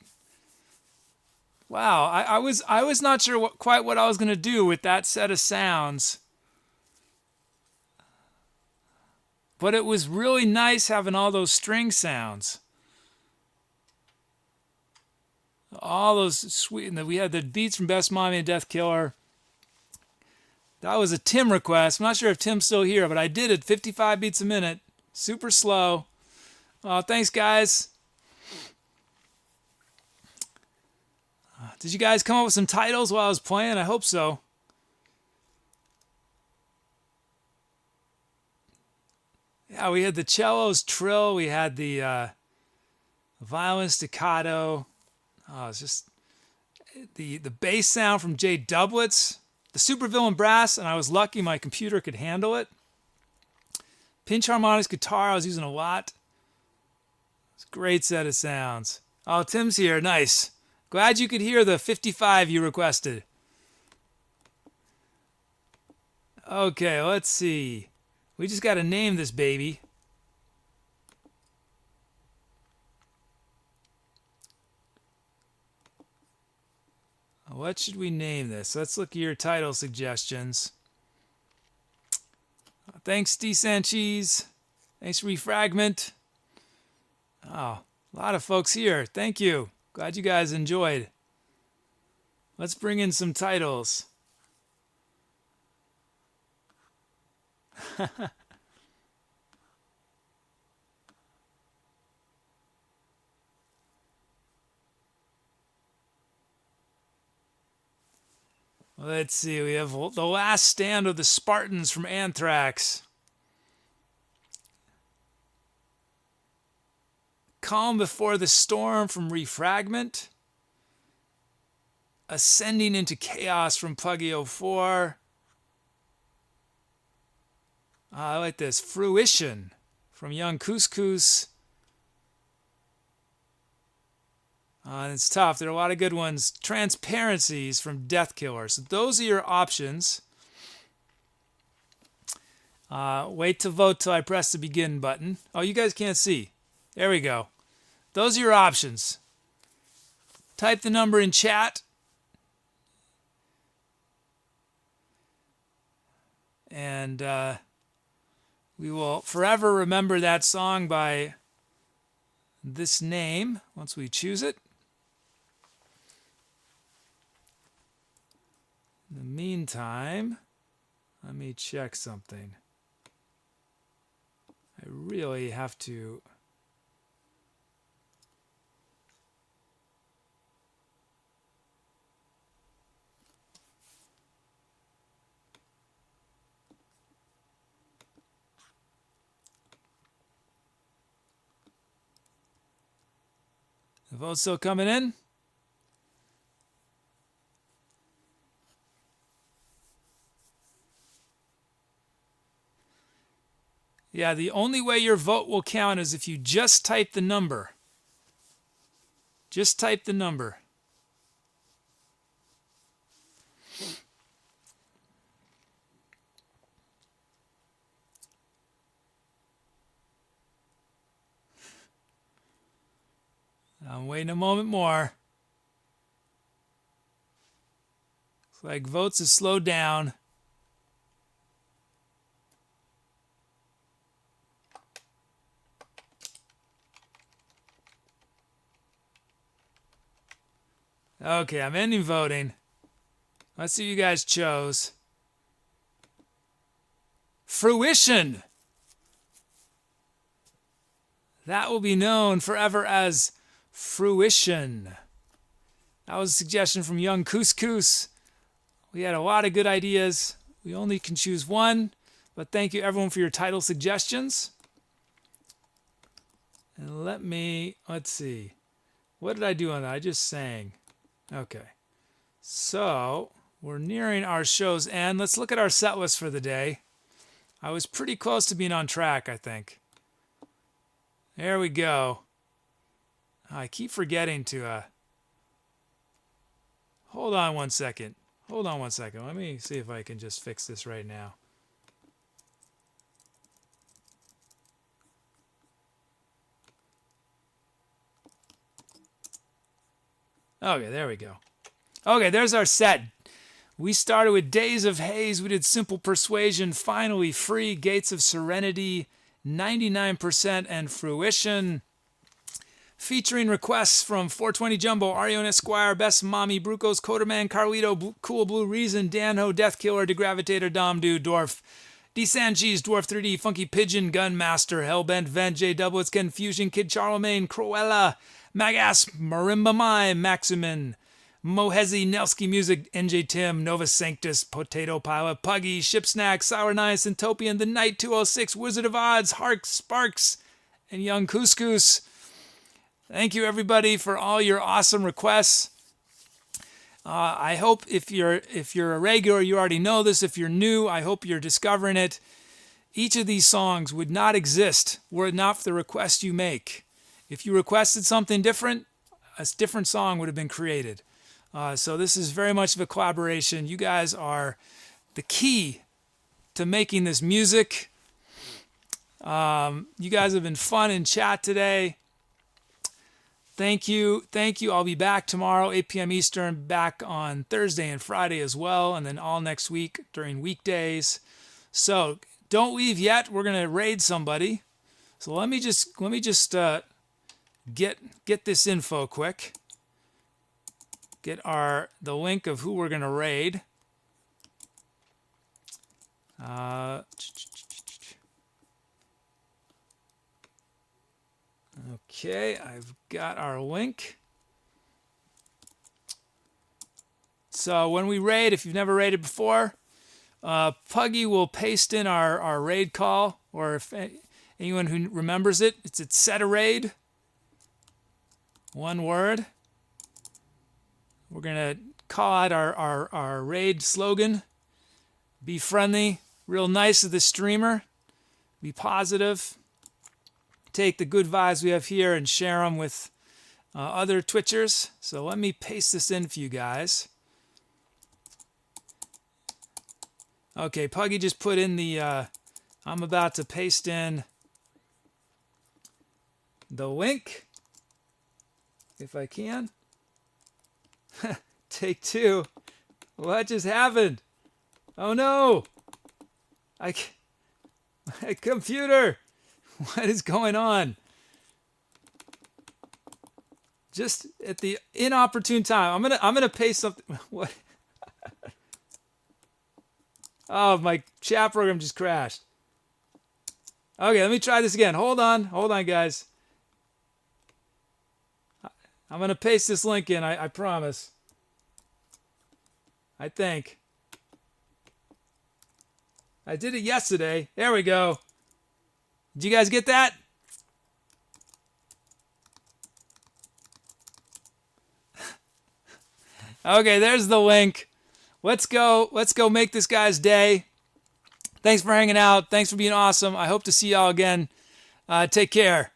Wow, I was not sure quite what I was going to do with that set of sounds. But it was really nice having all those string sounds. All those sweet, we had the beats from Best Mommy and Death Killer. That was a Tim request. I'm not sure if Tim's still here, but I did it 55 beats a minute. Super slow. Thanks, guys. Did you guys come up with some titles while I was playing? I hope so. Yeah, we had the cello's trill. We had the violin staccato. Oh, it's just the bass sound from Jay Doublets. The supervillain brass, and I was lucky my computer could handle it. Pinch harmonics guitar I was using a lot. It's a great set of sounds. Oh, Tim's here. Nice. Glad you could hear the 55 you requested. Okay, let's see. We just got to name this baby. What should we name this? Let's look at your title suggestions. Thanks, D. Sanchez. Thanks, Refragment. Oh, a lot of folks here. Thank you. Glad you guys enjoyed. Let's bring in some titles. Let's see, we have The Last Stand of the Spartans from Anthrax. Calm Before the Storm from Refragment. Ascending into Chaos from Plugio 4. I like this. Fruition from Yungcouscous. It's tough. There are a lot of good ones. Transparencies from Death Killer. So those are your options. Wait to vote till I press the begin button. Oh, you guys can't see. There we go. Those are your options. Type the number in chat. And we will forever remember that song by this name once we choose it. In the meantime, let me check something. I really have to... The vote's still coming in? Yeah, the only way your vote will count is if you just type the number. Just type the number. I'm waiting a moment more. Looks like votes have slowed down. Okay, I'm ending voting. Let's see who you guys chose. Fruition! That will be known forever as Fruition. That was a suggestion from Yungcouscous. We had a lot of good ideas. We only can choose one, but thank you everyone for your title suggestions. And let's see. What did I do on that? I just sang. Okay. So, we're nearing our show's end. Let's look at our set list for the day. I was pretty close to being on track, I think. There we go. I keep forgetting to... Hold on one second. Hold on one second. Let me see if I can just fix this right now. Okay, there we go. Okay, there's our set. We started with Days of Haze. We did Simple Persuasion, Finally Free, Gates of Serenity, 99%, and Fruition. Featuring requests from 420 Jumbo, Arion Esquire, Best Mommy, Brucos, Coderman, Carlito, Cool Blue Reason, Danho, Death Killer, Degravitator, Dom Dude, Dwarf, D Sancheese, Dwarf 3D, Funky Pigeon, Gunmaster, HellBentVet, J Doublets, Confusion, Kid Charlemagne, Cruella, Magass, Marimba Mime, Maximin, Mohezi, Nelsky Music, NJ Tim, Nova Sanctus, Potato Pilot, Puggy, Ship Snack, Sour Nice, Entopian, The Knight 206, Wizard of Odds, Hark, Sparks, and Young Couscous. Thank you, everybody, for all your awesome requests. I hope if you're a regular, you already know this. If you're new, I hope you're discovering it. Each of these songs would not exist were it not for the request you make. If you requested something different, a different song would have been created. So this is very much of a collaboration. You guys are the key to making this music. You guys have been fun in chat today. Thank you. I'll be back tomorrow, 8 p.m. Eastern, back on Thursday and Friday as well, and then all next week during weekdays. So don't leave yet. We're gonna raid somebody. So let me just get this info quick. Get the link of who we're gonna raid. Okay, I've got our link. So when we raid, if you've never raided before, Puggy will paste in our raid call, or if anyone who remembers it, it's Etcetera. One word. We're going to call out our raid slogan. Be friendly, real nice to the streamer. Be positive. Take the good vibes we have here and share them with other Twitchers. So let me paste this in for you guys. Okay, Puggy just put in the, I'm about to paste in the link, if I can. Take two. What just happened? Oh no! My computer! What is going on? Just at the inopportune time. I'm gonna paste something. What? Oh, my chat program just crashed. Okay, let me try this again. Hold on, guys. I'm gonna paste this link in. I promise. I think. I did it yesterday. There we go. Did you guys get that? Okay, there's the link. Let's go make this guy's day. Thanks for hanging out. Thanks for being awesome. I hope to see y'all again. Take care.